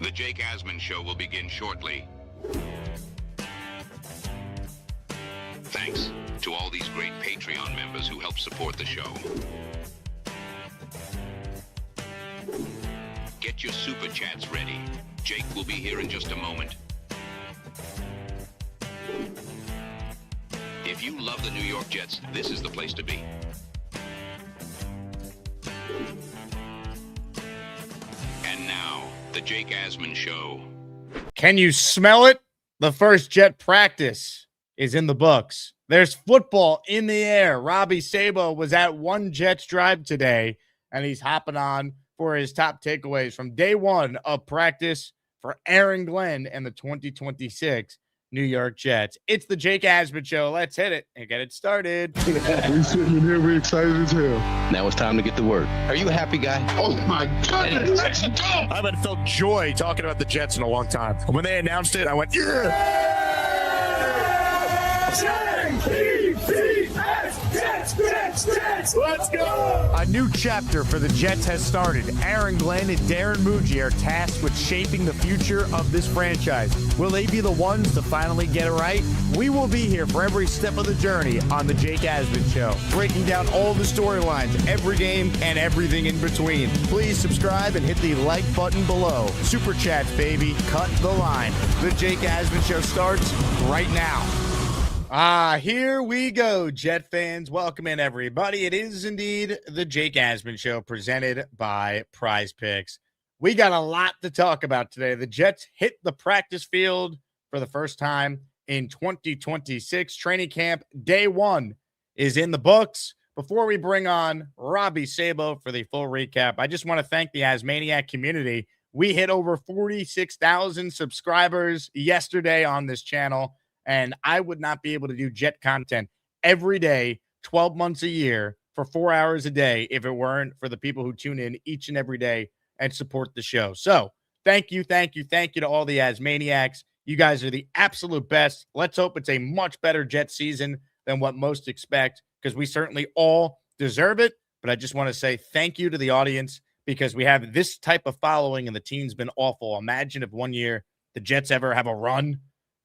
The Jake Asman Show will begin shortly. Thanks to all these great Patreon members who help support the show. Get your super chats ready. Jake will be here in just a moment. If you love the New York Jets, this is the place to be. And now, the Jake Asman Show. Can you smell it? The first Jet practice is in the books. There's football in the air. Robby Sabo was at one Jets drive today, and he's hopping on for his top takeaways from day one of practice for Aaron Glenn and the 2026 New York Jets. It's the Jake Asman Show. Let's hit it and get it started. We sitting in here, we excited as hell. Now it's time to get to work. Are you a happy guy? Oh my goodness, let's go! I haven't felt joy talking about the Jets in a long time. When they announced it, I went, yeah! Let's go! A new chapter for the Jets has started. Aaron Glenn and Darren Muji are tasked with shaping the future of this franchise. Will they be the ones to finally get it right? We will be here for every step of the journey on the Jake Asman Show, breaking down all the storylines, every game, and everything in between. Please subscribe and hit the like button below. Super chats, baby. Cut the line. The Jake Asman Show starts right now. Here we go, Jet fans. Welcome in, everybody. It is indeed the Jake Asman Show presented by PrizePicks. We got a lot to talk about today. The Jets hit the practice field for the first time in 2026. Training camp day one is in the books. Before we bring on Robby Sabo for the full recap, I just want to thank the Asmaniac community. We hit over 46,000 subscribers yesterday on this channel. And I would not be able to do Jet content every day, 12 months a year, for 4 hours a day if it weren't for the people who tune in each and every day and support the show. So thank you to all the Asmaniacs. You guys are the absolute best. Let's hope it's a much better Jet season than what most expect, because we certainly all deserve it. But I just want to say thank you to the audience, because we have this type of following and the team's been awful. Imagine if one year the Jets ever have a run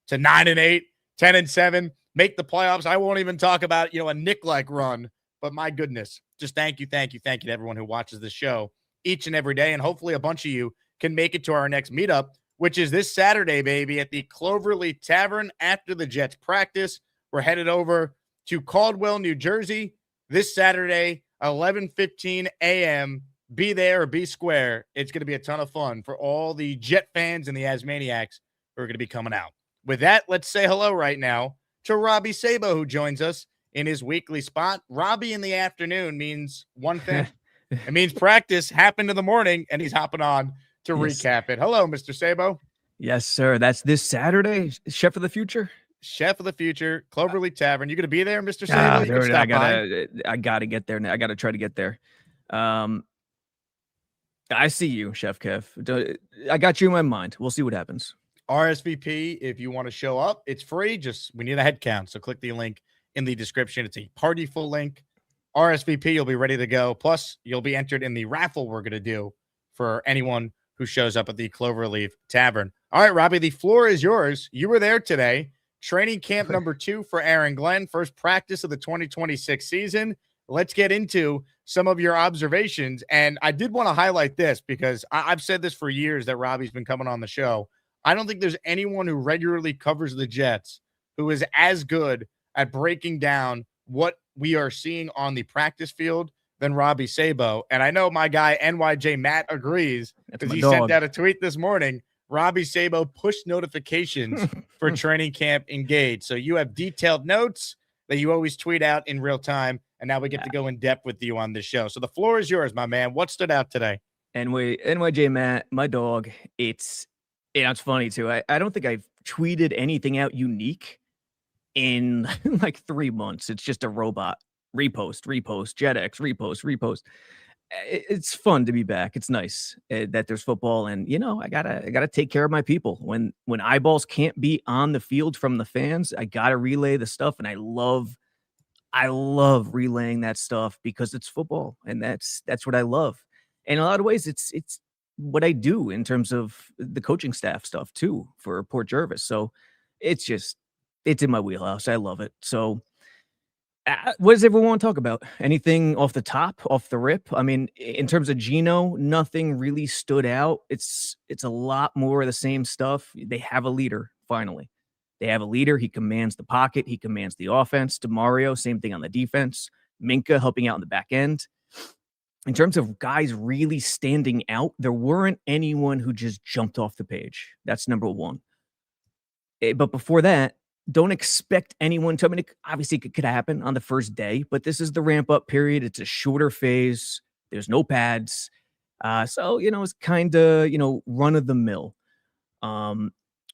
to 9-8, 10-7, make the playoffs. I won't even talk about, a Nick-like run, but my goodness, just thank you to everyone who watches the show each and every day. And hopefully a bunch of you can make it to our next meetup, which is this Saturday, baby, at the Cloverleaf Tavern after the Jets practice. We're headed over to Caldwell, New Jersey this Saturday, 11:15 a.m. Be there or be square. It's going to be a ton of fun for all the Jet fans and the Asmaniacs who are going to be coming out. With that, let's say hello right now to Robby Sabo, who joins us in his weekly spot. Robby in the afternoon means one thing. It means practice happened in the morning, and he's hopping on to recap it. Hello, Mr. Sabo. Yes, sir. That's this Saturday. Chef of the Future. Chef of the Future, Cloverleaf Tavern. You going to be there, Mr. Sabo? I gotta get there. I gotta try to get there. I see you, Chef Kev. I got you in my mind. We'll see what happens. RSVP if you want to show up. It's free. We need a head count. So click the link in the description. It's a party full link. RSVP, you'll be ready to go. Plus, you'll be entered in the raffle we're going to do for anyone who shows up at the Cloverleaf Tavern. All right, Robby, the floor is yours. You were there today. Training camp number 2 for Aaron Glenn. First practice of the 2026 season. Let's get into some of your observations. And I did want to highlight this because I've said this for years that Robby's been coming on the show. I don't think there's anyone who regularly covers the Jets who is as good at breaking down what we are seeing on the practice field than Robby Sabo. And I know my guy NYJ Matt agrees, because he sent out a tweet this morning. Robby Sabo push notifications for training camp engaged. So you have detailed notes that you always tweet out in real time. And now we get to go in depth with you on this show. So the floor is yours, my man. What stood out today? NYJ Matt, my dog, it's funny too. I don't think I've tweeted anything out unique in like 3 months. It's just a robot. Repost, JetX, repost. It's fun to be back. It's nice that there's football, and I gotta take care of my people. When eyeballs can't be on the field from the fans, I gotta relay the stuff, and I love relaying that stuff because it's football, and that's what I love. In a lot of ways, it's what I do in terms of the coaching staff stuff too for Port Jervis. So it's in my wheelhouse. I love it. So what does everyone want to talk about? Anything off the top, off the rip? I mean, in terms of Geno, nothing really stood out. It's a lot more of the same stuff. They have a leader, finally. They have a leader. He commands the pocket. He commands the offense. DeMario, same thing on the defense. Minka helping out in the back end. In terms of guys really standing out, there weren't anyone who just jumped off the page. That's number one. But before that, don't expect anyone to. I mean, obviously it could happen on the first day, but this is the ramp up period. It's a shorter phase. There's no pads. So, it's kind of, run of the mill.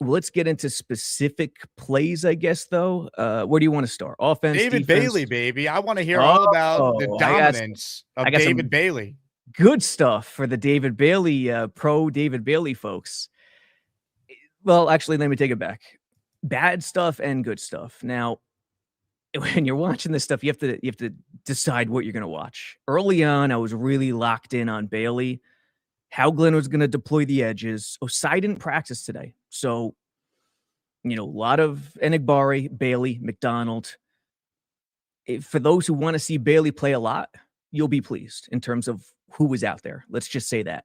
Let's get into specific plays, I guess, though. Where do you want to start? Offense, David defense? Bailey, baby. I want to hear all about the dominance of I got David some Bailey. good stuff for the David Bailey, pro David Bailey folks. Well, actually, let me take it back. Bad stuff and good stuff. Now, when you're watching this stuff, you have to decide what you're going to watch. Early on, I was really locked in on Bailey, how Glenn was going to deploy the edges. Osai didn't practice today. So, a lot of Enigbari, Bailey, McDonald. For those who want to see Bailey play a lot, you'll be pleased in terms of who was out there. Let's just say that.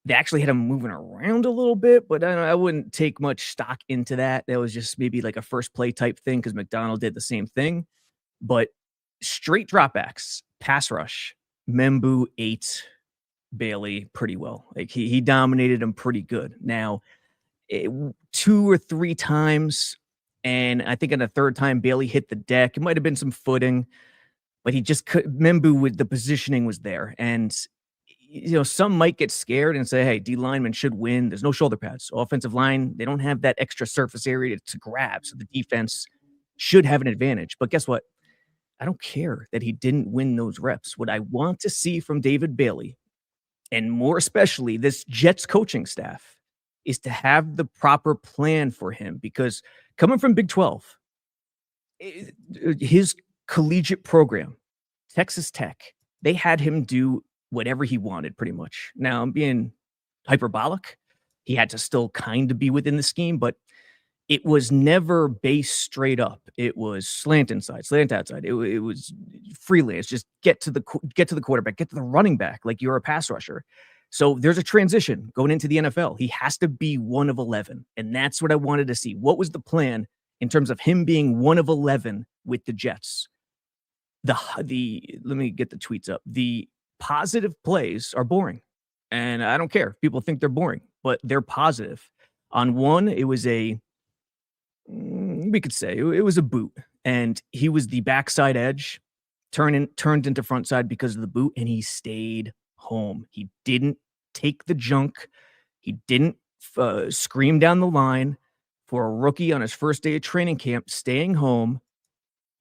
They actually had him moving around a little bit, but I wouldn't take much stock into that. That was just maybe like a first play type thing because McDonald did the same thing. But straight dropbacks, pass rush, Membu ate Bailey pretty well. Like he dominated him pretty good. Now, 2 or 3 times, and I think on the third time Bailey hit the deck. It might have been some footing, but he just could. Membu with the positioning was there, and some might get scared and say, hey, D lineman should win. There's no shoulder pads. Offensive line, they don't have that extra surface area to grab. So the defense should have an advantage. But guess what? I don't care that he didn't win those reps. What I want to see from David Bailey, and more especially this Jets coaching staff, is to have the proper plan for him. Because coming from Big 12, his collegiate program, Texas Tech, they had him do whatever he wanted, pretty much. Now, I'm being hyperbolic. He had to still kind of be within the scheme, but it was never based straight up. It was slant inside, slant outside. It was freelance. Just get to the quarterback, get to the running back like you're a pass rusher. So there's a transition going into the NFL. He has to be 1 of 11, and that's what I wanted to see. What was the plan in terms of him being 1 of 11 with the Jets? Let me get the tweets up. The positive plays are boring, and I don't care if people think they're boring, but they're positive. On one, it was we could say it was a boot, and he was the backside edge, turned into front side because of the boot, and he stayed home. He didn't take the junk. He didn't scream down the line. For a rookie on his first day of training camp, staying home,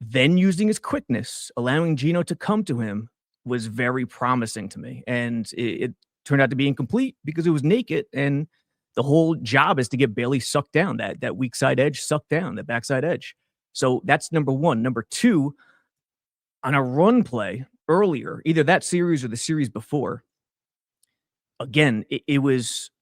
then using his quickness, allowing Geno to come to him, was very promising to me. And it turned out to be incomplete because it was naked. And the whole job is to get Bailey sucked down, that weak side edge sucked down, the backside edge. So that's number one. Number two, on a run play earlier, either that series or the series before, again, it was,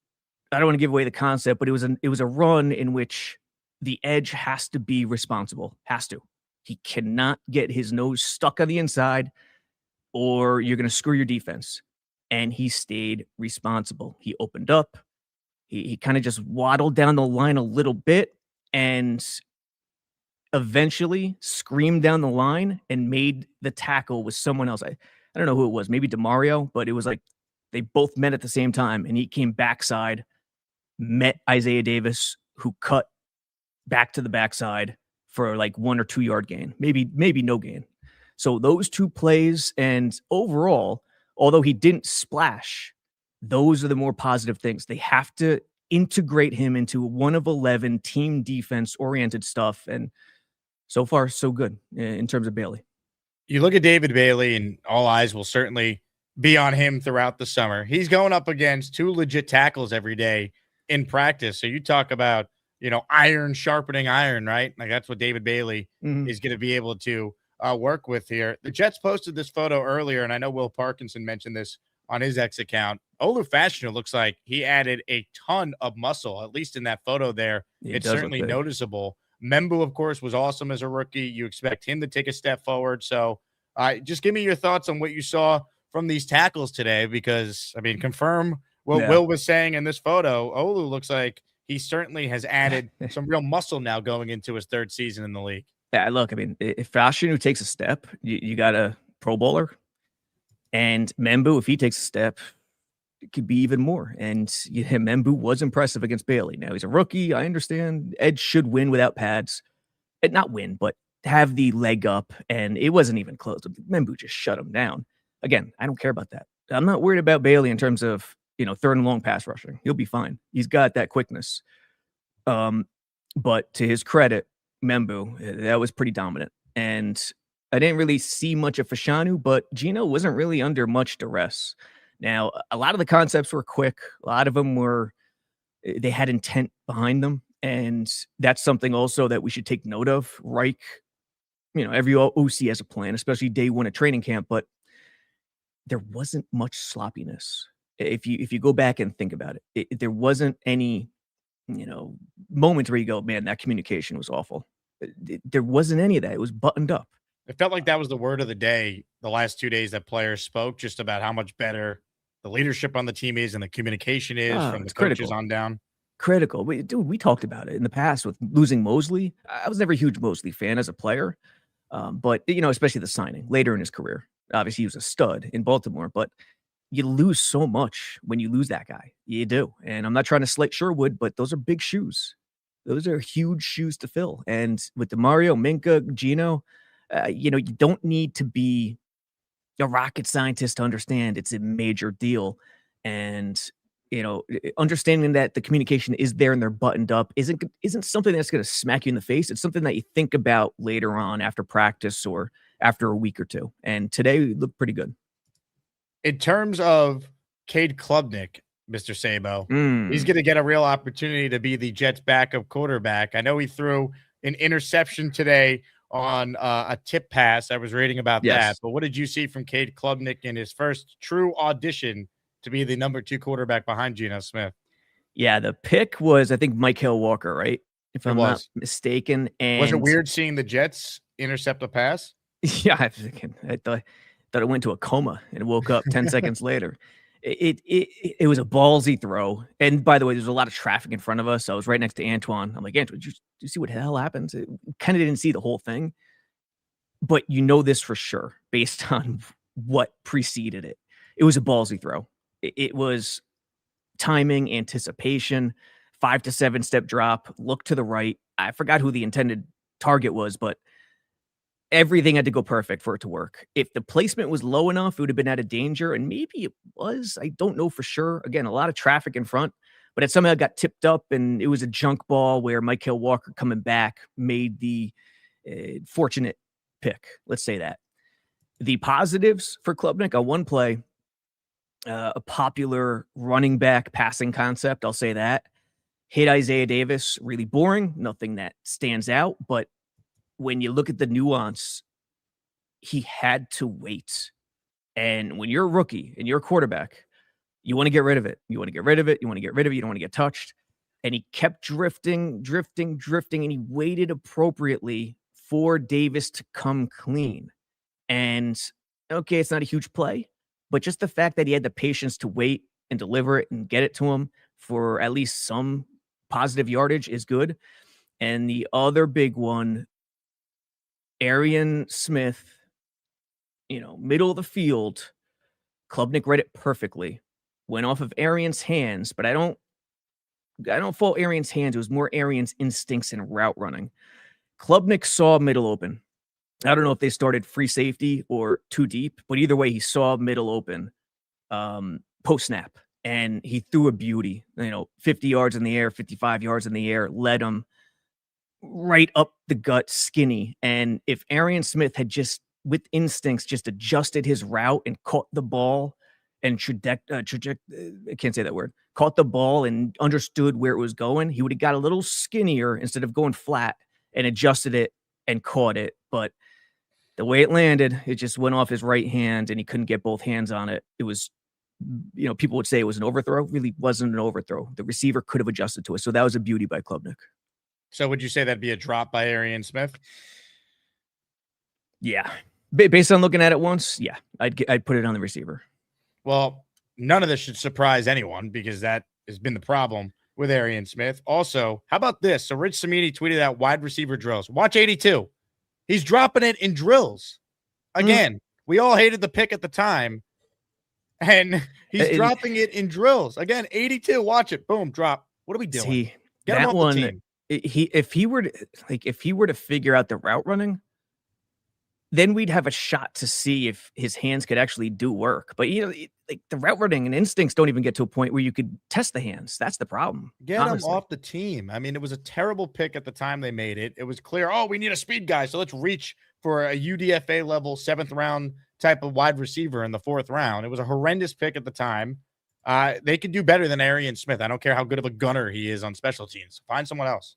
I don't want to give away the concept, but it was a run in which the edge has to be responsible. Has to. He cannot get his nose stuck on the inside, or you're going to screw your defense. And he stayed responsible. He opened up. He kind of just waddled down the line a little bit and eventually screamed down the line and made the tackle with someone else. I don't know who it was, maybe DeMario, but it was like they both met at the same time, and he came backside, met Isaiah Davis, who cut back to the backside for like 1 or 2 yard gain, maybe no gain. So those two plays, and overall, although he didn't splash, those are the more positive things. They have to integrate him into 1 of 11 team defense oriented stuff. And so far, so good in terms of Bailey. You look at David Bailey, and all eyes will certainly be on him throughout the summer. He's going up against 2 legit tackles every day in practice. So you talk about, iron sharpening iron, right? Like that's what David Bailey is going to be able to work with here. The Jets posted this photo earlier, and I know Will Parkinson mentioned this on his X account. Olu Fashanu looks like he added a ton of muscle, at least in that photo there. Yeah, It's certainly noticeable. Membu, of course, was awesome as a rookie. You expect him to take a step forward. So just give me your thoughts on what you saw from these tackles today, because, I mean, confirm what Will was saying in this photo. Olu looks like he certainly has added some real muscle now going into his third season in the league. Yeah, look, I mean, if Fashanu takes a step, you got a Pro Bowler. And Membu, if he takes a step, it could be even more. And Membu was impressive against Bailey. Now, he's a rookie. I understand. Ed should win without pads. Not win, but have the leg up. And it wasn't even close. Membu just shut him down. Again, I don't care about that. I'm not worried about Bailey in terms of, third and long pass rushing. He'll be fine. He's got that quickness. But to his credit, Membu, that was pretty dominant. And I didn't really see much of Fashanu, but Gino wasn't really under much duress. Now, a lot of the concepts were quick. A lot of them they had intent behind them. And that's something also that we should take note of. Reich, every OC has a plan, especially day one at training camp, but there wasn't much sloppiness. If you go back and think about it, there wasn't any, moments where you go, man, that communication was awful. There wasn't any of that. It was buttoned up. It felt like that was the word of the day the last 2 days that players spoke, just about how much better the leadership on the team is and the communication is from the coaches on down. Critical. We talked about it in the past with losing Mosley. I was never a huge Mosley fan as a player, but, especially the signing later in his career. Obviously, he was a stud in Baltimore, but you lose so much when you lose that guy. You do. And I'm not trying to slight Sherwood, but those are big shoes. Those are huge shoes to fill. And with DeMario, Minka, Gino, you don't need to be a rocket scientist to understand it's a major deal. And, understanding that the communication is there and they're buttoned up isn't something that's going to smack you in the face. It's something that you think about later on after practice or after a week or two. And today we looked pretty good. In terms of Cade Klubnik, Mr. Sabo, he's going to get a real opportunity to be the Jets' backup quarterback. I know he threw an interception today on a tip pass. I was reading about that. But what did you see from Cade Klubnik in his first true audition to be the number 2 quarterback behind Geno Smith? Yeah, the pick was, I think, Mykal Walker, right? If I'm not mistaken. And was it weird seeing the Jets intercept a pass? Yeah, I thought it went to a coma and woke up 10 seconds later. It was a ballsy throw. And by the way, there's a lot of traffic in front of us. So I was right next to Antoine. I'm like, Antoine, did you see what the hell happened? Kind of didn't see the whole thing. But this for sure, based on what preceded it. It was a ballsy throw. It was timing, anticipation, 5 to 7 step drop, look to the right. I forgot who the intended target was, but everything had to go perfect for it to work. If the placement was low enough, it would have been out of danger, and maybe it was. I don't know for sure. Again, a lot of traffic in front, but it somehow got tipped up, and it was a junk ball where Mykal Walker coming back made the fortunate pick. Let's say that. The positives for Klubnik on one play, a popular running back passing concept, I'll say that. Hit Isaiah Davis, really boring, nothing that stands out, but when you look at the nuance, he had to wait. And when you're a rookie and you're a quarterback, you want to get rid of it. You want to get rid of it. You want to get rid of it. You don't want to get touched. And he kept drifting, and he waited appropriately for Davis to come clean. And okay, it's not a huge play, but just the fact that he had the patience to wait and deliver it and get it to him for at least some positive yardage is good. And the other big one, Arian Smith, middle of the field, Klubnik read it perfectly. Went off of Arian's hands, but I don't fault Arian's hands. It was more Arian's instincts and route running. Klubnik saw middle open. I don't know if they started free safety or too deep, but either way, he saw middle open post snap, and he threw a beauty. 50 yards in the air, 55 yards in the air, led him right up the gut, skinny. And if Arian Smith had just, with instincts, just adjusted his route and caught the ball and I can't say that word, caught the ball and understood where it was going, he would have got a little skinnier instead of going flat and adjusted it and caught it. But the way it landed, it just went off his right hand and he couldn't get both hands on it. It was people would say it was an overthrow. Really wasn't an overthrow. The receiver could have adjusted to it. So that was a beauty by Klubnik. So would you say that'd be a drop by Arian Smith? Yeah. Based on looking at it once, yeah, I'd put it on the receiver. Well, none of this should surprise anyone because that has been the problem with Arian Smith. Also, how about this? So Rich Samini tweeted out wide receiver drills. Watch 82. He's dropping it in drills. Again, we all hated the pick at the time, and he's dropping it in drills. Again, 82. Watch it. Boom, drop. What are we doing? See, Get him that off one, the team. If he were to figure out the route running, then we'd have a shot to see if his hands could actually do work. But like the route running and instincts don't even get to a point where you could test the hands. That's the problem. Get him off the team. I mean, it was a terrible pick at the time they made it. It was clear, we need a speed guy, so let's reach for a UDFA level 7th round type of wide receiver in the 4th round. It was a horrendous pick at the time. They could do better than Arian Smith. I don't care how good of a gunner he is on special teams. Find someone else.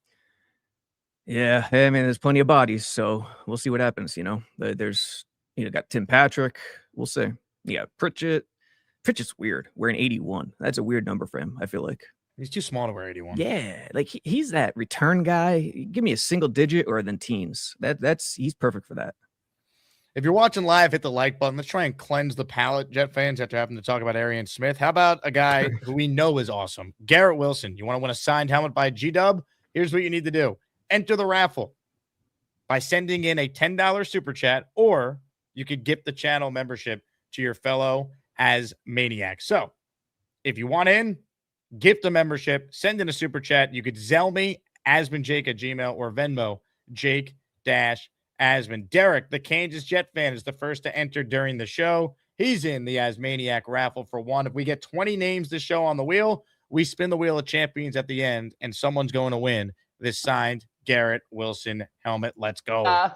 Yeah, I mean, there's plenty of bodies, so we'll see what happens. There's got Tim Patrick. We'll see. Yeah, Pritchett. Pritchett's weird. Wearing 81. That's a weird number for him. I feel like he's too small to wear 81. Yeah, like he's that return guy. Give me a single digit or then teens. He's perfect for that. If you're watching live, hit the like button. Let's try and cleanse the palate, Jet fans, after having to talk about Arian Smith. How about a guy who we know is awesome? Garrett Wilson. You want to win a signed helmet by G-Dub? Here's what you need to do. Enter the raffle by sending in a $10 super chat, or you could gift the channel membership to your fellow as maniacs. So if you want in, gift a membership, send in a super chat. You could Zelle me, AsmanJake at Gmail, or Venmo, Jake-Asman. Derek, the Kansas Jet fan, is the first to enter during the show. He's in the Asmaniac raffle for one. If we get 20 names to show on the wheel, we spin the wheel of champions at the end, and someone's going to win this signed Garrett Wilson helmet. Let's go. All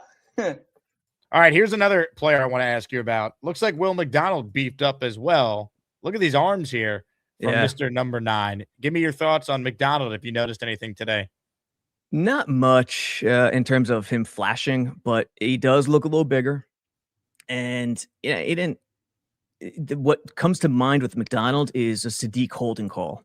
right, here's another player I want to ask you about. Looks like Will McDonald beefed up as well. Look at these arms here from Mr. Number 9. Give me your thoughts on McDonald if you noticed anything today. Not much in terms of him flashing, but he does look a little bigger. And what comes to mind with McDonald is a Sadiq holding call.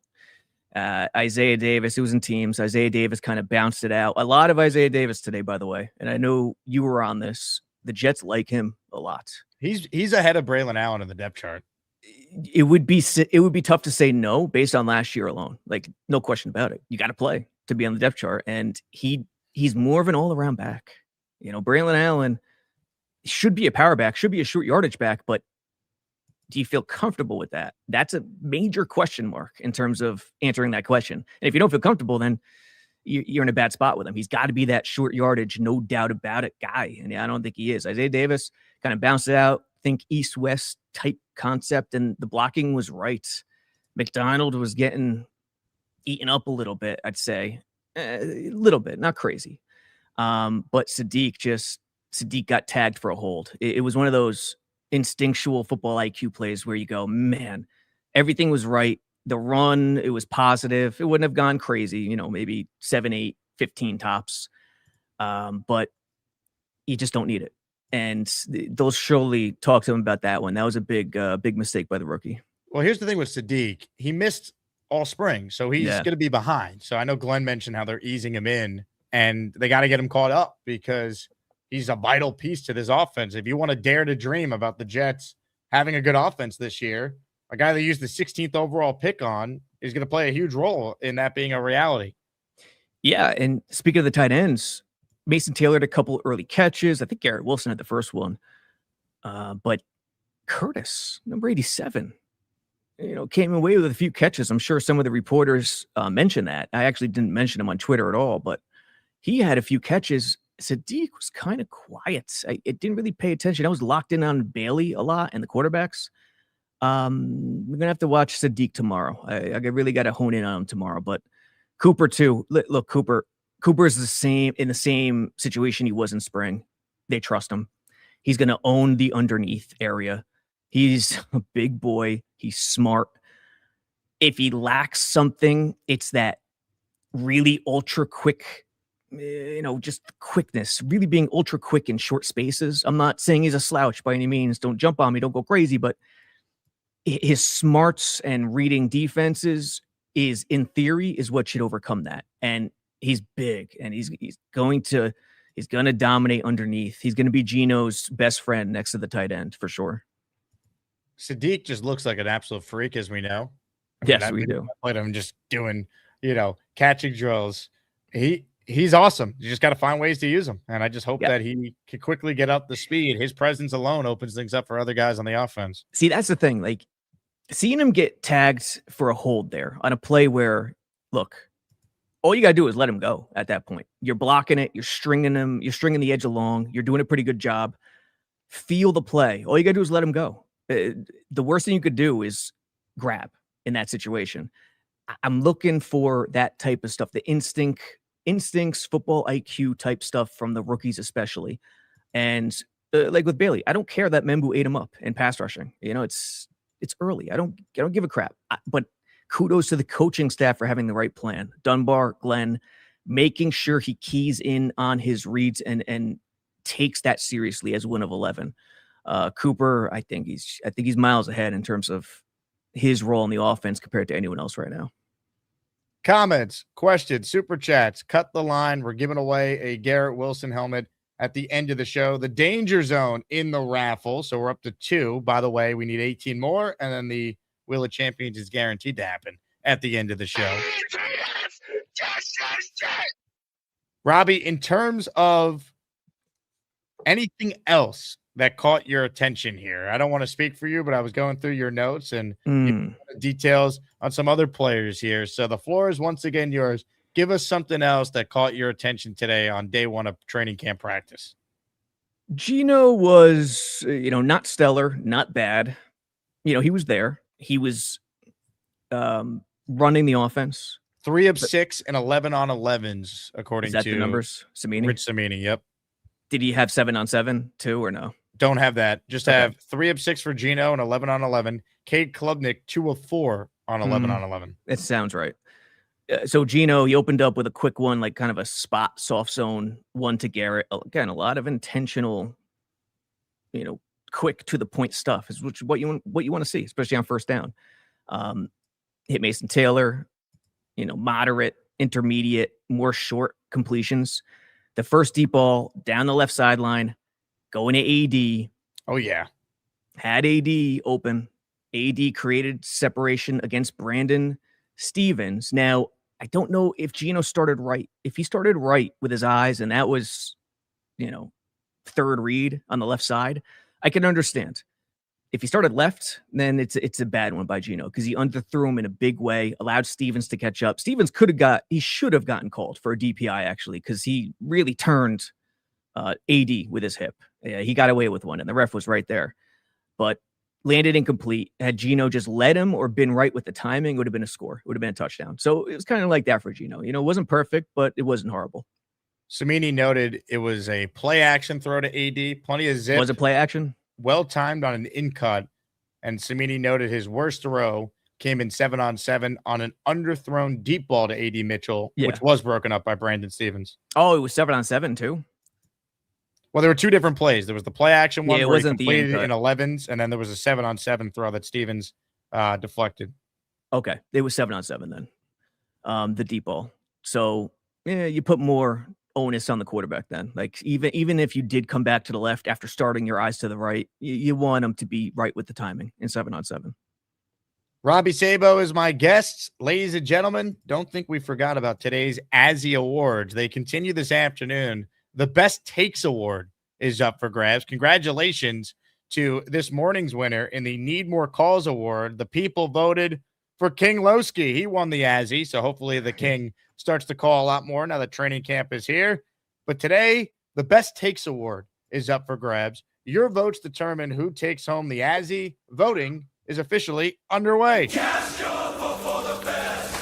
Isaiah Davis, it was in teams. Isaiah Davis kind of bounced it out. A lot of Isaiah Davis today, by the way. And I know you were on this. The Jets like him a lot. He's ahead of Braylon Allen in the depth chart. It would be tough to say no based on last year alone. Like, no question about it. You got to play to be on the depth chart. And he's more of an all-around back. Braylon Allen should be a power back, should be a short yardage back, but do you feel comfortable with that? That's a major question mark in terms of answering that question. And if you don't feel comfortable, then you're in a bad spot with him. He's got to be that short yardage, no doubt about it, guy. And I don't think he is. Isaiah Davis kind of bounced it out, think east-west type concept, and the blocking was right. McDonald was getting eaten up a little bit, I'd say. A little bit, not crazy. But Sadiq got tagged for a hold. It was one of those instinctual football IQ plays where you go, man, everything was right. The run, it was positive. It wouldn't have gone crazy, maybe 7, 8, 15 tops. But you just don't need it. And they'll surely talk to him about that one. That was a big mistake by the rookie. Well, here's the thing with Sadiq. He missed all spring, so he's going to be behind. So I know Glenn mentioned how they're easing him in, and they got to get him caught up because he's a vital piece to this offense. If you want to dare to dream about the Jets having a good offense this year, a guy that used the 16th overall pick on is going to play a huge role in that being a reality. Yeah, and speaking of the tight ends, Mason Taylor had a couple early catches. I think Garrett Wilson had the first one. But Curtis, number 87, came away with a few catches. I'm sure some of the reporters mentioned that. I actually didn't mention him on Twitter at all, but he had a few catches. Sadiq was kind of quiet. I didn't really pay attention. I was locked in on Bailey a lot and the quarterbacks. We're going to have to watch Sadiq tomorrow. I really got to hone in on him tomorrow. But Cooper, too. Look, Cooper is in the same situation he was in spring. They trust him. He's going to own the underneath area. He's a big boy. He's smart. If he lacks something, it's that really ultra quick, just quickness, really being ultra quick in short spaces. I'm not saying he's a slouch by any means. Don't jump on me. Don't go crazy. But his smarts and reading defenses is, in theory, is what should overcome that. And he's big, and he's going to dominate underneath. He's going to be Geno's best friend next to the tight end for sure. Sadiq just looks like an absolute freak, as we know. Yes, we do. I played him just doing, catching drills. He's awesome. You just got to find ways to use him. And I just hope that he can quickly get up the speed. His presence alone opens things up for other guys on the offense. See, that's the thing. Like, seeing him get tagged for a hold there on a play where, look, all you got to do is let him go at that point. You're blocking it. You're stringing him. You're stringing the edge along. You're doing a pretty good job. Feel the play. All you got to do is let him go. The worst thing you could do is grab in that situation. I'm looking for that type of stuff, the instincts, football IQ type stuff from the rookies especially. And like with Bailey, I don't care that Membu ate him up in pass rushing. It's early. I don't give a crap. But kudos to the coaching staff for having the right plan. Dunbar, Glenn, making sure he keys in on his reads and takes that seriously as one of 11. Cooper, I think he's miles ahead in terms of his role in the offense compared to anyone else right now. Comments, questions, super chats, cut the line. We're giving away a Garrett Wilson helmet at the end of the show. The danger zone in the raffle. So we're up to 2. By the way, we need 18 more. And then the Wheel of Champions is guaranteed to happen at the end of the show. Robbie, in terms of anything else that caught your attention here, I don't want to speak for you, but I was going through your notes and details on some other players here. So the floor is once again yours. Give us something else that caught your attention today on day 1 of training camp practice. Geno was, not stellar, not bad. He was there. He was running the offense. 3 of 6 and 11 on 11s, according to the numbers. Samini? Rich Samini, yep. Did he have 7 on 7 too, or no? Don't have that. Just have 3 of 6 for Geno and 11 on 11. Cade Klubnik, 2 of 4 on 11 on 11. That sounds right. So Geno, he opened up with a quick one, like kind of a spot soft zone one to Garrett. Again, a lot of intentional, quick to the point stuff is what you want to see, especially on first down. Hit Mason Taylor, moderate, intermediate, more short completions. The first deep ball down the left sideline, going to AD. Oh, yeah. Had AD open. AD created separation against Brandon Stevens. Now, I don't know if Geno started right. If he started right with his eyes and that was, third read on the left side, I can understand. If he started left, then it's a bad one by Geno because he underthrew him in a big way, allowed Stevens to catch up. Stevens he should have gotten called for a DPI actually because he really turned AD with his hip. Yeah, he got away with one, and the ref was right there. But landed incomplete. Had Geno just led him or been right with the timing, it would have been a score. It would have been a touchdown. So it was kind of like that for Geno. It wasn't perfect, but it wasn't horrible. Samini noted it was a play action throw to AD. Plenty of zip. Was it play action? Well-timed on an in-cut. And Samini noted his worst throw came in 7 on 7 on an underthrown deep ball to AD Mitchell, which was broken up by Brandon Stevens. Oh, it was 7 on 7 too? Well, there were 2 different plays. There was the play action one where he completed the in 11s, and then there was a 7 on 7 throw that Stevens deflected. Okay. It was 7 on 7 then. The deep ball. So you put more onus on the quarterback then. Like even if you did come back to the left after starting your eyes to the right, you want them to be right with the timing in 7 on 7. Robby Sabo is my guest. Ladies and gentlemen, don't think we forgot about today's Azzy Awards. They continue this afternoon. The Best Takes Award is up for grabs. Congratulations to this morning's winner in the Need More Calls Award. The people voted for King Lowski. He won the Azzy, so hopefully the King starts to call a lot more now that training camp is here. But today, the Best Takes Award is up for grabs. Your votes determine who takes home the Azzy. Voting is officially underway. Cast your vote for the best.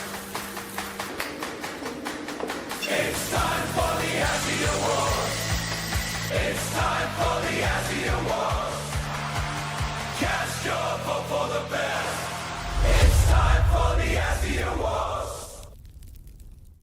It's time for the Azzy Awards. It's time for the Azzy Awards. Cast your vote for the best. It's time for the Azzy Awards.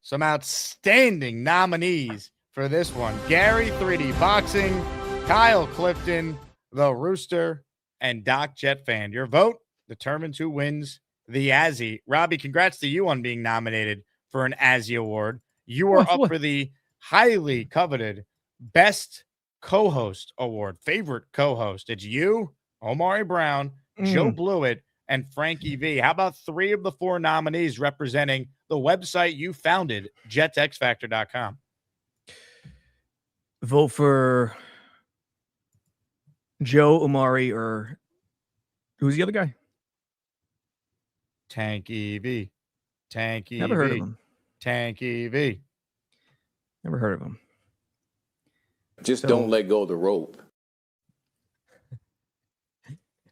Some outstanding nominees for this one. Gary 3D Boxing, Kyle Clifton, The Rooster, and Doc Jet Fan. Your vote determines who wins the Azzy. Robby, congrats to you on being nominated for an Azzy Award. You are up for the highly coveted Best Co-Host Award, favorite co-host. It's you, Omari Brown, Joe Blewett, and Frankie V. How about 3 of the 4 nominees representing the website you founded, JetsXFactor.com? Vote for Joe, Omari, or who's the other guy? Tanky V. Tanky Never V. heard of him. Tanky V. Never heard of him. Just don't let go of the rope.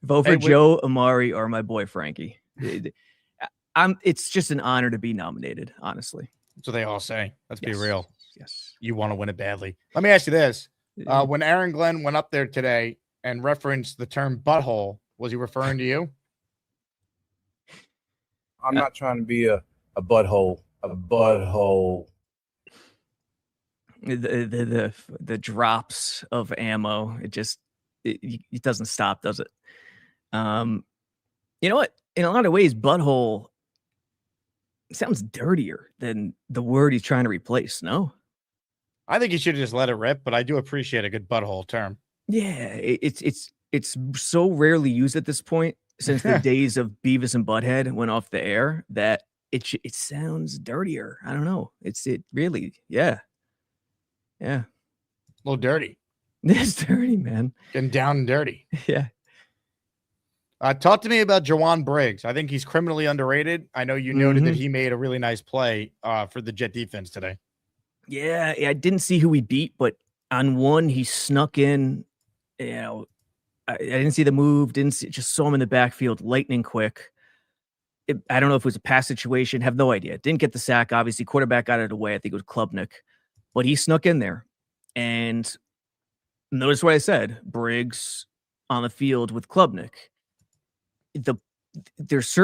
Vote for Joe, Amari, or my boy Frankie. It's just an honor to be nominated, honestly. That's what they all say. Let's be real. Yes. You want to win it badly. Let me ask you this. When Aaron Glenn went up there today and referenced the term butthole, was he referring to you? I'm not trying to be a butthole. A butthole. The drops of ammo, it doesn't stop, does it? You know what? In a lot of ways, butthole sounds dirtier than the word he's trying to replace. No, I think he should have just let it rip, but I do appreciate a good butthole term. Yeah, it's so rarely used at this point since the days of Beavis and Butthead went off the air that it sounds dirtier. I don't know. It really, yeah. A little dirty. It's dirty, man. Getting down and dirty. Yeah. Talk to me about Jawan Briggs. I think he's criminally underrated. I know you noted that he made a really nice play for the Jet defense today. Yeah, I didn't see who he beat, but on one, he snuck in. You know, I didn't see the move. Just saw him in the backfield, lightning quick. I don't know if it was a pass situation. Have no idea. Didn't get the sack. Obviously, quarterback got it away. I think it was Klubnik, but he snuck in there. And notice what I said: Briggs on the field with Klubnik. There's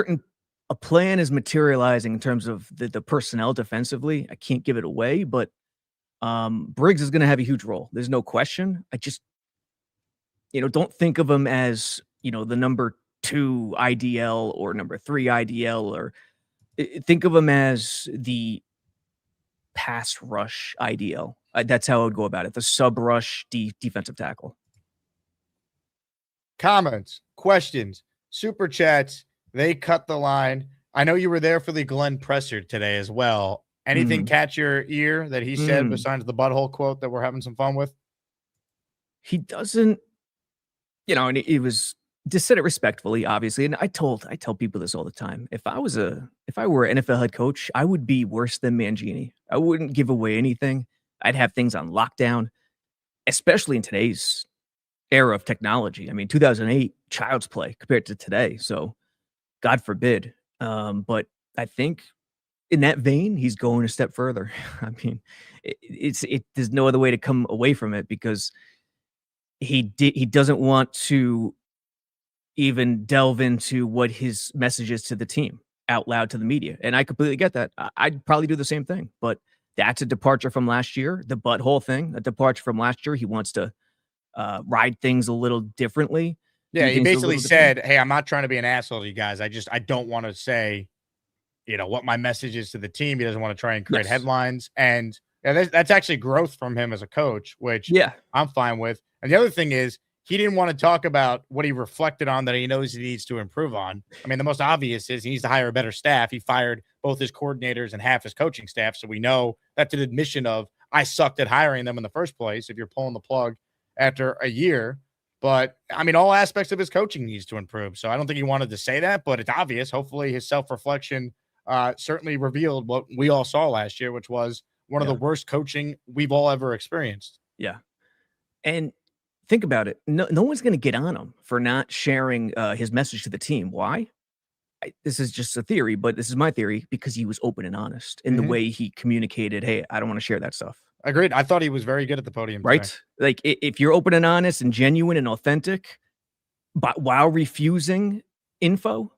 a plan is materializing in terms of the personnel defensively. I can't give it away, but Briggs is going to have a huge role. There's no question. I just, don't think of him as, the number 2 IDL or number 3 IDL, or think of him as the pass rush IDL. That's how I would go about it. The sub rush defensive tackle. Comments, questions, super chats. They cut the line. I know you were there for the Glenn presser today as well. Anything catch your ear that he said besides the butthole quote that we're having some fun with? He doesn't, and it was just said it respectfully, obviously. And I tell people this all the time. If I were an NFL head coach, I would be worse than Mangini. I wouldn't give away anything. I'd have things on lockdown, especially in today's era of technology. I mean, 2008, child's play compared to today. So God forbid. But I think in that vein, he's going a step further. I mean, there's no other way to come away from it, because he doesn't want to even delve into what his message is to the team out loud to the media. And I completely get that. I'd probably do the same thing, but that's a departure from last year. The butthole thing, a departure from last year. He wants to ride things a little differently. Yeah, he basically said, hey, I'm not trying to be an asshole to you guys. I don't want to say, what my message is to the team. He doesn't want to try and create headlines. And that's actually growth from him as a coach, which I'm fine with. And the other thing is, he didn't want to talk about what he reflected on that he knows he needs to improve on. I mean, the most obvious is he needs to hire a better staff. He fired both his coordinators and half his coaching staff. So we know that's an admission of, I sucked at hiring them in the first place if you're pulling the plug after a year. But, I mean, all aspects of his coaching needs to improve. So I don't think he wanted to say that, but it's obvious. Hopefully his self-reflection certainly revealed what we all saw last year, which was one of the worst coaching we've all ever experienced. Yeah. And think about it. No one's going to get on him for not sharing his message to the team. Why? This is just a theory, but this is my theory, because he was open and honest in the way he communicated. Hey, I don't want to share that stuff. Agreed. I thought he was very good at the podium. Right? Today. Like, if you're open and honest and genuine and authentic, but while refusing info,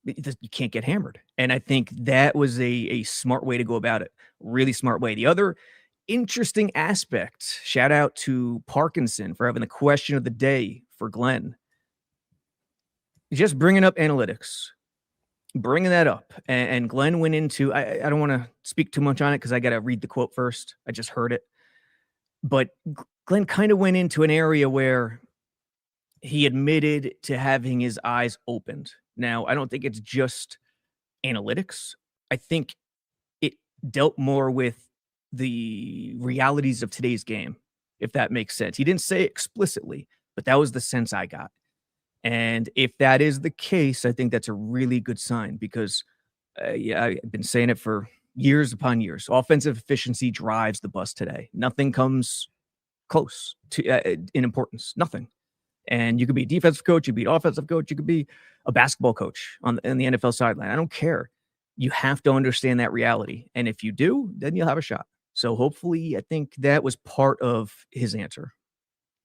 you can't get hammered. And I think that was a smart way to go about it. Really smart way. The other interesting aspect, shout out to Parkinson for having the question of the day for Glenn. just bringing up analytics, bringing that up. And Glenn went into, I don't want to speak too much on it because I got to read the quote first. I just heard it. But Glenn kind of went into an area where he admitted to having his eyes opened. Now, I don't think it's just analytics. I think it dealt more with the realities of today's game, if that makes sense. He didn't say it explicitly, but that was the sense I got. And if that is the case, I think that's a really good sign because, I've been saying it for years upon years. Offensive efficiency drives the bus today. Nothing comes close to in importance. Nothing. And you could be a defensive coach, you could be an offensive coach, you could be a basketball coach on the NFL sideline. I don't care. You have to understand that reality. And if you do, then you'll have a shot. So hopefully, I think that was part of his answer.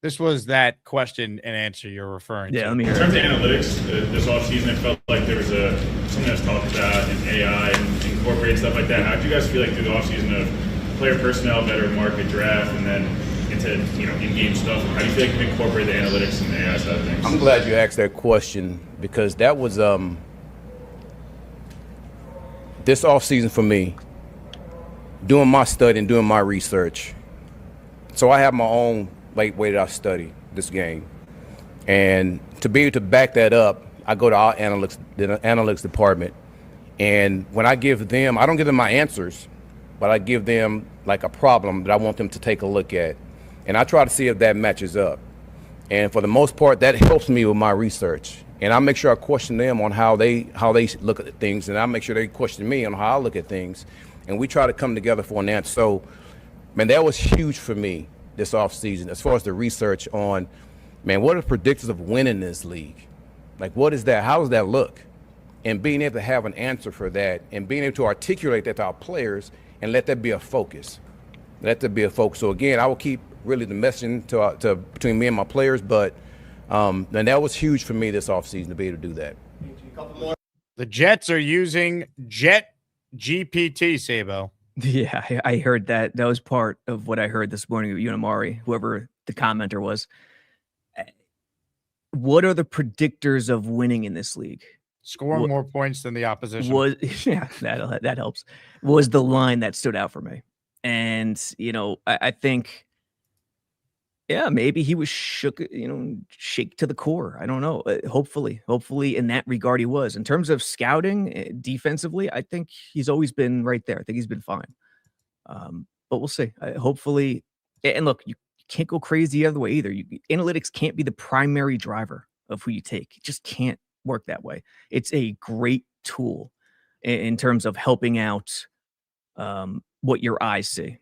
This was that question and answer you're referring to. Let me hear in terms of analytics, this offseason, it felt like there was something that was talked about in AI and incorporated stuff like that. How did you guys feel like through the offseason of player personnel, better market draft, and then into in-game stuff? How do you feel like you incorporate the analytics and the AI side of things? I'm glad you asked that question because that was this offseason for me, doing my study and doing my research. So I have my own way that I study this game. And to be able to back that up, I go to our analytics department. And when I give them, I don't give them my answers, but I give them like a problem that I want them to take a look at. And I try to see if that matches up. And for the most part, that helps me with my research. And I make sure I question them on how they look at things, and I make sure they question me on how I look at things. And we try to come together for an answer. So, man, that was huge for me this offseason as far as the research on, man, what are the predictors of winning this league? Like, what is that? How does that look? And being able to have an answer for that and being able to articulate that to our players and let that be a focus. Let that be a focus. So, again, I will keep really the messaging to between me and my players, but and that was huge for me this offseason to be able to do that. The Jets are using Jet GPT, Sabo. Yeah, I heard that. That was part of what I heard this morning of you and Amari, whoever the commenter was. What are the predictors of winning in this league? Scoring more points than the opposition. Yeah, that helps. Was the line that stood out for me. And, I think, yeah, maybe he was shook, shake to the core. I don't know. Hopefully in that regard he was. In terms of scouting defensively, I think he's always been right there. I think he's been fine. But we'll see. Hopefully, and look, you can't go crazy the other way either. Analytics can't be the primary driver of who you take. It just can't work that way. It's a great tool in terms of helping out what your eyes see.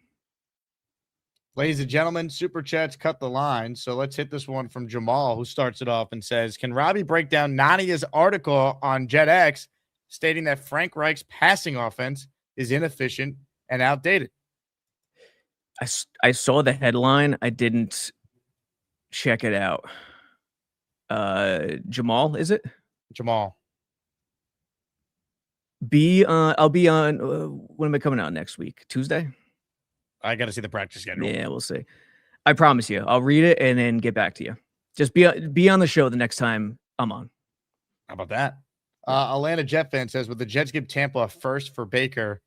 Ladies and gentlemen, Super Chats cut the line. So let's hit this one from Jamal, who starts it off and says, can Robby break down Nania's article on JetX stating that Frank Reich's passing offense is inefficient and outdated? I saw the headline. I didn't check it out. Jamal, is it? Jamal. I'll be on, when am I coming out next week? Tuesday? I got to see the practice schedule. Yeah, we'll see. I promise you. I'll read it and then get back to you. Just be on the show the next time I'm on. How about that? Atlanta Jet fan says, would the Jets give Tampa a first for Baker?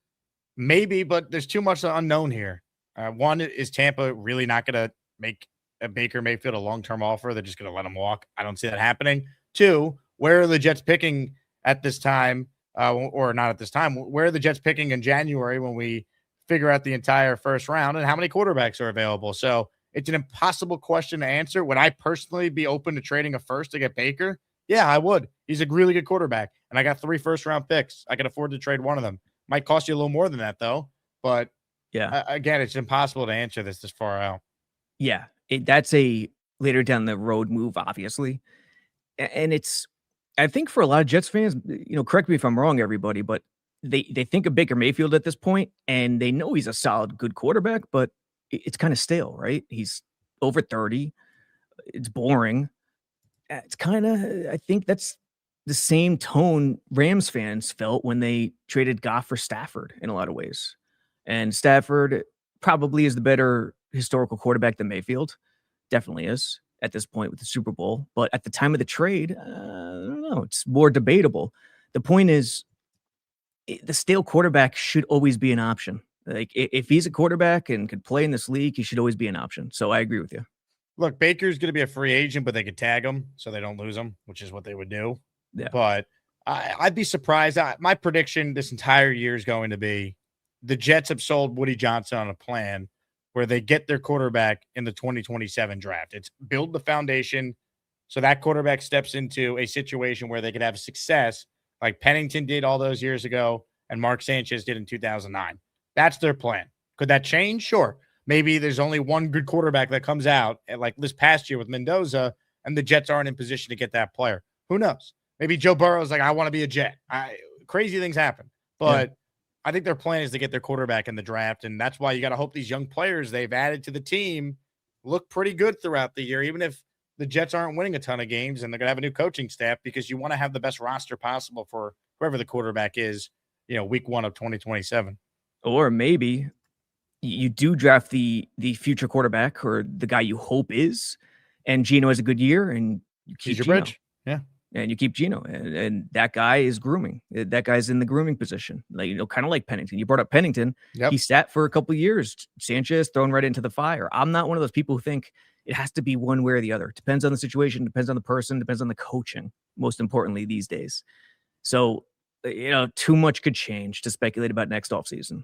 Maybe, but there's too much unknown here. One, is Tampa really not going to make a Baker Mayfield a long-term offer? They're just going to let him walk. I don't see that happening. Two, where are the Jets picking at this time? Or not at this time. Where are the Jets picking in January when we figure out the entire first round, and how many quarterbacks are available? So it's an impossible question to answer. Would I personally be open to trading a first to get Baker? Yeah, I would. He's a really good quarterback, and I got 3 first-round picks. I can afford to trade one of them. Might cost you a little more than that, though. But, yeah, again, it's impossible to answer this far out. Yeah, that's a later down the road move, obviously. And it's, I think for a lot of Jets fans, correct me if I'm wrong, everybody, but they think of Baker Mayfield at this point, and they know he's a solid, good quarterback, but it's kind of stale, right? He's over 30. It's boring. It's kind of, I think that's the same tone Rams fans felt when they traded Goff for Stafford in a lot of ways. And Stafford probably is the better historical quarterback than Mayfield. Definitely is. at this point with the Super Bowl. But at the time of the trade, I don't know. It's more debatable. The point is, the stale quarterback should always be an option. Like, if he's a quarterback and could play in this league, he should always be an option. So I agree with you. Look, Baker's going to be a free agent, but they could tag him so they don't lose him, which is what they would do. Yeah. But I'd be surprised. My prediction this entire year is going to be the Jets have sold Woody Johnson on a plan where they get their quarterback in the 2027 draft. It's build the foundation so that quarterback steps into a situation where they could have success like Pennington did all those years ago and Mark Sanchez did in 2009. That's their plan. Could that change? Sure. Maybe there's only one good quarterback that comes out, like this past year with Mendoza, and the Jets aren't in position to get that player. Who knows? Maybe Joe Burrow's like, I want to be a Jet. Crazy things happen. But I think their plan is to get their quarterback in the draft, and that's why you got to hope these young players they've added to the team look pretty good throughout the year, even if the Jets aren't winning a ton of games and they're going to have a new coaching staff, because you want to have the best roster possible for whoever the quarterback is, week 1 of 2027. Or maybe you do draft the future quarterback or the guy you hope is, and Geno has a good year, and you keep your Geno. bridge. Yeah. And you keep Geno, and that guy is grooming. That guy's in the grooming position, like kind of like Pennington. You brought up Pennington. Yep. He sat for a couple of years. Sanchez thrown right into the fire. I'm not one of those people who think it has to be one way or the other. It depends on the situation, depends on the person, depends on the coaching. Most importantly, these days. So too much could change to speculate about next offseason.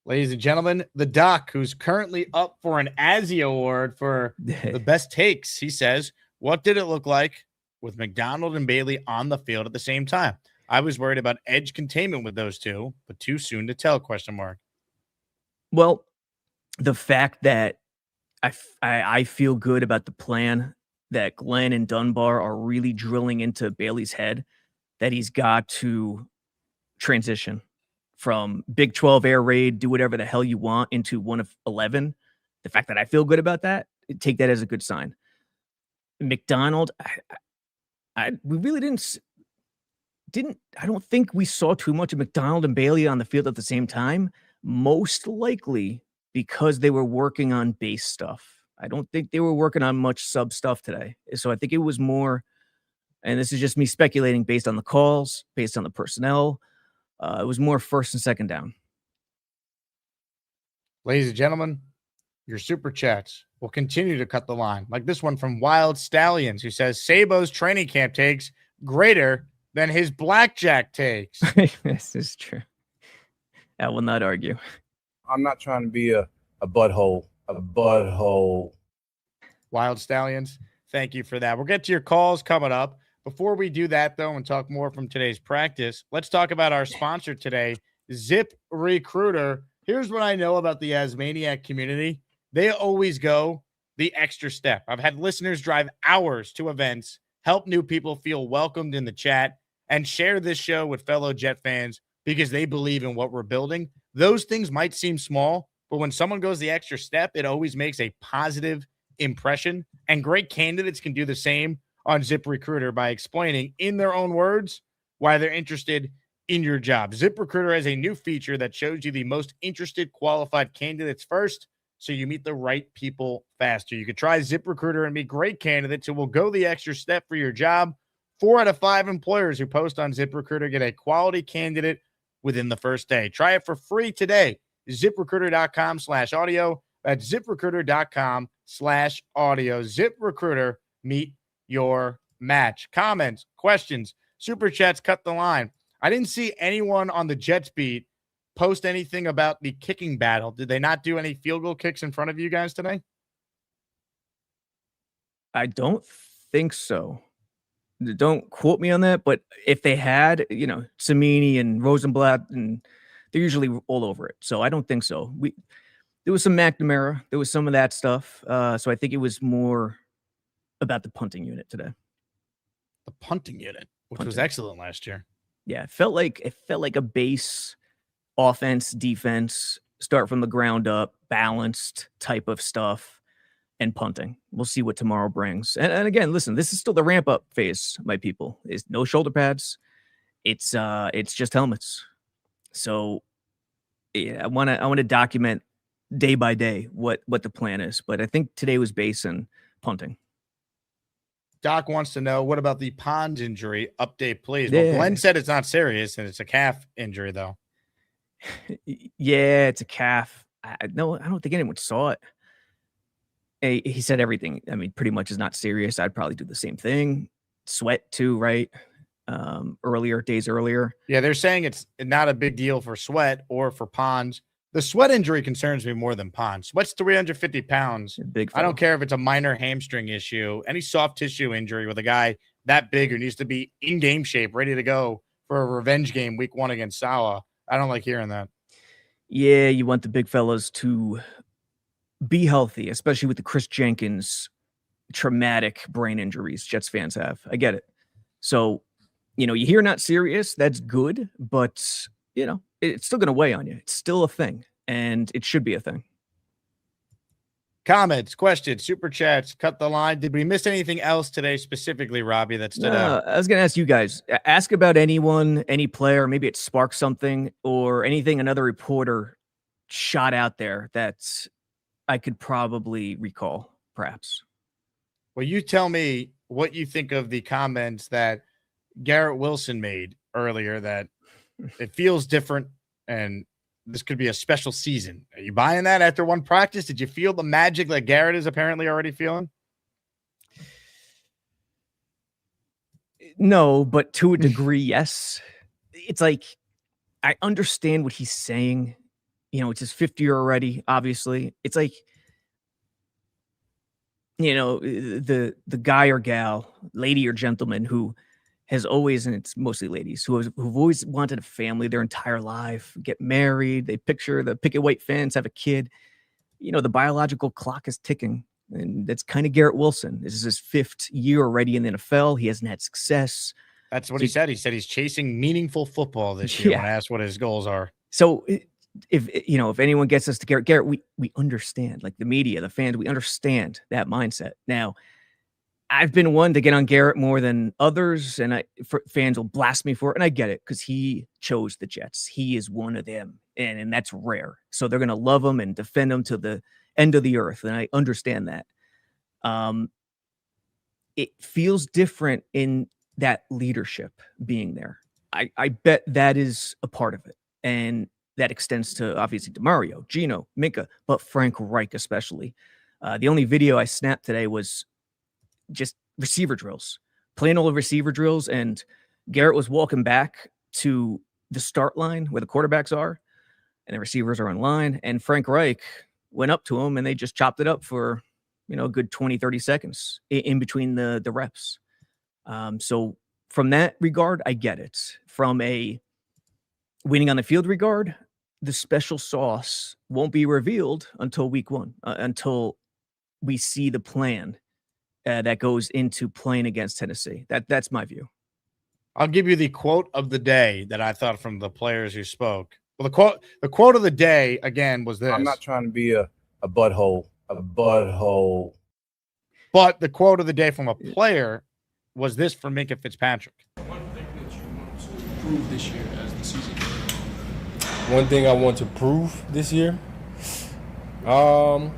Ladies and gentlemen, the Doc, who's currently up for an Azzy Award for the best takes, he says, what did it look like with McDonald and Bailey on the field at the same time? I was worried about edge containment with those two, but too soon to tell, ? Well, the fact that I feel good about the plan that Glenn and Dunbar are really drilling into Bailey's head, that he's got to transition from Big 12 air raid, do whatever the hell you want, into 1 of 11. The fact that I feel good about that, take that as a good sign. McDonald, we really didn't. I don't think we saw too much of McDonald and Bailey on the field at the same time, most likely because they were working on base stuff. I don't think they were working on much sub stuff today. So I think it was more, and this is just me speculating based on the calls, based on the personnel, it was more first and second down. Ladies and gentlemen, your super chats will continue to cut the line. Like this one from Wild Stallions, who says Sabo's training camp takes greater than his blackjack takes. This is true. I will not argue. I'm not trying to be a butthole. Wild Stallions, thank you for that. We'll get to your calls coming up. Before we do that, though, and talk more from today's practice, let's talk about our sponsor today, Zip Recruiter. Here's what I know about the Asmaniac community. They always go the extra step. I've had listeners drive hours to events, help new people feel welcomed in the chat, and share this show with fellow Jet fans because they believe in what we're building. Those things might seem small, but when someone goes the extra step, it always makes a positive impression. And great candidates can do the same on ZipRecruiter by explaining in their own words why they're interested in your job. ZipRecruiter has a new feature that shows you the most interested qualified candidates first, so you meet the right people faster. You could try ZipRecruiter and meet great candidates who will go the extra step for your job. 4 out of 5 employers who post on ZipRecruiter get a quality candidate within the first day. Try it for free today. ZipRecruiter.com/audio. That's ZipRecruiter.com/audio. ZipRecruiter, meet your match. Comments, questions, super chats, cut the line. I didn't see anyone on the Jets beat post anything about the kicking battle. Did they not do any field goal kicks in front of you guys today? I don't think so. Don't quote me on that, but if they had, Samini and Rosenblatt, and they're usually all over it. So I don't think so. There was some McNamara. There was some of that stuff. So I think it was more about the punting unit today. The punting unit, which was excellent last year. Yeah, it felt like a base offense, defense, start from the ground up, balanced type of stuff, and punting. We'll see what tomorrow brings. And again, listen, this is still the ramp up phase, my people. It's no shoulder pads. It's just helmets. So yeah, I want to document day by day what the plan is. But I think today was base, and punting. Doc wants to know, what about the Pond injury? Update, please. Well, Glenn said it's not serious, and it's a calf injury, though. Yeah, it's a calf. No, I don't think anyone saw it. He said everything. I mean, pretty much is not serious. I'd probably do the same thing. Sweat too, right? Days earlier. Yeah, they're saying it's not a big deal for Sweat or for Ponds. The Sweat injury concerns me more than Pond. Sweat's 350 pounds. Big I don't care if it's a minor hamstring issue. Any soft tissue injury with a guy that big who needs to be in game shape, ready to go for a revenge game week 1 against Salah. I don't like hearing that. Yeah, you want the big fellas to be healthy, especially with the Chris Jenkins traumatic brain injuries Jets fans have. I get it. So, you hear not serious. That's good, but it's still going to weigh on you. It's still a thing, and it should be a thing. Comments, questions, super chats, cut the line. Did we miss anything else today specifically, Robbie, that stood out? I was going to ask you guys, ask about anyone, any player, maybe it sparked something or anything another reporter shot out there that I could probably recall, perhaps. Well, you tell me what you think of the comments that Garrett Wilson made earlier, that it feels different and this could be a special season. Are you buying that after one practice? Did you feel the magic that Garrett is apparently already feeling? No, but to a degree, yes. It's like, I understand what he's saying. It's his 5th year already, obviously. It's like, the guy or gal, lady or gentleman who has always, and it's mostly ladies, who've always wanted a family their entire life, get married, they picture the picket white fence, have a kid. The biological clock is ticking, and that's kind of Garrett Wilson. This is his 5th year already in the NFL. He hasn't had success. That's what he said. He said he's chasing meaningful football this year when asked what his goals are. So if anyone gets us to Garrett, we understand, like the media, the fans, we understand that mindset. Now, I've been one to get on Garrett more than others, and fans will blast me for it, and I get it because he chose the Jets. He is one of them, and that's rare. So they're going to love him and defend him to the end of the earth, and I understand that. It feels different in that leadership being there. I bet that is a part of it, and that extends to obviously DeMario, Gino, Minka, but Frank Reich especially. The only video I snapped today was just receiver drills, plain old receiver drills. And Garrett was walking back to the start line where the quarterbacks are and the receivers are in line. And Frank Reich went up to him and they just chopped it up for, a good 20, 30 seconds in between the reps. So from that regard, I get it. From a winning on the field regard, the special sauce won't be revealed until week 1, until we see the plan that goes into playing against Tennessee. That's my view. I'll give you the quote of the day that I thought from the players who spoke. Well, the quote of the day again was this. I'm not trying to be a butthole. But the quote of the day from a player was this from Minka Fitzpatrick. One thing that you want to prove this year as the season goes on? One thing I want to prove this year? I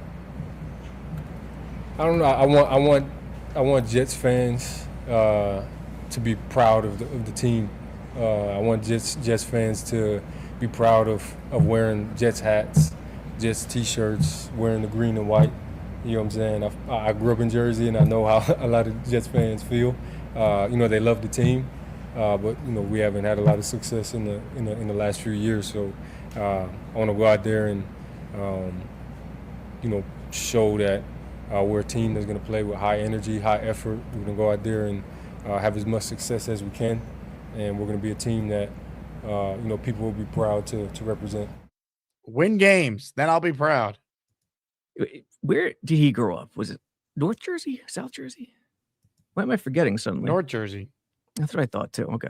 don't know. I want Jets fans to be proud of the team. I want Jets fans to be proud of wearing Jets hats, Jets t-shirts, wearing the green and white. You know what I'm saying? I grew up in Jersey, and I know how a lot of Jets fans feel. They love the team, but we haven't had a lot of success in the last few years. So I want to go out there and show that we're a team that's going to play with high energy, high effort. We're going to go out there and have as much success as we can, and we're going to be a team that people will be proud to represent. Win games, then I'll be proud. Where did he grow up? Was it North Jersey, South Jersey? Why am I forgetting something? North Jersey. That's what I thought too. Okay.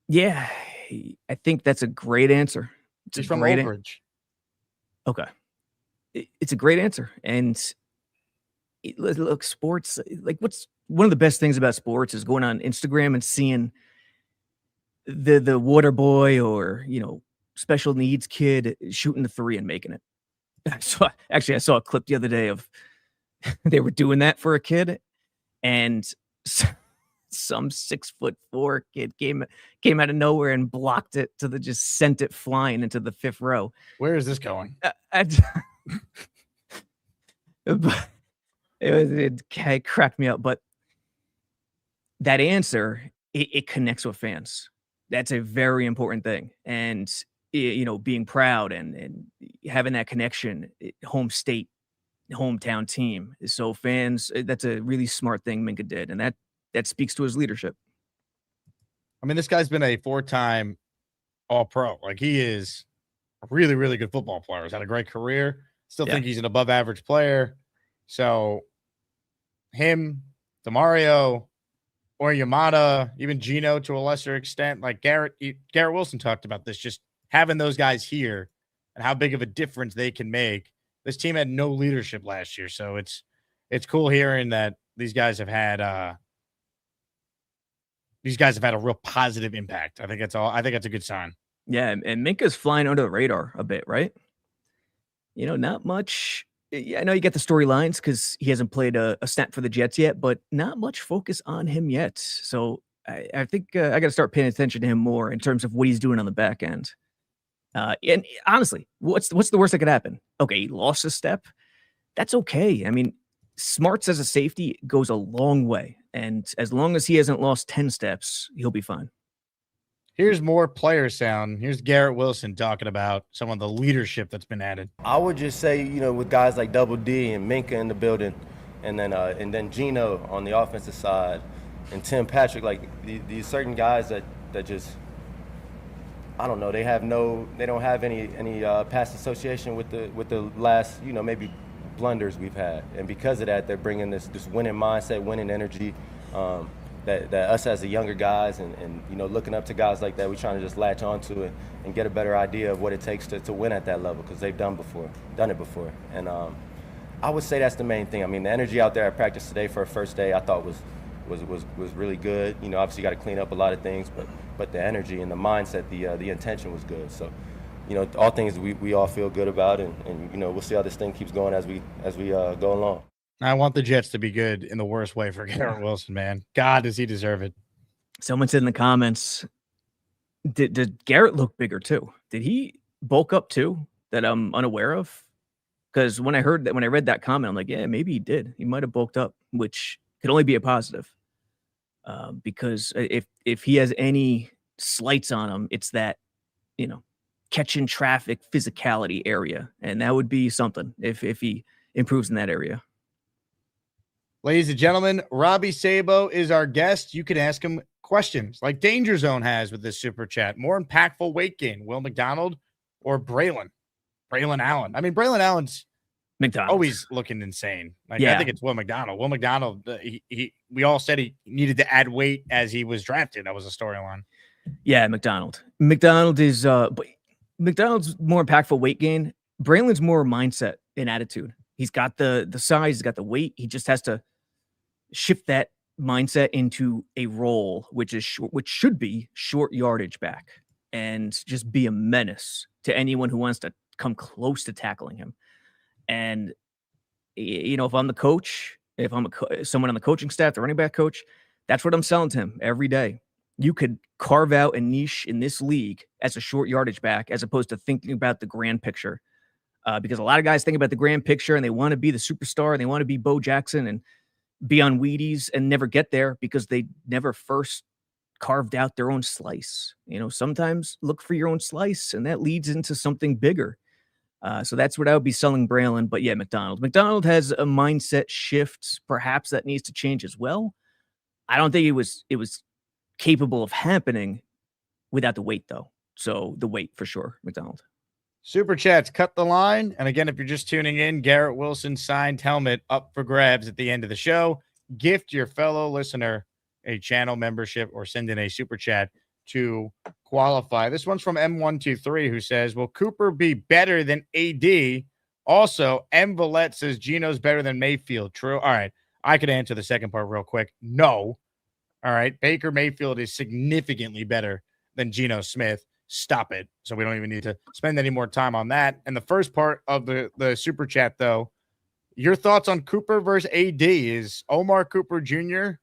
Yeah, I think that's a great answer. He's from Old Bridge. Okay. It's a great answer. And look, sports, like what's one of the best things about sports is going on Instagram and seeing the water boy or, special needs kid shooting the 3 and making it. I saw a clip the other day of they were doing that for a kid, and some 6'4" kid came out of nowhere and blocked it just sent it flying into the 5th row. Where is this going? But it cracked me up. But that answer, it connects with fans. That's a very important thing. And, being proud and having that connection, home state, hometown team. So fans, that's a really smart thing Minka did. And that speaks to his leadership. I mean, this guy's been a 4-time All-Pro. Like, he is a really, really good football player. He's had a great career. Still think he's an above-average player. So, him, DeMario, or Yamada, even Gino to a lesser extent. Like, Garrett Wilson talked about this, just having those guys here and how big of a difference they can make. This team had no leadership last year, so it's cool hearing that these guys have had a real positive impact. I think that's a good sign. Yeah, and Minka's flying under the radar a bit, right? Not much. I know you get the storylines because he hasn't played a snap for the Jets yet, but not much focus on him yet. So I think I got to start paying attention to him more in terms of what he's doing on the back end. And honestly, what's the worst that could happen? Okay, he lost a step. That's okay. I mean, smarts as a safety goes a long way. And as long as he hasn't lost 10 steps, he'll be fine. Here's more player sound. Here's Garrett Wilson talking about some of the leadership that's been added. I would just say, with guys like Double D and Minka in the building, and then Gino on the offensive side, and Tim Patrick, like these certain guys that just, I don't know, they don't have any past association with the last, maybe blunders we've had, and because of that, they're bringing this winning mindset, winning energy. That us as the younger guys and looking up to guys like that, we're trying to just latch onto it and get a better idea of what it takes to win at that level, because they've done it before. And I would say that's the main thing. I mean, the energy out there at practice today for a first day, I thought was really good. Obviously got to clean up a lot of things, but the energy and the mindset, the intention was good. So, all things we all feel good about, and we'll see how this thing keeps going as we go along. I want the Jets to be good in the worst way for Garrett Wilson, man. God, does he deserve it? Someone said in the comments, did Garrett look bigger too? Did he bulk up too that I'm unaware of? Because when I read that comment, I'm like, yeah, maybe he did. He might have bulked up, which could only be a positive. Because if he has any slights on him, it's that, catching traffic physicality area. And that would be something if he improves in that area. Ladies and gentlemen, Robby Sabo is our guest. You can ask him questions like Danger Zone has with this super chat. More impactful weight gain, Will McDonald or Braylon Allen? I mean, Braylon Allen's always looking insane. I think it's Will McDonald. Will McDonald, we all said he needed to add weight as he was drafted. That was a storyline. Yeah, McDonald. McDonald is, but McDonald's more impactful weight gain. Braylon's more mindset and attitude. He's got the size, he's got the weight. He just has to shift that mindset into a role, which should be short yardage back, and just be a menace to anyone who wants to come close to tackling him. And if I'm the coach, if I'm someone on the coaching staff, the running back coach, that's what I'm selling to him every day. You could carve out a niche in this league as a short yardage back, as opposed to thinking about the grand picture. Because a lot of guys think about the grand picture and they want to be the superstar and they want to be Bo Jackson and be on Wheaties and never get there because they never first carved out their own slice. Sometimes look for your own slice, and that leads into something bigger. So that's what I would be selling Braylon. But yeah, McDonald has a mindset shift, perhaps that needs to change as well. I don't think it was capable of happening without the weight, though. So the weight for sure, McDonald. Super chats, cut the line. And again, if you're just tuning in, Garrett Wilson signed helmet up for grabs at the end of the show. Gift your fellow listener a channel membership or send in a super chat to qualify. This one's from M123, who says, will Cooper be better than AD? Also, M. Villette says Gino's better than Mayfield. True. All right. I could answer the second part real quick. No. All right. Baker Mayfield is significantly better than Geno Smith. Stop it. So we don't even need to spend any more time on that. And the first part of the super chat, though, Your thoughts on Cooper versus AD? Is Omar Cooper Jr. going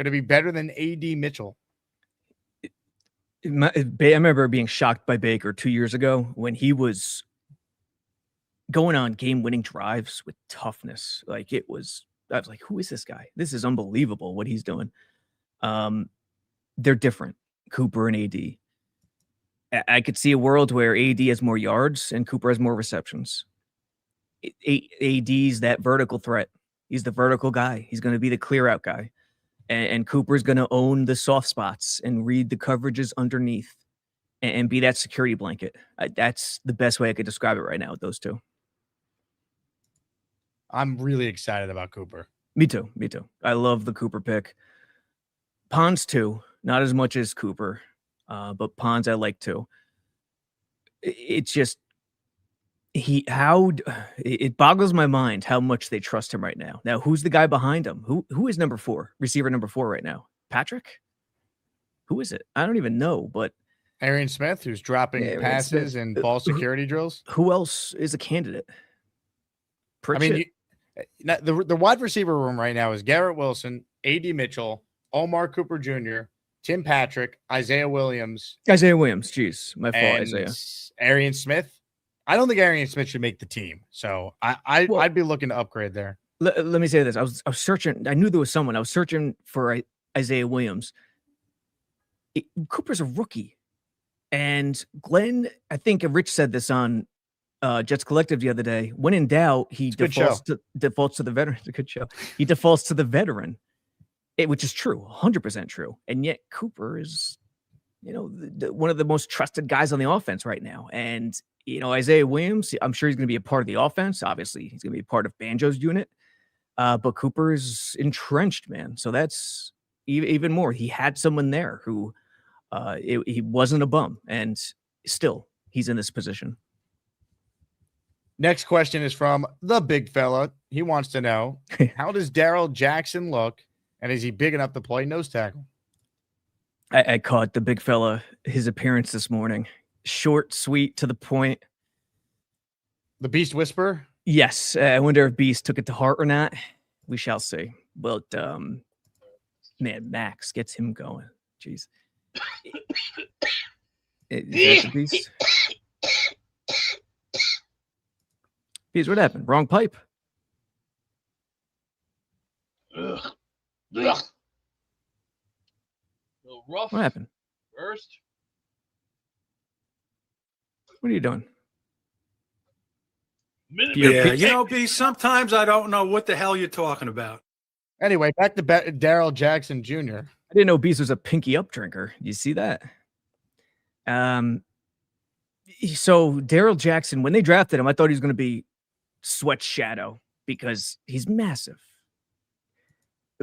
to be better than AD Mitchell? I remember being shocked by Baker 2 years ago when he was going on game-winning drives with toughness. I was like, who is this guy? This is unbelievable what he's doing. They're different, Cooper and AD. I could see a world where AD has more yards and Cooper has more receptions. AD's that vertical threat. He's the vertical guy. He's going to be the clear-out guy. And Cooper's going to own the soft spots and read the coverages underneath and be that security blanket. That's the best way I could describe it right now with those two. I'm really excited about Cooper. Me too. I love the Cooper pick. Pons too, not as much as Cooper, but Pons I like too. It's just it boggles my mind how much they trust him right now. Now, who's the guy behind him? Who is receiver number 4 right now? Patrick? Who is it? I don't even know, but Arian Smith, who's dropping passes and ball security drills. Who else is a candidate? Pritchett. I mean, the wide receiver room right now is Garrett Wilson, AD Mitchell, Omar Cooper Jr., Tim Patrick, Isaiah Williams. Jeez, my fault, Isaiah. Arian Smith. I don't think Arian Smith should make the team, so I'd be looking to upgrade there. Let me say this: I was searching. I knew there was someone. I was searching for Isaiah Williams. Cooper's a rookie, and Glenn. I think Rich said this on Jets Collective the other day. When in doubt, he defaults to the veteran. It's a good show. He defaults to the veteran, which is true, 100% true. And yet Cooper is, one of the most trusted guys on the offense right now, and. Isaiah Williams, I'm sure he's going to be a part of the offense. Obviously, he's going to be a part of Banjo's unit. But Cooper is entrenched, man. So that's even more. He had someone there who he wasn't a bum, and still he's in this position. Next question is from the big fella. He wants to know, how does Darrell Jackson look, and is he big enough to play nose tackle? I caught the big fella, his appearance this morning. Short, sweet, to the point. The Beast Whisperer? Yes. I wonder if Beast took it to heart or not. We shall see. But, man, Max gets him going. Jeez. Is that the Beast? Beast, what happened? Wrong pipe? Ugh. A little rough. What happened? First. What are you doing? Yeah, B, sometimes I don't know what the hell you're talking about. Anyway, back to Darrell Jackson Jr. I didn't know Beast was a pinky up drinker. You see that? So Darrell Jackson, when they drafted him, I thought he was going to be Sweat Shadow because he's massive.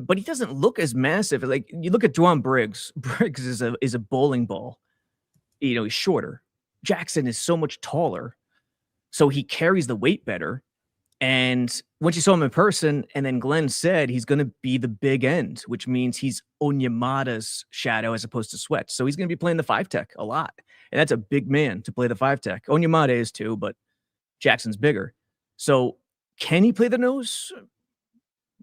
But he doesn't look as massive. Like, you look at Dwan Briggs. Briggs is a bowling ball. He's shorter. Jackson is so much taller, so he carries the weight better. And once you saw him in person, and then Glenn said he's going to be the big end, which means he's Onyemata's shadow as opposed to Sweat. So he's going to be playing the 5-tech a lot. And that's a big man to play the 5-tech. Onyemata is too, but Jackson's bigger. So can he play the nose?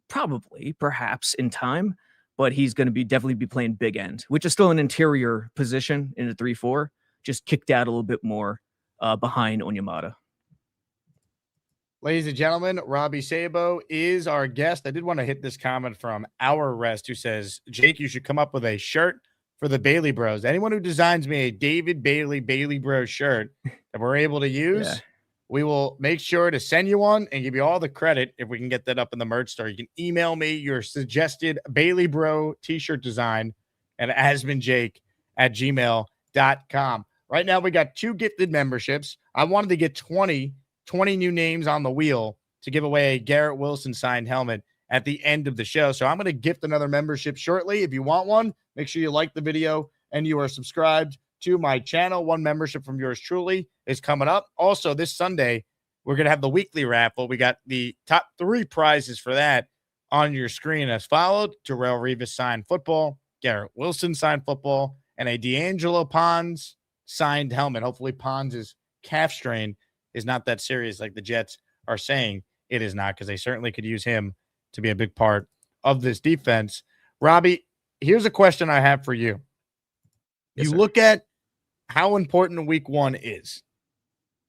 Probably, perhaps in time, but he's going to definitely be playing big end, which is still an interior position in a 3-4. Just kicked out a little bit more behind Onyemata. Ladies and gentlemen, Robby Sabo is our guest. I did want to hit this comment from Our Rest, who says, Jake, you should come up with a shirt for the Bailey Bros. Anyone who designs me a David Bailey Bros shirt that we're able to use, we will make sure to send you one and give you all the credit if we can get that up in the merch store. You can email me your suggested Bailey Bro t-shirt design at asmanjake@gmail.com. Right now, we got 2 gifted memberships. I wanted to get 20 new names on the wheel to give away a Garrett Wilson signed helmet at the end of the show. So I'm going to gift another membership shortly. If you want one, make sure you like the video and you are subscribed to my channel. 1 membership from yours truly is coming up. Also, this Sunday, we're going to have the weekly raffle. We got the top 3 prizes for that on your screen as followed. Terrell Revis signed football, Garrett Wilson signed football, and a D'Angelo Pons signed helmet. Hopefully Pons' calf strain is not that serious like the Jets are saying it is not, because they certainly could use him to be a big part of this defense. Robby, here's a question I have for you. Yes, You sir. look at how important week 1 is.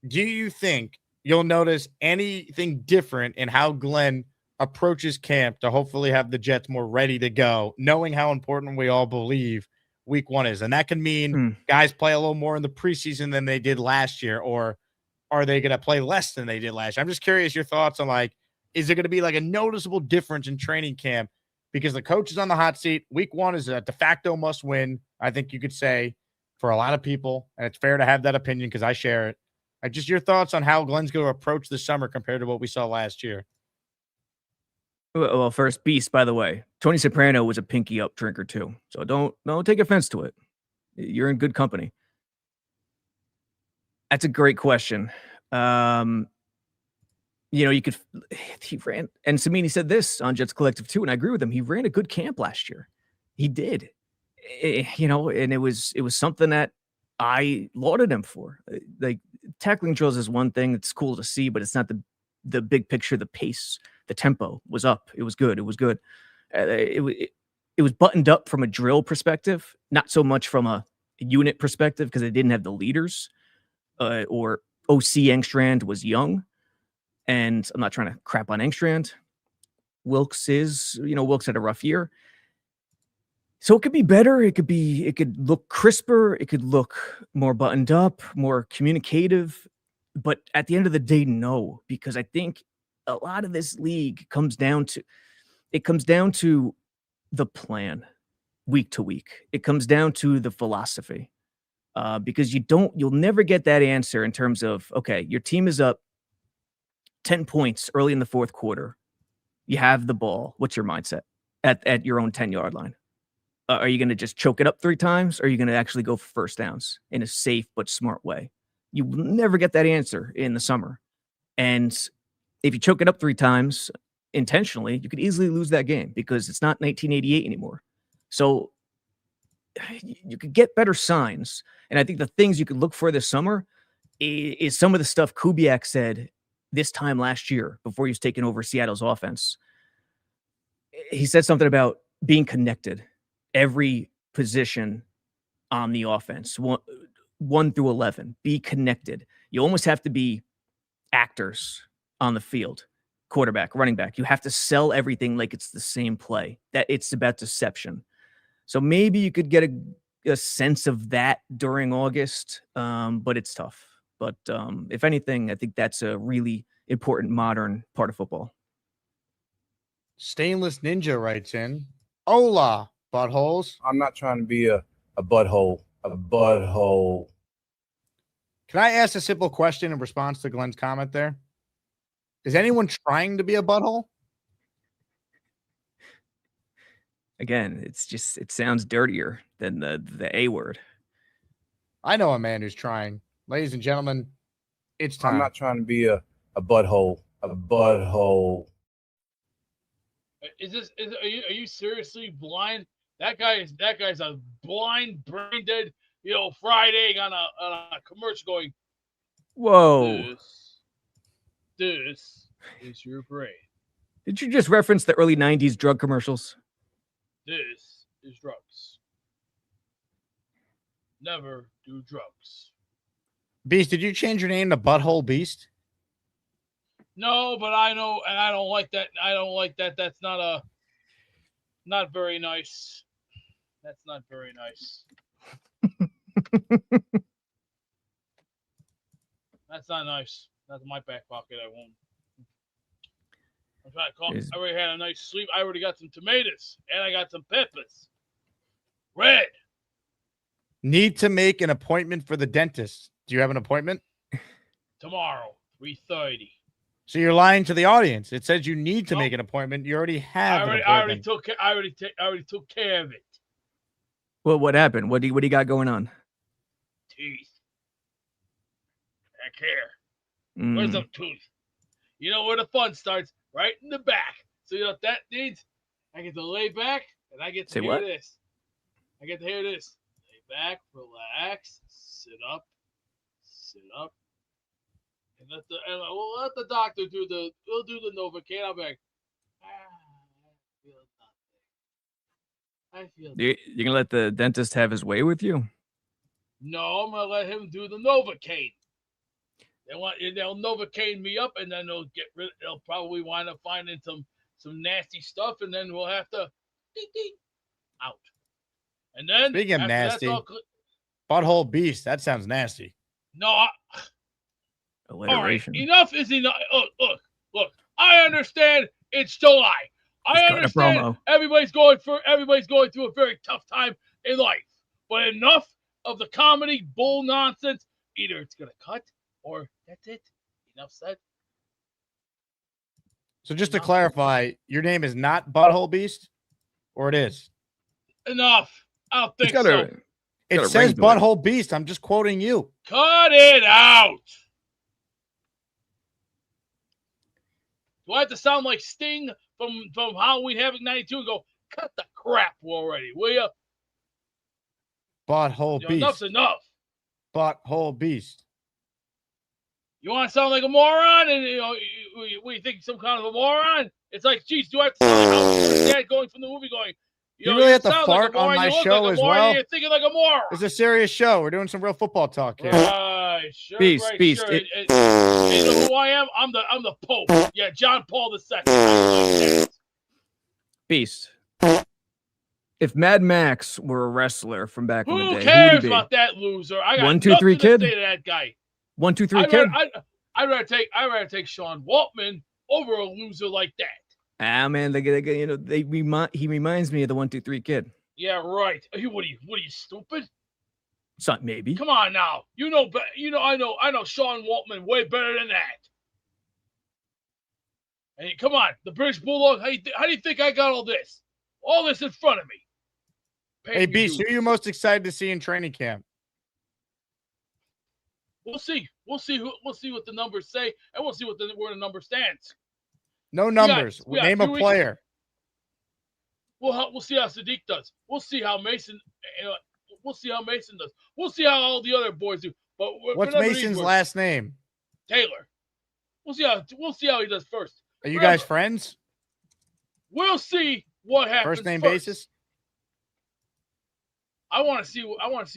Do you think you'll notice anything different in how Glenn approaches camp to hopefully have the Jets more ready to go, knowing how important we all believe week 1 is? And that can mean guys play a little more in the preseason than they did last year, or are they going to play less than they did last year? I'm just curious your thoughts on, like, is there going to be like a noticeable difference in training camp? Because the coach is on the hot seat. Week 1 is a de facto must win, I think you could say, for a lot of people. And it's fair to have that opinion because I share it. Just your thoughts on how Glenn's going to approach the summer compared to what we saw last year. Well, first, Beast, by the way, Tony Soprano was a pinky up drinker too. So don't take offense to it. You're in good company. That's a great question. He ran, and Samini said this on Jets Collective too, and I agree with him. He ran a good camp last year. He did. And it was something that I lauded him for. Like, tackling drills is one thing. It's cool to see, but it's not the big picture. The pace, the tempo was up. It was good. It was good. It was buttoned up from a drill perspective, not so much from a unit perspective, because they didn't have the leaders. Or OC Engstrand was young, and I'm not trying to crap on Engstrand. Wilkes had a rough year. So it could be better. It could look crisper. It could look more buttoned up, more communicative. But at the end of the day, no, because I think a lot of this league comes down to the plan week to week. It comes down to the philosophy. Because you'll never get that answer in terms of, okay, your team is up 10 points early in the fourth quarter. You have the ball. What's your mindset at your own 10-yard line? Are you going to just choke it up 3 times? Or are you going to actually go for first downs in a safe but smart way? You will never get that answer in the summer. And if you choke it up 3 times intentionally, you could easily lose that game because it's not 1988 anymore. So you could get better signs. And I think the things you could look for this summer is some of the stuff Kubiak said this time last year before he was taking over Seattle's offense. He said something about being connected. Every position on the offense, 1 through 11, be connected. You almost have to be actors on the field. Quarterback, running back. You have to sell everything like it's the same play. That it's about deception. So maybe you could get a sense of that during August, but it's tough. But if anything, I think that's a really important modern part of football. Stainless Ninja writes in, hola, buttholes. I'm not trying to be a butthole. A butthole. Can I ask a simple question in response to Glenn's comment there? Is anyone trying to be a butthole? Again, it sounds dirtier than the A word. I know a man who's trying. Ladies and gentlemen, it's time. I'm not trying to be a butthole. A butthole. Are you seriously blind? That guy's a blind, brain dead, fried egg on a commercial going, whoa. This is your brain. Did you just reference the early 90s drug commercials? This is drugs. Never do drugs. Beast, did you change your name to Butthole Beast? No, but I know, and I don't like that. I don't like that. That's not very nice. That's not very nice. That's not nice. That's in my back pocket. I won't. I'm trying to call. I already had a nice sleep. I already got some tomatoes, and I got some peppers. Red. Need to make an appointment for the dentist. Do you have an appointment? Tomorrow, 3:30. So you're lying to the audience. It says you need to make an appointment. You already have an appointment. I already took care of it. Well, what happened? What do you got going on? Teeth. Back here. Where's the tooth? You know where the fun starts? Right in the back. So you know what that needs? I get to lay back and I get to hear this. I get to hear this. Lay back, relax, sit up, And we'll let the doctor do the Novocaine. I'll be like, I feel nothing. You're gonna let the dentist have his way with you? No, I'm gonna let him do the Novocaine. They'll Novocaine me up, and then they'll probably wind up finding some nasty stuff, and then we'll have to out. And then speaking of nasty, butthole beast. That sounds nasty. No. All right, enough is enough. Look. I understand it's July. I understand everybody's going through a very tough time in life. But enough of the comedy bull nonsense. Either it's gonna cut or that's it. Enough said. So just to clarify, your name is not Butthole Beast, or it is? Enough. I don't think so. It says Butthole Beast. I'm just quoting you. Cut it out. Do I have to sound like Sting from Halloween Havoc 92 and go, cut the crap already, will you? Butthole Beast. Enough's enough. Butthole Beast. You want to sound like a moron? And we think some kind of a moron? It's like, geez, do I have to sound like how dad going from the movie going, you really have to fart like on my show like as well? You're thinking like a moron. It's a serious show. We're doing some real football talk here. Right, sure, Beast. Sure. You know who I am? I'm the Pope. Yeah, John Paul II. Beast. If Mad Max were a wrestler from back in the day, who cares about that loser? I got 1, 2, 3 kid. To say to that guy. 1, 2, 3 kid. I'd rather take Sean Waltman over a loser like that. Ah, man, he reminds me of the 1, 2, 3 kid. Yeah, right. What are you stupid? Son, maybe. Come on now. I know Sean Waltman way better than that. Hey, come on, the British Bulldog. How do you think I got all this? All this in front of me. Hey, Beast, who are you most excited to see in training camp? We'll see. We'll see what the numbers say, and we'll see where the number stands. No numbers. Name a player. We'll see how Sadiq does. We'll see how Mason. We'll see how Mason does. We'll see how all the other boys do. But what's Mason's last name? Taylor. We'll see how he does first. Are you guys friends? We'll see what happens. First name basis. I want to see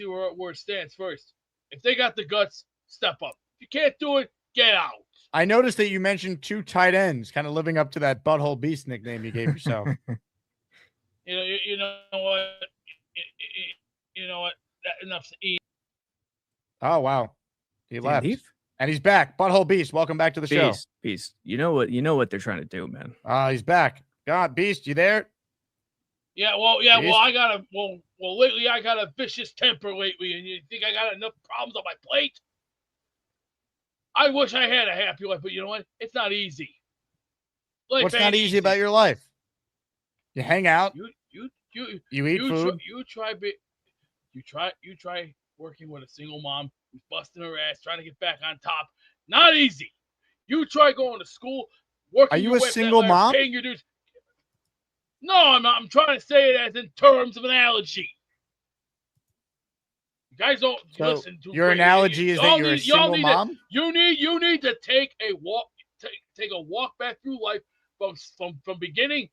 where it stands first. If they got the guts, step up. If you can't do it, get out. I noticed that you mentioned 2 tight ends, kind of living up to that Butthole Beast nickname you gave yourself. You know what? You know what? Enough's to eat. Oh wow, he left, and he's back. Butthole Beast, welcome back to the show. Beast. You know what they're trying to do, man. He's back. God, Beast, you there? Yeah, well, lately I got a vicious temper lately, and you think I got enough problems on my plate? I wish I had a happy life, but you know what? It's not easy. What's not easy about your life? You hang out. You eat food. You try working with a single mom who's busting her ass, trying to get back on top. Not easy. You try going to school, working. Are you a single mom? Paying your dues. No, I'm not. I'm trying to say it as in terms of analogy. You guys don't listen to your analogy is that you're a single mom? You need to take a walk. Take a walk back through life from beginning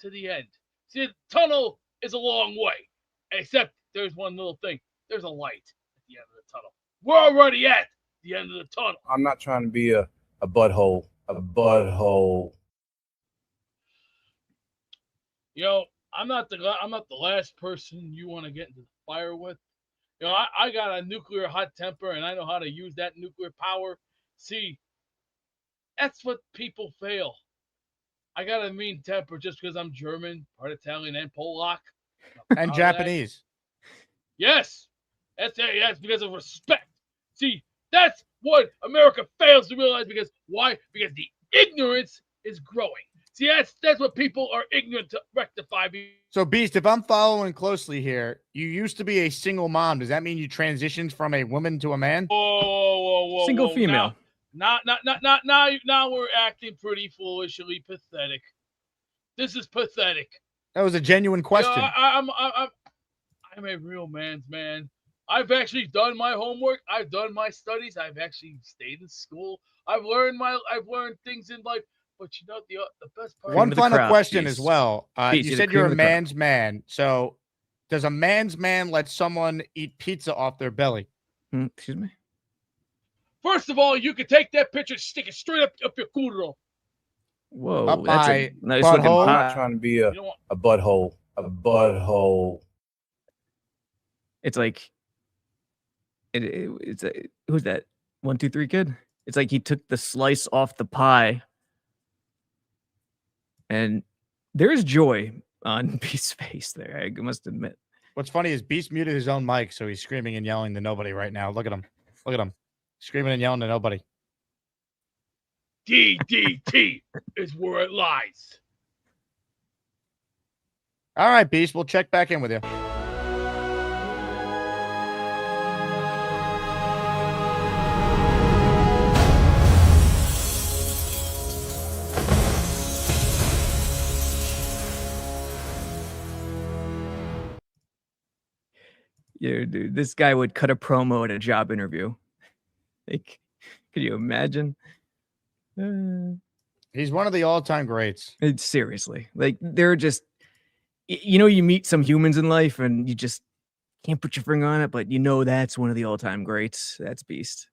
to the end. See, the tunnel is a long way, except there's one little thing. There's a light at the end of the tunnel. We're already at the end of the tunnel. I'm not trying to be a butthole. A butthole. I'm not the last person you want to get into the fire with. I got a nuclear hot temper, and I know how to use that nuclear power. See, that's what people fail. I got a mean temper just because I'm German, part Italian, and Polak. And Japanese. Yes. That's because of respect. See, that's what America fails to realize. Because why? Because the ignorance is growing. See, that's what people are ignorant to rectify. So, Beast, if I'm following closely here, you used to be a single mom. Does that mean you transitioned from a woman to a man? Whoa. Single female. Now we're acting pretty foolishly pathetic. This is pathetic. That was a genuine question. I'm a real man's man. I've actually done my homework. I've done my studies. I've actually stayed in school. I've learned things in life. But you know the best part. One final question as well. Beast, You said you're a man's man. So does a man's man let someone eat pizza off their belly? Excuse me? First of all, you can take that picture, stick it straight up your culo. Whoa, Up that's by a nice looking butthole. I'm pie. not trying to be a butthole. A butthole. It's like it's a who's that 1, 2, 3 kid? It's like he took the slice off the pie, and there's joy on Beast's face there. I must admit. What's funny is Beast muted his own mic, so he's screaming and yelling to nobody right now. Look at him. Look at him. Screaming and yelling to nobody. DDT is where it lies. All right, Beast. We'll check back in with you. Yeah, dude, this guy would cut a promo at a job interview. Like, could you imagine? He's one of the all-time greats. Seriously, like they're just, you meet some humans in life and you just can't put your finger on it, but that's one of the all-time greats. That's Beast.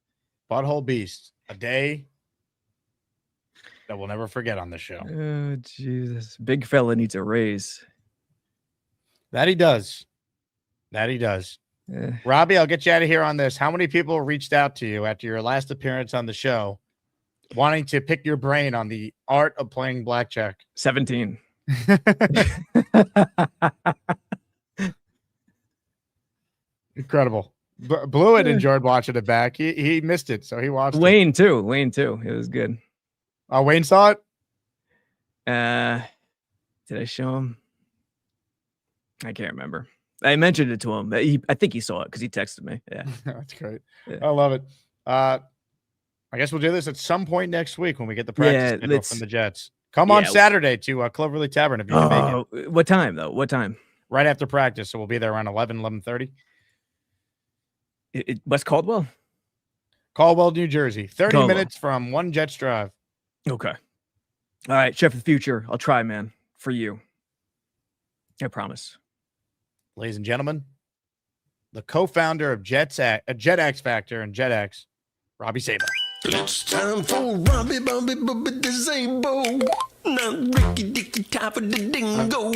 Butthole Beast. A day that we'll never forget on the show. Oh, Jesus. Big fella needs a raise. That he does. That he does. Robbie, I'll get you out of here on this. How many people reached out to you after your last appearance on the show wanting to pick your brain on the art of playing blackjack? 17. Incredible. Blewett enjoyed watching it back. He missed it, so he watched Wayne it. too. Wayne too. It was good. Oh, Wayne saw it? Did I show him? I can't remember. I mentioned it to him. I think he saw it because he texted me. Yeah. That's great. Yeah. I love it. I guess we'll do this at some point next week when we get the practice schedule from the Jets. Come on Saturday to Cloverleaf Tavern if you can make it. What time, though? What time? Right after practice. So we'll be there around 11:30. West Caldwell? Caldwell, New Jersey. 30 minutes from one Jets drive. Okay. All right, Chef of the Future. I'll try, man, for you. I promise. Ladies and gentlemen, the co-founder of Jet X Factor and JetX, Robby Sabo. It's time for Robby Sabo. Not Ricky Dicky top of the dingo.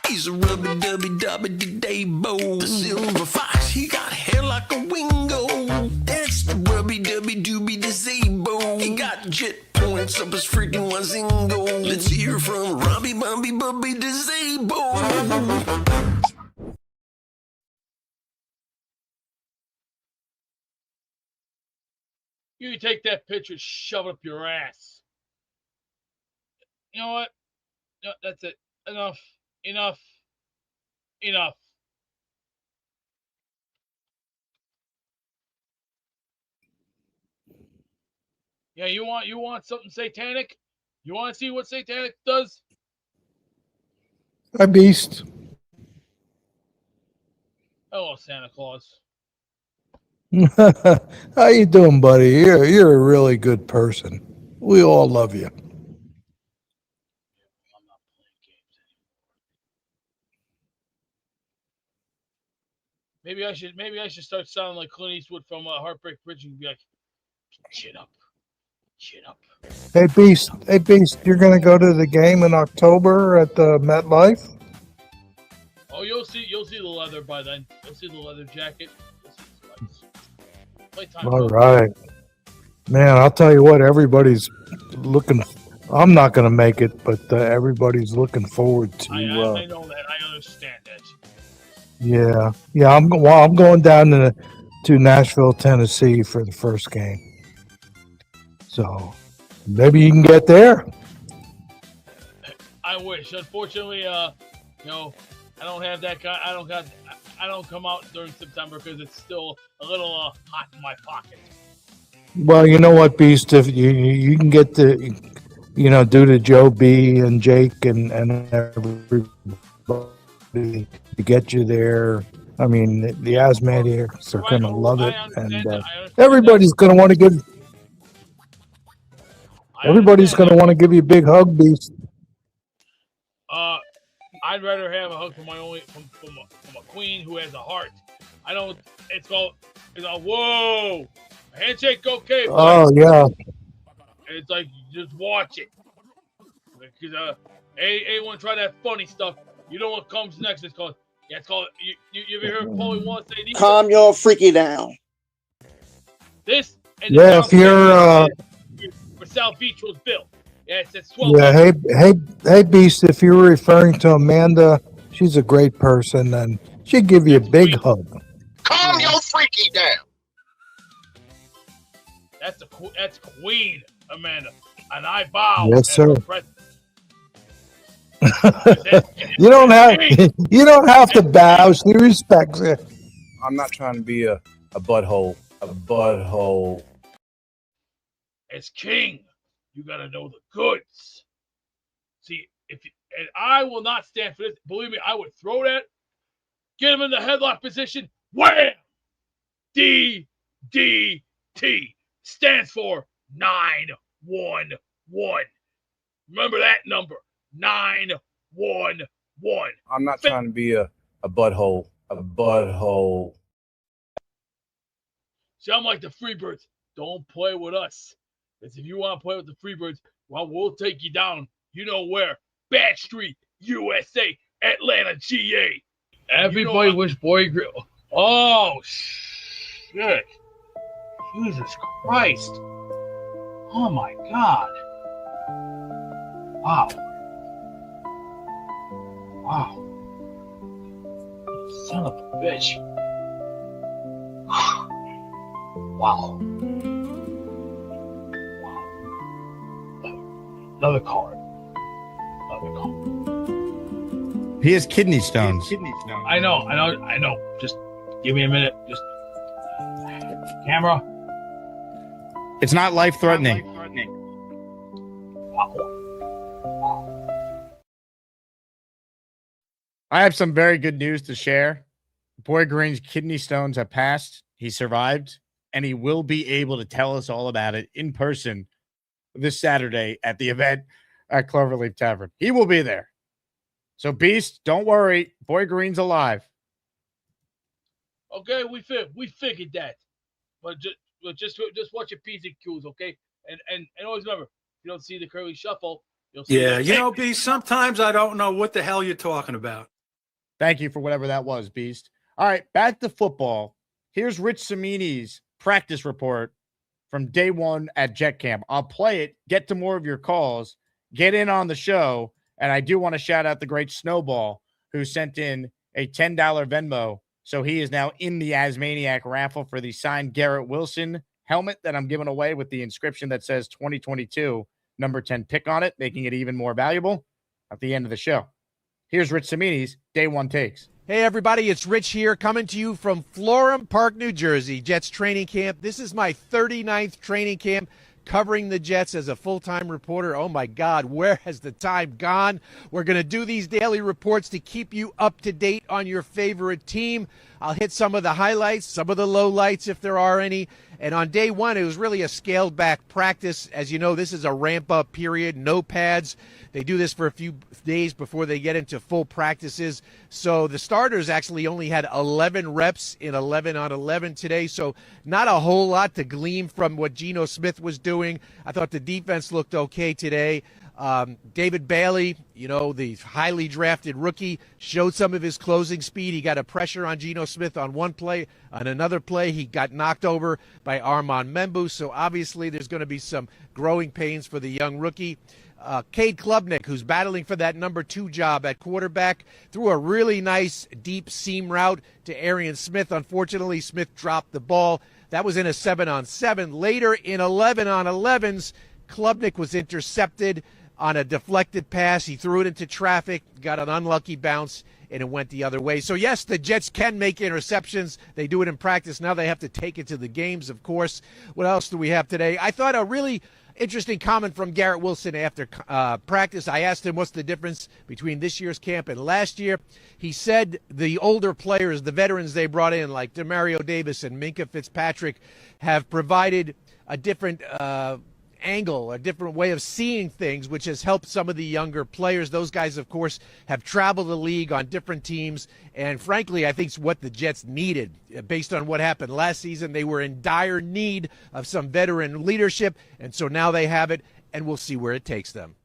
He's a rubby dubby dabo. The silver fox, he got hair like a wingo. That's the rubby dubby doobie Sabo. He got jet points up his freaking wazingo. Let's hear from Robby Sabo. You can take that picture, shove it up your ass. You know what? No, that's it. Enough. Yeah, you want something satanic? You want to see what satanic does? Hi, Beast. Hello, Santa Claus. How you doing, buddy? You're a really good person. We all love you. Maybe I should start sounding like Clint Eastwood from Heartbreak Bridge and be like, chin up. Hey, Beast. You're gonna go to the game in October at the MetLife? Oh, you'll see the leather by then. You'll see the leather jacket. All right, man. I'll tell you what. Everybody's looking. I'm not gonna make it, but everybody's looking forward to. I know that. I understand that. Yeah. I'm going down to Nashville, Tennessee for the first game. So maybe you can get there. I wish. Unfortunately, I don't have that guy. I don't come out during September because it's still a little hot in my pocket. Well, you know what, Beast? If you can get due to Joe B and Jake and everybody to get you there, I mean, the asthmatics are going to love it, I and understand everybody's going to want to give. Everybody's going to want to give you a big hug, Beast. I'd rather have a hug from from a queen who has a heart. I don't. It's called whoa, a handshake, okay? Oh yeah. It's like just watch it, because ain't want to try that funny stuff. You know what comes next? It's called you ever heard Paulie once say? Calm your freaky down. This and Yeah, if you're for South Beach was built. Yeah, it's 12. Yeah, hey, Beast. If you're referring to Amanda, she's a great person, and she'd give you a big hug. Calm your freaky down. That's Queen Amanda, and I bow. Yes, as sir. her president. You don't have to bow. She respects it. I'm not trying to be a butthole. A butthole. As king, you gotta know the goods. See, and I will not stand for this. Believe me, I would throw that, get him in the headlock position. Wham! DDT stands for 911. Remember that number, 911. I'm not trying to be a butthole. A butthole. See, I'm like the Freebirds. Don't play with us. Because if you want to play with the Freebirds, well, we'll take you down. You know where? Bad Street, USA, Atlanta, GA. Everybody wish Boy Grill. Oh, shit. Jesus Christ. Oh, my God. Wow. Wow. Son of a bitch. Wow. Another card. He has kidney stones. I know. Just give me a minute. Just camera. It's not life-threatening. I have some very good news to share. Boy Green's kidney stones have passed. He survived, and he will be able to tell us all about it in person this Saturday at the event at Cloverleaf Tavern. He will be there. So, Beast, don't worry. Boy Green's alive. Okay, we figured that. But just watch your P's and Q's, okay? And always remember, if you don't see the curly shuffle, you'll see B, sometimes I don't know what the hell you're talking about. Thank you for whatever that was, Beast. All right, back to football. Here's Rich Cimini's practice report from day one at Jet Camp. I'll play it, get to more of your calls, get in on the show, and I do want to shout out the great Snowball, who sent in a $10 Venmo. So he is now in the Asmaniac raffle for the signed Garrett Wilson helmet that I'm giving away with the inscription that says 2022, number 10 pick on it, making it even more valuable at the end of the show. Here's Rich Cimini's Day One Takes. Hey, everybody, it's Rich here coming to you from Florham Park, New Jersey, Jets training camp. This is my 39th training camp covering the Jets as a full-time reporter. Oh, my God, where has the time gone? We're going to do these daily reports to keep you up to date on your favorite team. I'll hit some of the highlights, some of the lowlights if there are any. And on day one, it was really a scaled-back practice. As you know, this is a ramp-up period, no pads. They do this for a few days before they get into full practices. So the starters actually only had 11 reps in 11 on 11 today. So not a whole lot to glean from what Geno Smith was doing. I thought the defense looked okay today. David Bailey, the highly drafted rookie, showed some of his closing speed. He got a pressure on Geno Smith on one play. On another play, he got knocked over by Armand Membu. So obviously there's going to be some growing pains for the young rookie. Cade Klubnik, who's battling for that number 2 job at quarterback, threw a really nice deep seam route to Arian Smith. Unfortunately, Smith dropped the ball. That was in a 7-on-7. Later in 11 on 11s, Klubnik was intercepted on a deflected pass. He threw it into traffic, got an unlucky bounce, and it went the other way. So, yes, the Jets can make interceptions. They do it in practice. Now they have to take it to the games, of course. What else do we have today? I thought a really Interesting comment from Garrett Wilson after practice. I asked him what's the difference between this year's camp and last year. He said the older players, the veterans they brought in, like Demario Davis and Minka Fitzpatrick, have provided a different angle, a different way of seeing things, which has helped some of the younger players. Those guys, of course, have traveled the league on different teams, and frankly, I think it's what the Jets needed. Based on what happened last season, they were in dire need of some veteran leadership, and so now they have it, and we'll see where it takes them.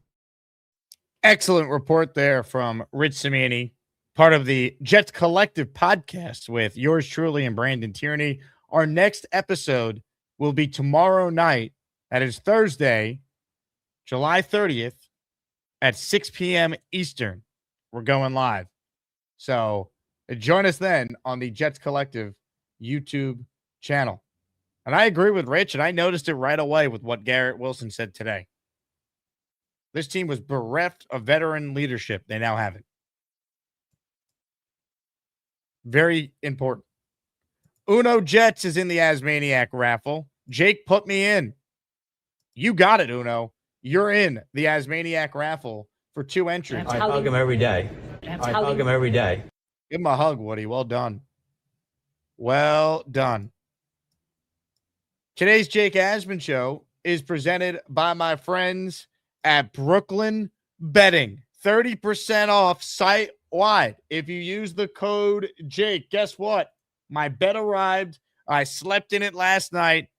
Excellent report there from Rich Cimini, part of the Jets Collective podcast with yours truly and Brandon Tierney. Our next episode will be tomorrow night. That is Thursday, July 30th at 6 p.m. Eastern. We're going live. So join us then on the Jets Collective YouTube channel. And I agree with Rich, and I noticed it right away with what Garrett Wilson said today. This team was bereft of veteran leadership. They now have it. Very important. Uno Jets is in the Asmaniac raffle. Jake put me in. You got it, Uno. You're in the Asmaniac raffle for 2 entries. I hug him every day. I hug him every day. Give him a hug, Woody. Well done. Well done. Today's Jake Asman Show is presented by my friends at Brooklyn Betting. 30% off site-wide. If you use the code Jake, guess what? My bet arrived. I slept in it last night.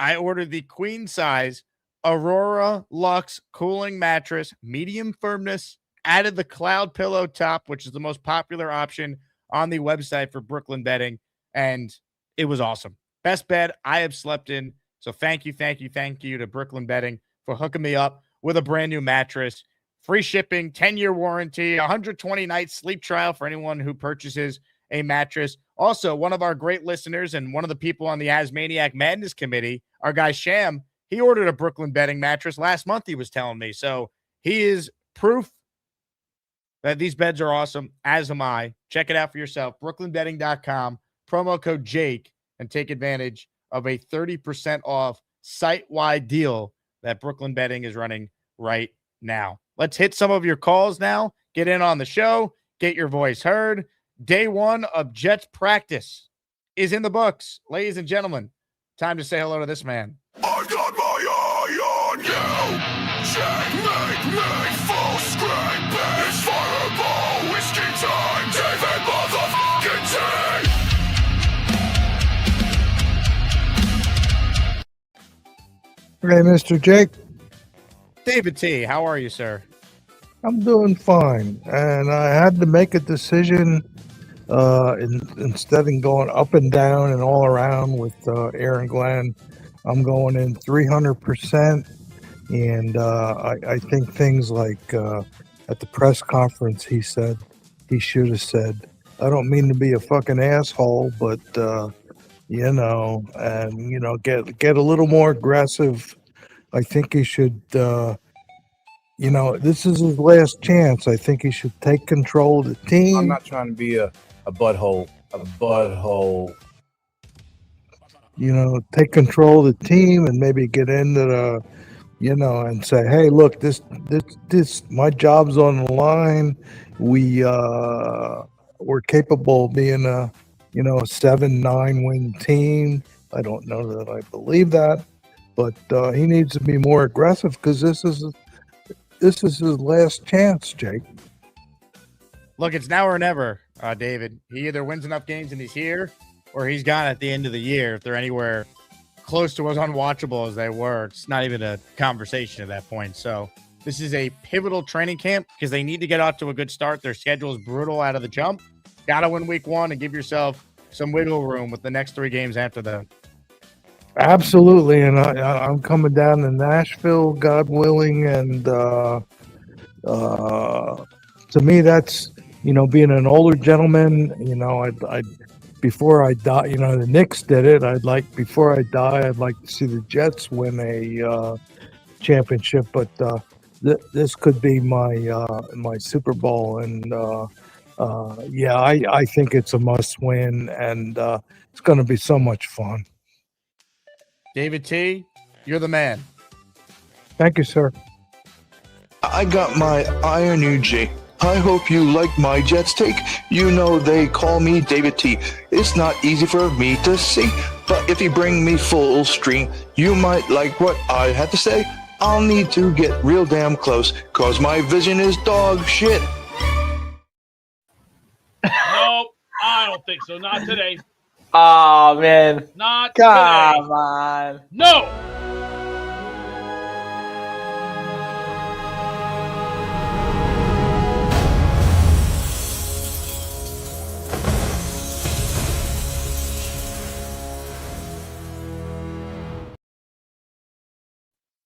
I ordered the queen size Aurora Luxe cooling mattress, medium firmness, added the cloud pillow top, which is the most popular option on the website for Brooklyn Betting, and it was awesome. Best bed I have slept in. So thank you to Brooklyn Betting for hooking me up with a brand new mattress, free shipping, 10-year warranty, 120-night sleep trial for anyone who purchases a mattress. Also, one of our great listeners and one of the people on the Asmaniac Madness Committee, our guy Sham, he ordered a Brooklyn Betting mattress last month, he was telling me. So he is proof that these beds are awesome, as am I. Check it out for yourself. BrooklynBetting.com, promo code Jake, and take advantage of a 30% off site-wide deal that Brooklyn Betting is running right now. Let's hit some of your calls now. Get in on the show. Get your voice heard. Day 1 of Jets practice is in the books. Ladies and gentlemen, time to say hello to this man. I've got my eye on you. Checkmate me, full screen, bitch. Fireball, whiskey time, David motherfucking T. Hey, Mr. Jake. David T., how are you, sir? I'm doing fine. And I had to make a decision instead of going up and down and all around with Aaron Glenn. I'm going in 300%. And I think things like at the press conference, he should have said, I don't mean to be a fucking asshole, but, get a little more aggressive. I think he should, this is his last chance. I think he should take control of the team. I'm not trying to be a butthole. Take control of the team and maybe get into the, and say, hey, look, this, my job's on the line. We're capable of being a 7-9 win team. I don't know that I believe that, but he needs to be more aggressive because this is his last chance, Jake. Look, it's now or never, David. He either wins enough games and he's here, or he's gone at the end of the year. If they're anywhere close to as unwatchable as they were, it's not even a conversation at that point. So this is a pivotal training camp because they need to get out to a good start. Their schedule is brutal out of the jump. Got to win week 1 and give yourself some wiggle room with the next 3 games after that. Absolutely, and I'm coming down to Nashville, God willing, and to me, that's being an older gentleman. I'd before I die. The Knicks did it. Before I die, I'd like to see the Jets win a championship. But this could be my Super Bowl, and I think it's a must win, and it's going to be so much fun. David T., you're the man. Thank you, sir. I got my Iron UG. I hope you like my Jets take. You know they call me David T. It's not easy for me to see, but if you bring me full stream, you might like what I had to say. I'll need to get real damn close, cause my vision is dog shit. Nope, I don't think so. Not today. Oh, man. Not Come today. on. No.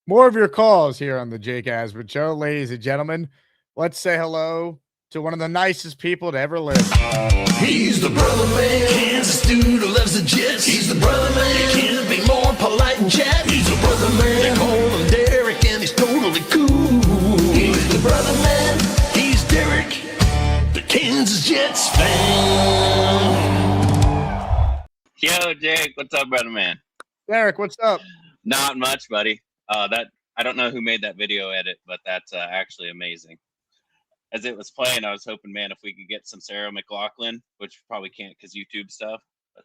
More of your calls here on the Jake Asman Show. Ladies and gentlemen, let's say hello to one of the nicest people to ever live. He's the brother man, Kansas dude who loves the Jets. He's the brother man, he can't be more polite and chat. He's the brother man, they call him Derek and he's totally cool. He's the brother man, he's Derek, the Kansas Jets fan. Yo, Jake, what's up, brother man? Derek, what's up? Not much, buddy. That I don't know who made that video edit, but that's actually amazing. As it was playing, I was hoping, man, if we could get some Sarah McLachlan, which probably can't because YouTube stuff, but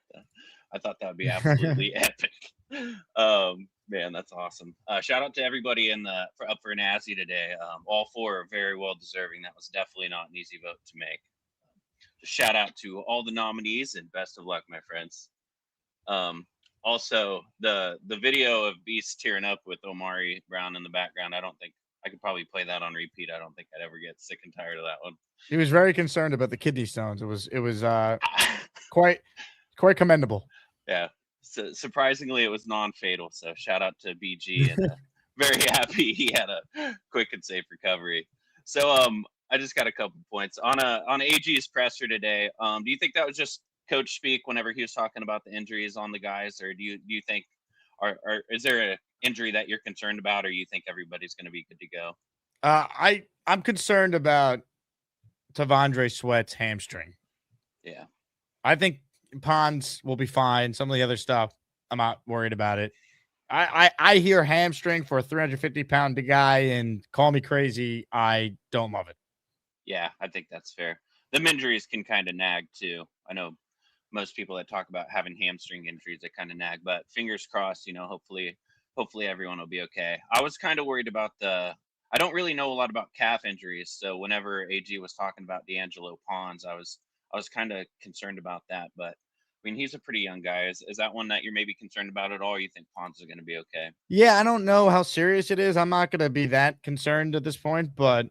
I thought that would be absolutely epic. Man, that's awesome. Shout out to everybody up for an Azzy today. All four are very well deserving. That was definitely not an easy vote to make. Just shout out to all the nominees and best of luck, my friends. Also, the video of Beast tearing up with Omari Brown in the background, I don't think I could probably play that on repeat. I don't think I'd ever get sick and tired of that one. He was very concerned about the kidney stones. It was quite commendable. Yeah. So surprisingly, it was non-fatal. So shout out to BG and very happy he had a quick and safe recovery. So I just got a couple points on AG's presser today. Do you think that was just coach speak whenever he was talking about the injuries on the guys, or do you think, or is there a injury that you're concerned about, or you think everybody's going to be good to go? I'm concerned about Tavondre Sweat's hamstring. Yeah, I think Pons will be fine. Some of the other stuff, I'm not worried about it. I hear hamstring for a 350-pound guy, and call me crazy, I don't love it. Yeah, I think that's fair. Them injuries can kind of nag too. I know most people that talk about having hamstring injuries, they kind of nag, but fingers crossed, hopefully everyone will be okay. I was kind of worried about I don't really know a lot about calf injuries. So whenever AG was talking about D'Angelo Pons, I was kind of concerned about that, but I mean, he's a pretty young guy. Is that one that you're maybe concerned about at all? Or you think Pons is going to be okay? Yeah, I don't know how serious it is. I'm not going to be that concerned at this point, but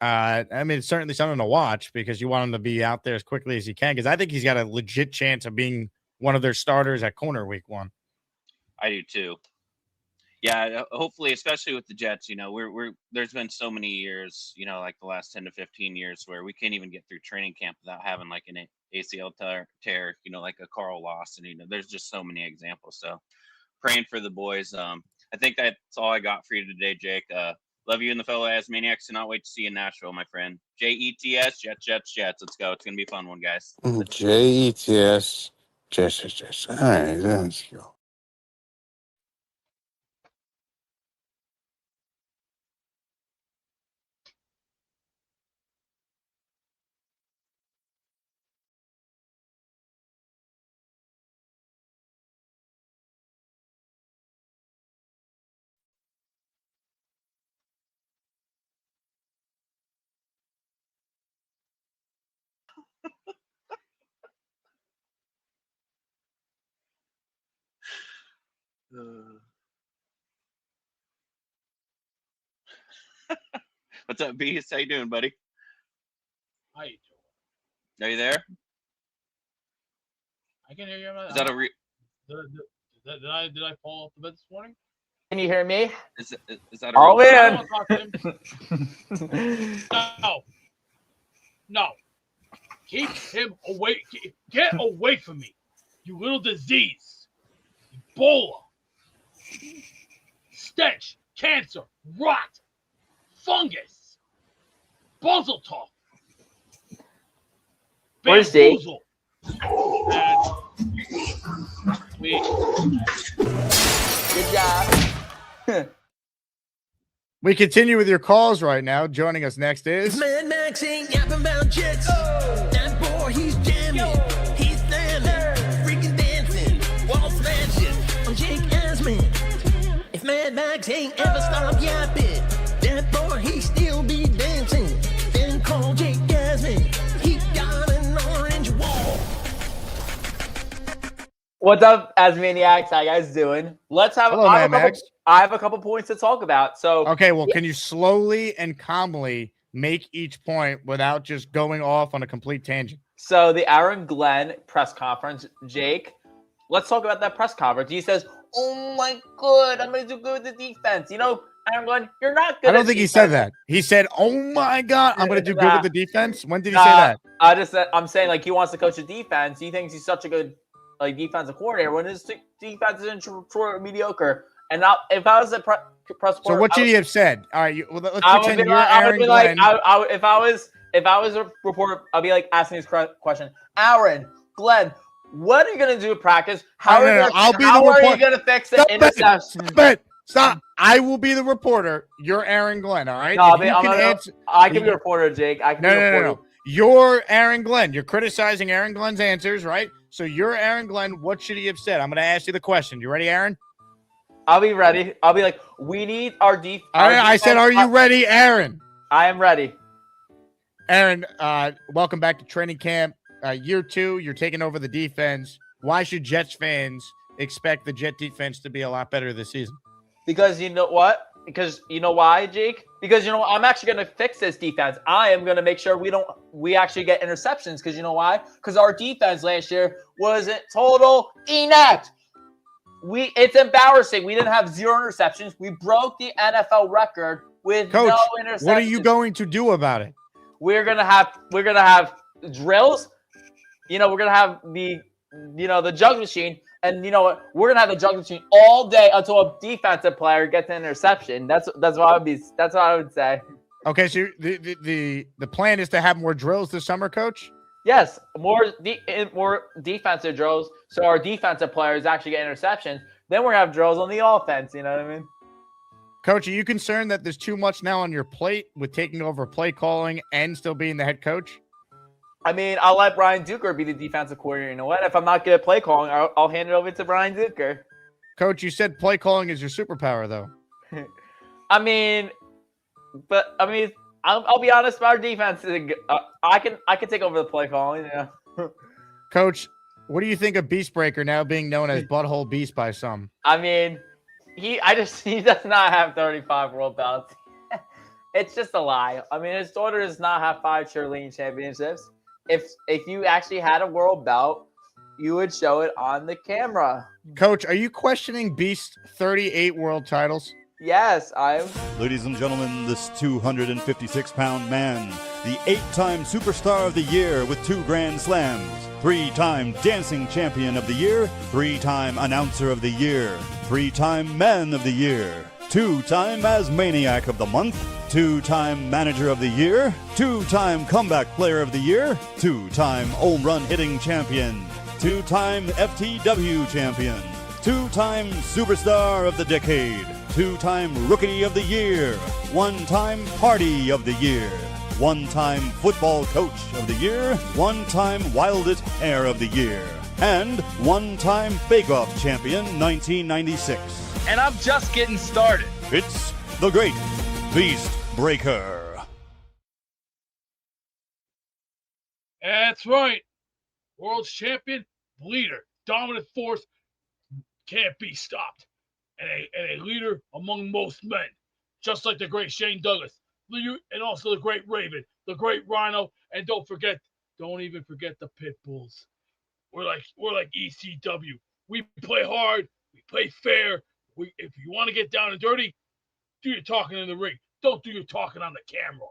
I mean, it's certainly something to watch because you want him to be out there as quickly as he can, because I think he's got a legit chance of being one of their starters at corner week 1. I do too. Yeah, hopefully, especially with the Jets, there's been so many years, like the last 10 to 15 years where we can't even get through training camp without having like an ACL tear, like a Carl Lawson. There's just so many examples. So praying for the boys. I think that's all I got for you today, Jake. Love you and the fellow Asmaniacs. Cannot wait to see you in Nashville, my friend. JETS, Jets. Let's go. It's going to be a fun one, guys. JETS, Jets. All right, let's go. What's up, Beast? How you doing, buddy? How you doing? Are you there? I can hear you. Is that Did I fall off the bed this morning? Can you hear me? Is that a all in? No. Keep him away. Get away from me, you little disease. Ebola. Stench. Cancer. Rot. Fungus. Buzzletuff. Where's Dave? Weak. Good job. We continue with your calls right now. Joining us next is Mad Max ain't yapping about Jets. That boy, he's jamming. He's slamming. Freaking dancing. Wall smashing. I'm Jake Asman. If Mad Max ain't ever stopped yapping, that boy, he still be dancing. Then call Jake Asman. He got an orange wall. What's up, Asmaniacs? How you guys doing? Let's have. Hello, Mad Max. I have a couple points to talk about. So okay, well, can you slowly and calmly make each point without just going off on a complete tangent? So the Aaron Glenn press conference, Jake. Let's talk about that press conference. He says, "Oh my God, I'm gonna do good with the defense." You know, Aaron Glenn, you're not good. I don't think he said that. He said, "Oh my God, I'm gonna do good with the defense." When did he say that? I'm saying like he wants to coach the defense. He thinks he's such a good defensive coordinator when his defense is mediocre. And now, if I was a press reporter, so what should he have said? All right, let's pretend you're Aaron Glenn. If I was a reporter, I'd be like asking this question: Aaron, Glenn, what are you gonna do at practice? How are you gonna fix the interception? Stop! I will be the reporter. You're Aaron Glenn. All right. No, I can be a reporter, Jake. I can be a reporter. No. You're Aaron Glenn. You're criticizing Aaron Glenn's answers, right? So you're Aaron Glenn. What should he have said? I'm going to ask you the question. You ready, Aaron? I'll be ready. I'll be like, we need our defense. I said, are you ready, Aaron? I am ready. Aaron, welcome back to training camp. Year 2, you're taking over the defense. Why should Jets fans expect the Jet defense to be a lot better this season? Because you know what? Because you know why, Jake? Because you know what? I'm actually going to fix this defense. I am going to make sure we actually get interceptions. Because you know why? Because our defense last year was a total inept. It's embarrassing. We didn't have 0 interceptions. We broke the NFL record with Coach, no interceptions. What are you going to do about it? We're gonna have drills. You know, we're gonna have the jug machine, and you know what? We're gonna have the jug machine all day until a defensive player gets an interception. That's what I would say. Okay, so the plan is to have more drills this summer, Coach? Yes, more defensive drills, so our defensive players actually get interceptions. Then we're gonna have drills on the offense. You know what I mean? Coach, are you concerned that there's too much now on your plate with taking over play calling and still being the head coach? I mean, I'll let Brian Duker be the defensive coordinator. You know what? If I'm not good at play calling, I'll hand it over to Brian Duker. Coach, you said play calling is your superpower, though. I'll be honest about our defense. I can take over the play calling. Yeah. Coach, what do you think of Beastbreaker now being known as Butthole Beast by some? I mean, he does not have 35 world belts. It's just a lie. I mean, his daughter does not have 5 cheerleading championships. If you actually had a world belt, you would show it on the camera. Coach, are you questioning Beast's 38 world titles? Yes, I am. Ladies and gentlemen, this 256-pound man, the 8-time Superstar of the Year with 2 Grand Slams, 3-time Dancing Champion of the Year, 3-time Announcer of the Year, 3-time Man of the Year, 2-time Asmaniac of the Month, 2-time Manager of the Year, 2-time Comeback Player of the Year, 2-time Home Run Hitting Champion, 2-time FTW Champion, 2-time Superstar of the Decade, 2-time Rookie of the Year, 1-time Party of the Year, 1-time Football Coach of the Year, 1-time Wildest Hair of the Year, and 1-time Bake Off Champion 1996. And I'm just getting started. It's the Great Beast Breaker. That's right. World champion, leader, dominant force, can't be stopped. And a leader among most men, just like the great Shane Douglas, and also the great Raven, the great Rhino, and don't even forget the Pit Bulls. We're like ECW. We play hard, we play fair. If you want to get down and dirty, do your talking in the ring. Don't do your talking on the camera.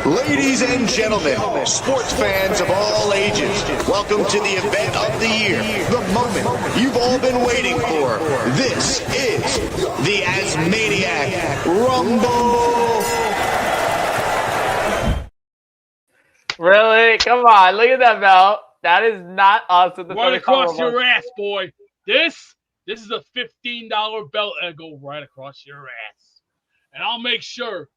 Ladies and gentlemen, sports fans of all ages, welcome to the event of the year, the moment you've all been waiting for. This is the Asmaniac Rumble. Really? Come on, look at that belt. That is not us with the right across your ass, boy. This is a $15 belt and go right across your ass. And I will make sure,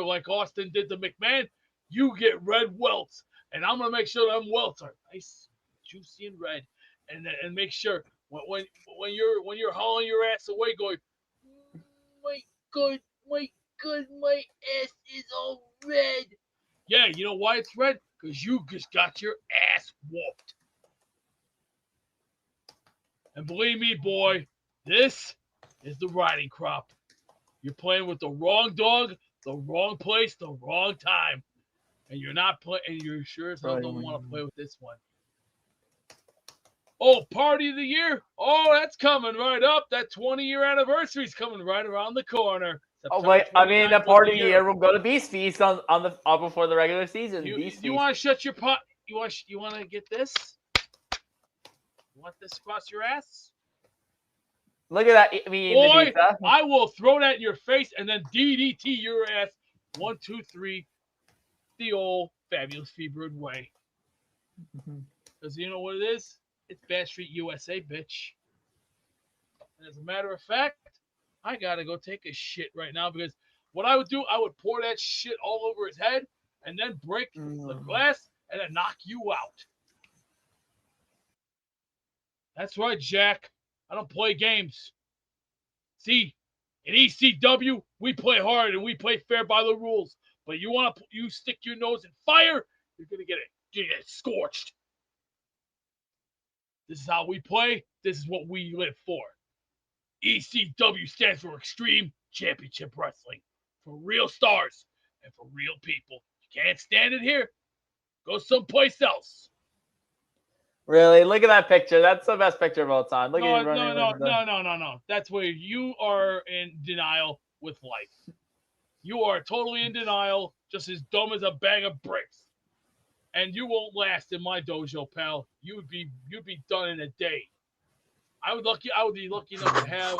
like Austin did to McMahon, you get red welts. And I'm going to make sure them welts are nice, juicy, and red. And make sure when you're hauling your ass away going, my God, my ass is all red. Yeah, you know why it's red? Because you just got your ass whooped. And believe me, boy, this is the riding crop. You're playing with the wrong dog, the wrong place, the wrong time. And you're not playing, and you sure as hell don't want to play with this one. Oh, party of the year? Oh, that's coming right up. That 20-year anniversary is coming right around the corner. Oh, wait, I mean, the party of the year will go to Beast Feast on before the regular season. You want to shut your pot? You want to get this? You want this across your ass? Look at that. I mean, boy, I will throw that in your face and then DDT your ass. 1, 2, 3, the old fabulous Freebird way. Because you know what it is? It's Bash Street USA, bitch. And as a matter of fact, I gotta go take a shit right now because what I would do, I would pour that shit all over his head and then break the glass and then knock you out. That's right, Jack. I don't play games. See, in ECW, we play hard and we play fair by the rules. But you stick your nose in fire, you're gonna get scorched. This is how we play. This is what we live for. ECW stands for Extreme Championship Wrestling. For real stars and for real people. You can't stand it here. Go someplace else. Really? Look at that picture. That's the best picture of all time. Look at No. That's where you are in denial with life. You are totally in denial, just as dumb as a bag of bricks. And you won't last in my dojo, pal. You'd be done in a day. I would be lucky enough to have.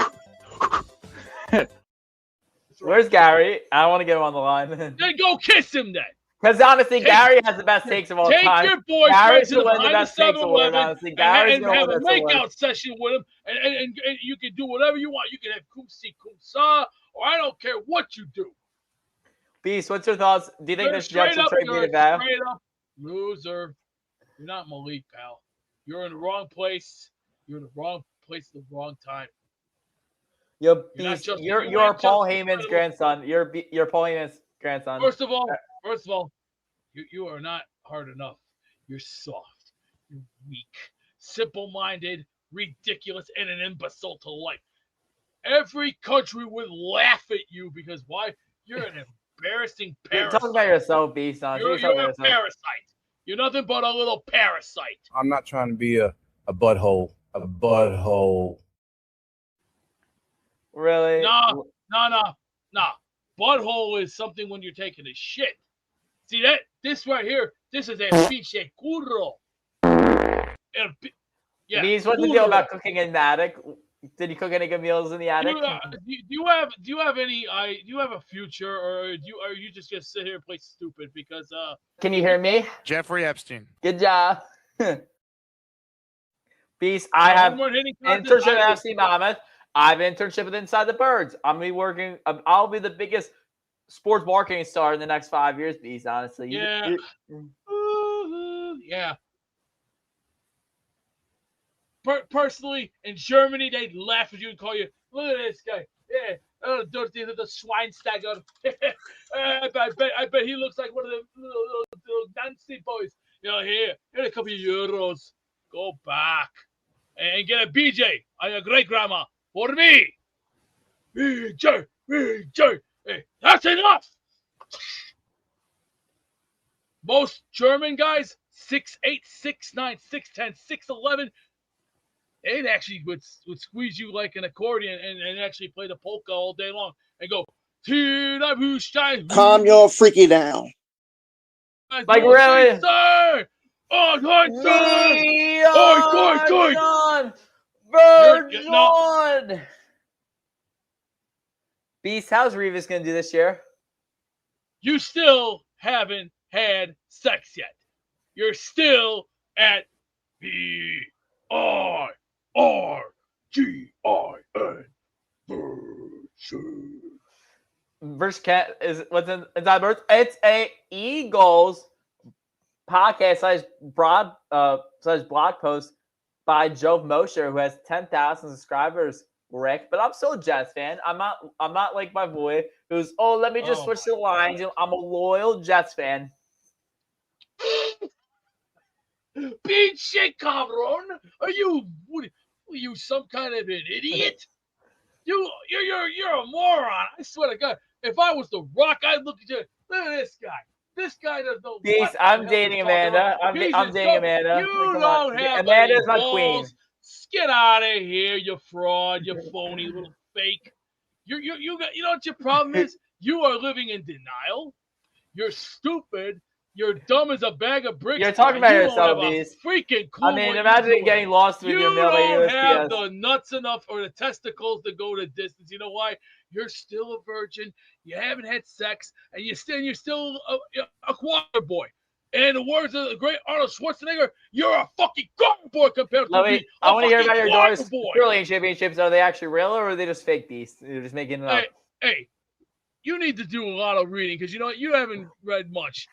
Where's Gary? I don't want to get him on the line. Then go kiss him then. Because honestly, Gary has the best takes of all time. Take your boyfriend to the behind the 7-Eleven and have a makeout session with him, and you can do whatever you want. You can have kumsi kumsa, or I don't care what you do. Beast, what's your thoughts? Do you think this Jets should trade me to Val? Straight up loser. You're not Malik, pal. You're in the wrong place. You're in the wrong place at the wrong time. You're Paul Heyman's grandson. You're Paul Heyman's grandson. First of all, you are not hard enough. You're soft. You're weak. Simple-minded, ridiculous, and an imbecile to life. Every country would laugh at you because why? You're an embarrassing parasite. Talk about yourself, Beast. You're a parasite. You're nothing but a little parasite. I'm not trying to be a butthole. A butthole. Really? No. Butthole is something when you're taking a shit. See that? This right here, this is a pinche curro. Yeah. Beast, what's the deal about cooking in the attic? Did you cook any good meals in the attic? Do you have a future, or are you just gonna sit here and play stupid? Because can you hear me? Jeffrey Epstein. Good job. Beast, I have internship at FC Monmouth. I have an internship with Inside the Birds. I'll be the biggest sports marketing star in the next 5 years, Beast, honestly. Yeah. Yeah. Personally, in Germany, they'd laugh at you and call you, look at this guy. Yeah. Oh, dirty little Schweinsteiger. I bet he looks like one of the little Nancy boys. Here a couple of euros. Go back and get a BJ on your great grandma for me. BJ. Hey, that's enough. Most German guys, 6'8", 6'9", 6'10", 6'11", they'd actually would squeeze you like an accordion and actually play the polka all day long and go, calm your freaky down. Like really? Sir! Virgin! Beast, how's Revis going to do this year? You still haven't had sex yet. You're still at BRRGIN. versus Cat is what's inside birds. It's a Eagles podcast slash blog post by Joe Mosher, who has 10,000 subscribers, Rick. But I'm still a Jets fan. I'm not like my boy who's, let me just switch the lines. I'm a loyal Jets fan. Pinche cabron! Are you some kind of an idiot? You're a moron. I swear to God. If I was the Rock, I'd look at you. Look at this guy. This guy doesn't know. Beast, I'm dating Amanda. I'm dating Amanda. You don't have Amanda's my balls. queen. Get out of here, you fraud, you phony little fake. You know what your problem is? You are living in denial. You're stupid. You're dumb as a bag of bricks. You're talking about yourself, Beast. Freaking cool. I mean, imagine getting lost with your middle. You don't have the nuts enough or the testicles to go the distance. You know why? You're still a virgin. You haven't had sex, and you're still a choir boy. And the words of the great Arnold Schwarzenegger, you're a fucking choir boy compared to me. I want to hear about your daughter's boy. curling championships. Are they actually real, or are they just fake Beasts? You're just making it up. Hey, you need to do a lot of reading because you know what? You haven't read much.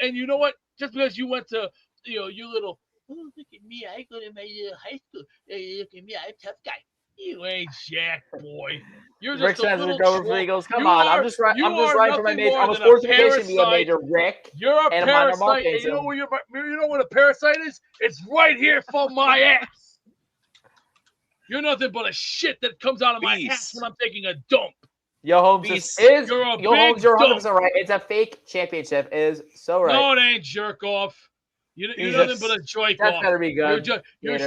And you know what? Just because you went to, you little, look at me, I go to my high school. Look at me, I'm a tough guy. You ain't jack, boy. You're just Rick a says little go for Eagles. Come on, I'm just right for my major. I'm a sports education to be a major, Rick. You're a parasite, and you know what a parasite is? It's right here for my ass. You're nothing but a shit that comes out of my ass when I'm taking a dump. Yo, Holmes you're 100% right. It's a fake championship. It is so right. No, it ain't jerk off. You're nothing but a joke off. That better be good. You're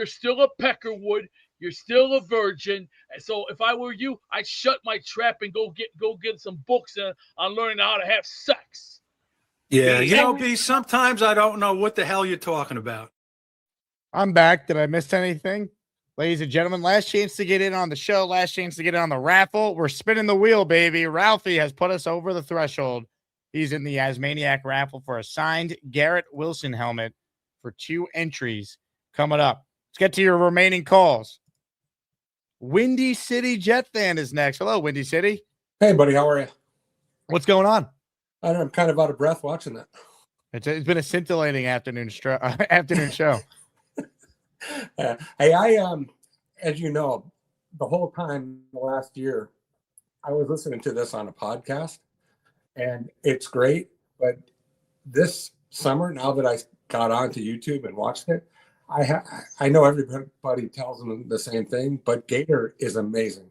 still a peckerwood. You're still a virgin. And so if I were you, I'd shut my trap and go get some books on learning how to have sex. Yeah, B, sometimes I don't know what the hell you're talking about. I'm back. Did I miss anything? Ladies and gentlemen, last chance to get in on the show, last chance to get in on the raffle. We're spinning the wheel, baby. Ralphie has put us over the threshold. He's in the Asmaniac raffle for a signed Garrett Wilson helmet for 2 entries coming up. Let's get to your remaining calls. Windy City Jet fan is next. Hello, Windy City. Hey, buddy. How are you? What's going on? I'm kind of out of breath watching that. It's been a scintillating afternoon show. Hey, as you know, the whole time last year, I was listening to this on a podcast, and it's great. But this summer, now that I got onto YouTube and watched it, I know everybody tells them the same thing, but Gator is amazing.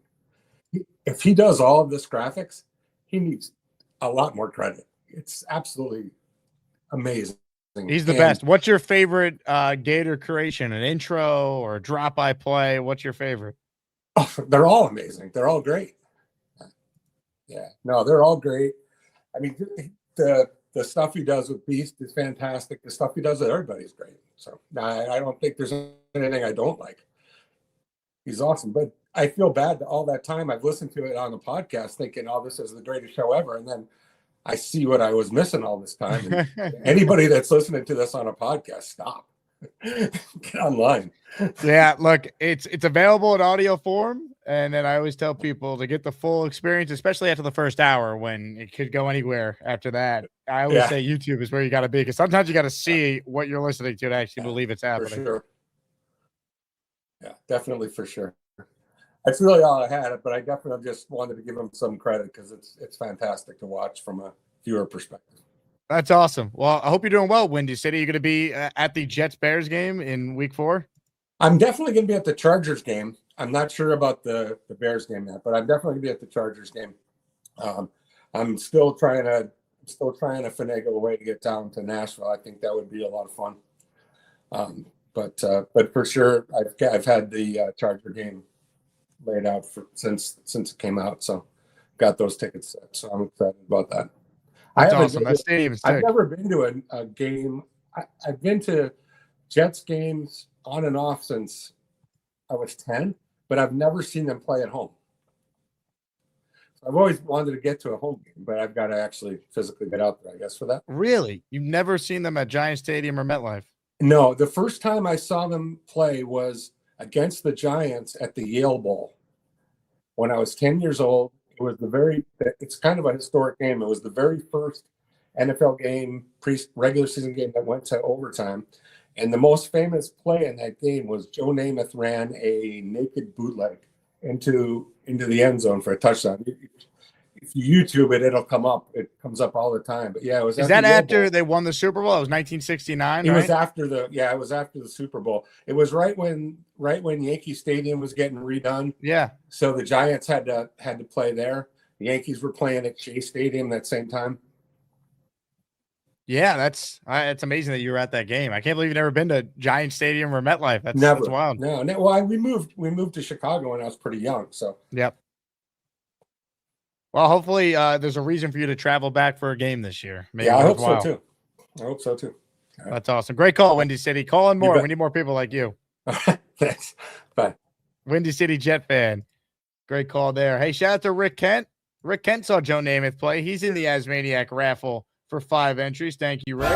If he does all of this graphics, he needs a lot more credit. It's absolutely amazing. He's the best. What's your favorite Gator creation? An intro or a drop-by play? What's your favorite? Oh, they're all amazing. They're all great. Yeah, no, they're all great. I mean, the stuff he does with Beast is fantastic. The stuff he does with everybody is great. So I don't think there's anything I don't like. He's awesome. But I feel bad that all that time I've listened to it on the podcast thinking, oh, this is the greatest show ever. And then I see what I was missing all this time. And anybody that's listening to this on a podcast, stop. Get online. Yeah, look, it's available in audio form. And then I always tell people to get the full experience, especially after the first hour when it could go anywhere after that. I always say YouTube is where you got to be because sometimes you got to see what you're listening to actually believe it's happening. For sure. Yeah, definitely for sure. That's really all I had, but I definitely just wanted to give him some credit because it's fantastic to watch from a viewer perspective. That's awesome. Well, I hope you're doing well, Windy City. You're going to be at the Jets-Bears game in week 4? I'm definitely going to be at the Chargers game. I'm not sure about the Bears game yet, but I'm definitely going to be at the Chargers game. I'm still trying to finagle a way to get down to Nashville. I think that would be a lot of fun. But for sure, I've had the Charger game laid out since it came out, so got those tickets set. So I'm excited about that. That's awesome. That stadium's sick. I've never been to a game. I've been to Jets games on and off since I was 10, but I've never seen them play at home. So I've always wanted to get to a home game, but I've got to actually physically get out there, I guess, for that. Really? You've never seen them at Giant Stadium or MetLife? No, the first time I saw them play was against the Giants at the Yale Bowl when I was 10 years old It's kind of a historic game. It was the very first NFL game, regular season game that went to overtime. And the most famous play in that game was Joe Namath ran a naked bootleg into the end zone for a touchdown. If you YouTube it, it'll come up. It comes up all the time. But yeah, it was. Is that after they won the Super Bowl? It was 1969. It was after the Super Bowl. It was right when Yankee Stadium was getting redone. Yeah. So the Giants had to play there. The Yankees were playing at Shea Stadium that same time. Yeah, it's amazing that you were at that game. I can't believe you've never been to Giant Stadium or MetLife. That's wild. No. Well, we moved to Chicago when I was pretty young. So yep. Well, hopefully there's a reason for you to travel back for a game this year. Maybe I hope so too. Right. That's awesome. Great call, Windy City. Call in more. We need more people like you. Thanks. Bye. Windy City Jet fan. Great call there. Hey, shout out to Rick Kent. Rick Kent saw Joe Namath play. He's in the Asmaniac raffle for 5 entries. Thank you, Rick.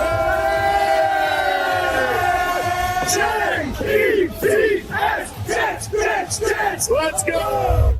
Let's go!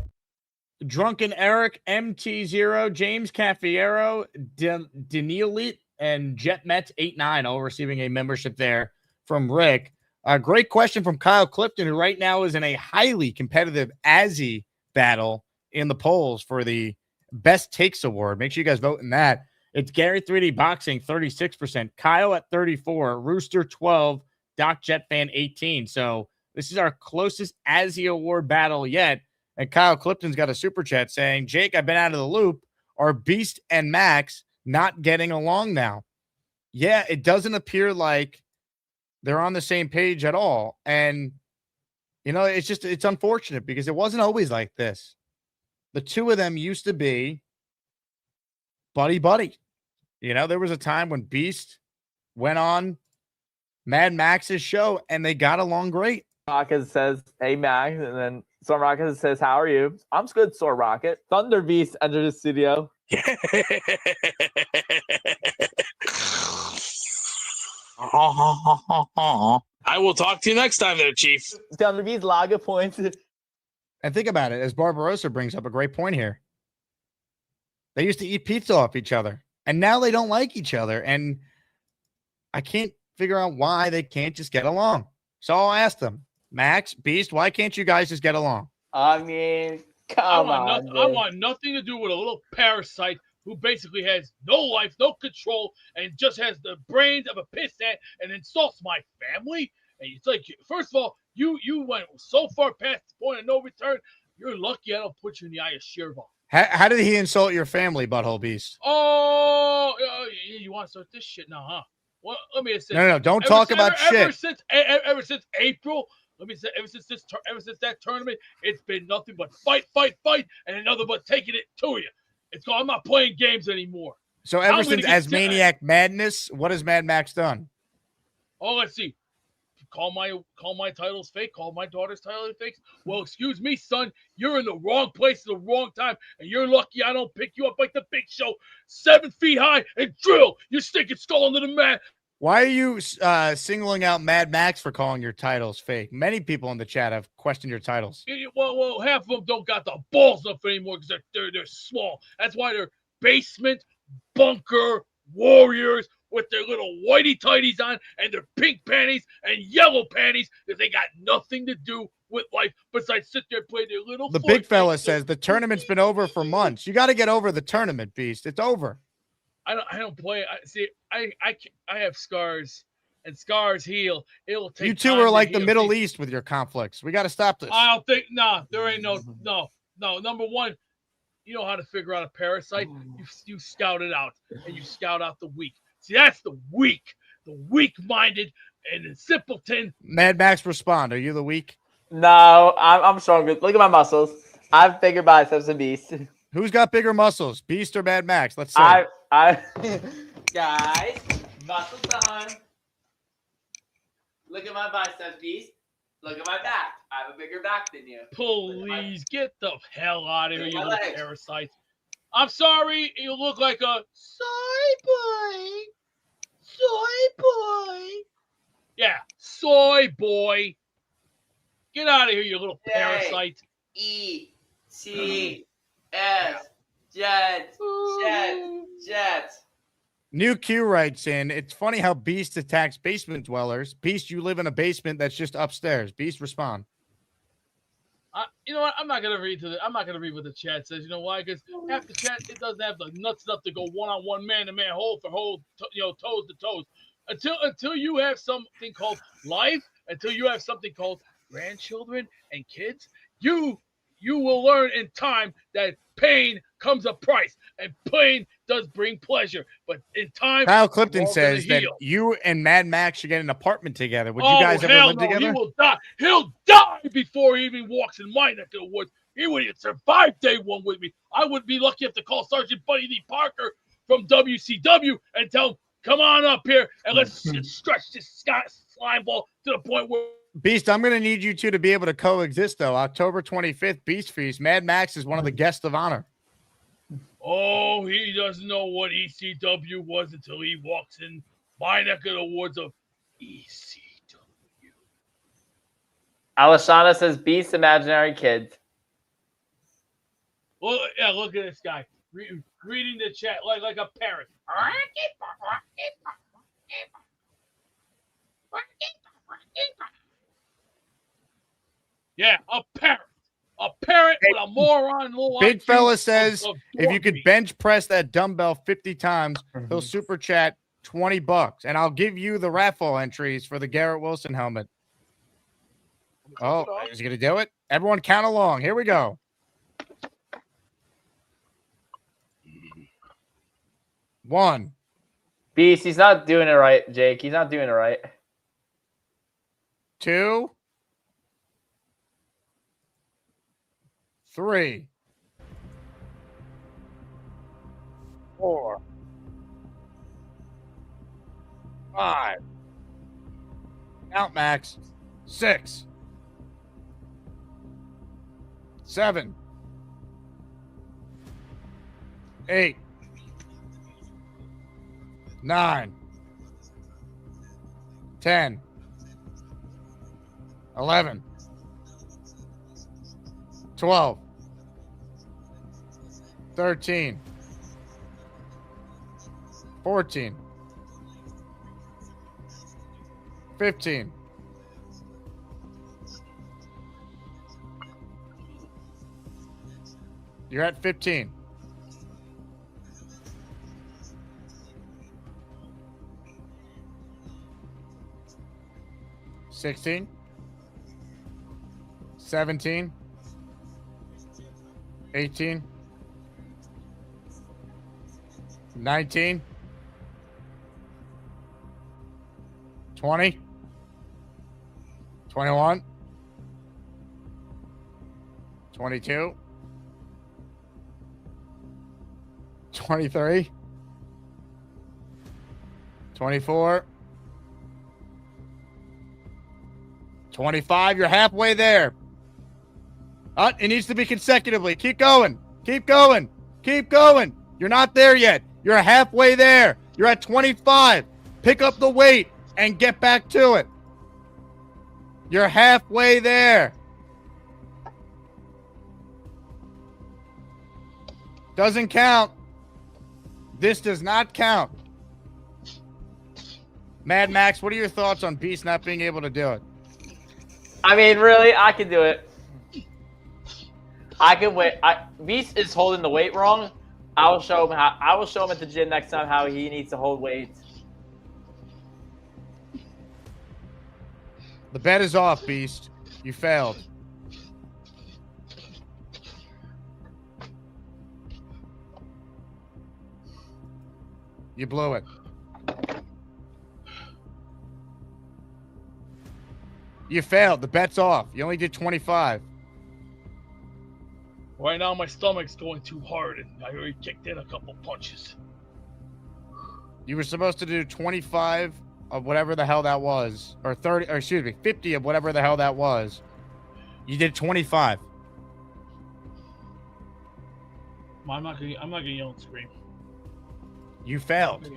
Drunken Eric, MT0, James Caffiero, Danielit, and Jet Mets 89, all receiving a membership there from Rick. A great question from Kyle Clifton, who right now is in a highly competitive Azzy battle in the polls for the Best Takes Award. Make sure you guys vote in that. It's Gary 3D Boxing, 36%. Kyle at 34%. Rooster, 12%. Doc Jet Fan, 18%. So this is our closest Azzy Award battle yet. And Kyle Clifton's got a super chat saying, Jake, I've been out of the loop. Are Beast and Max not getting along now? Yeah, it doesn't appear like they're on the same page at all. And, it's unfortunate because it wasn't always like this. The two of them used to be buddy. There was a time when Beast went on Mad Max's show and they got along great. Rocket says, hey, Max. And then Sor Rocket says, how are you? I'm good, Sor Rocket. Thunder Beast entered the studio. I will talk to you next time there, Chief. Thunder Beast lager points. And think about it, as Barbarossa brings up a great point here. They used to eat pizza off each other, and now they don't like each other. And I can't figure out why they can't just get along. So I'll ask them, Max, Beast, why can't you guys just get along? I mean, I want nothing to do with a little parasite who basically has no life, no control, and just has the brains of a pissant and insults my family. And it's like, first of all, you went so far past the point of no return. You're lucky I don't put you in the eye of Shirva. How did he insult your family, Butthole Beast? Oh, you want to start this shit now, huh? Well, let me say. No, don't talk about shit. Ever since April, let me say, ever since that tournament, it's been nothing but fight, and nothing but taking it to you. I'm not playing games anymore. So ever since Asmaniac Madness, what has Mad Max done? Oh, let's see. Call my titles fake. Call my daughter's title fake. Well, excuse me, son. You're in the wrong place at the wrong time, and you're lucky I don't pick you up like the Big Show, 7 feet high, and drill your stinking skull into the mat. Why are you singling out Mad Max for calling your titles fake? Many people in the chat have questioned your titles. Well, half of them don't got the balls up anymore because they're small. That's why they're basement bunker warriors with their little whitey tighties on and their pink panties and yellow panties because they got nothing to do with life besides sit there and play their little. The big fella says the tournament's been over for months. You got to get over the tournament, Beast. It's over. I don't play. I have scars, and scars heal. It'll take. You two are like the Middle East with your conflicts. We got to stop this. I don't think. Nah, there ain't no. Number one, you know how to figure out a parasite. You scout it out, and you scout out the weak. See, that's the weak-minded, and the simpleton. Mad Max, respond. Are you the weak? No, I'm stronger. Look at my muscles. I have bigger biceps than Beast. Who's got bigger muscles, Beast or Mad Max? Let's see. Guys, muscle time. Look at my biceps, Beast. Look at my back. I have a bigger back than you. Please get the hell out of here, you little parasites. I'm sorry, you look like a soy boy. Soy boy. Yeah, soy boy. Get out of here, you little parasite. E-T-S. Jets. New Q writes in, it's funny how Beast attacks basement dwellers. Beast, you live in a basement that's just upstairs. Beast, respond. You know what? I'm not gonna read what the chat says. You know why? Because half the chat it doesn't have the nuts enough to go one-on-one, man-to-man, hole for hole, toes to toes. Until you have something called life, until you have something called grandchildren and kids, you will learn in time that pain comes a price, and pain does bring pleasure. But in time, Kyle Clifton we're all says gonna that heal. you and Mad Max should get an apartment together. Would you guys ever hell live no, together? He will die. He'll die before he even walks in my neck of the woods. He wouldn't survive day one with me. I would be lucky enough to call Sergeant Buddy Lee Parker from WCW and tell him, come on up here and let's stretch this slime ball to the point where. Beast, I'm going to need you two to be able to coexist, though. October 25th, Beast Feast. Mad Max is one of the guests of honor. Oh, he doesn't know what ECW was until he walks in my neck of the woods of ECW. Alashana says, Beast imaginary kids. Well, yeah, look at this guy reading the chat like a parrot. Yeah, a parrot. A parrot with a moron. Big fella says if you could bench press that dumbbell 50 times, he'll super chat $20, and I'll give you the raffle entries for the Garrett Wilson helmet. Oh, is he gonna do it? Everyone, count along. Here we go. One. Beast, he's not doing it right, Jake. He's not doing it right. 2. 3. 4. 5. Count, Max. 6. 7. 8. 9. 10. 11. 12. 13. 14. 15. 15. 16. 17. 18. 19. 20. 21. 22. 23. 24. 25. You're halfway there. It needs to be consecutively. Keep going. Keep going. Keep going. You're not there yet. You're halfway there. You're at 25. Pick up the weight and get back to it. You're halfway there. Doesn't count. This does not count. Mad Max, what are your thoughts on Beast not being able to do it? I mean, really, I can do it. I can wait. Beast is holding the weight wrong. I will show him at the gym next time how he needs to hold weights. The bet is off, Beast. You failed. You blew it. You failed. The bet's off. You only did 25. Right now, my stomach's going too hard, and I already kicked in a couple punches. You were supposed to do 25 of whatever the hell that was, or 30, or excuse me, 50 of whatever the hell that was. You did 25. I'm not gonna yell and scream. You failed.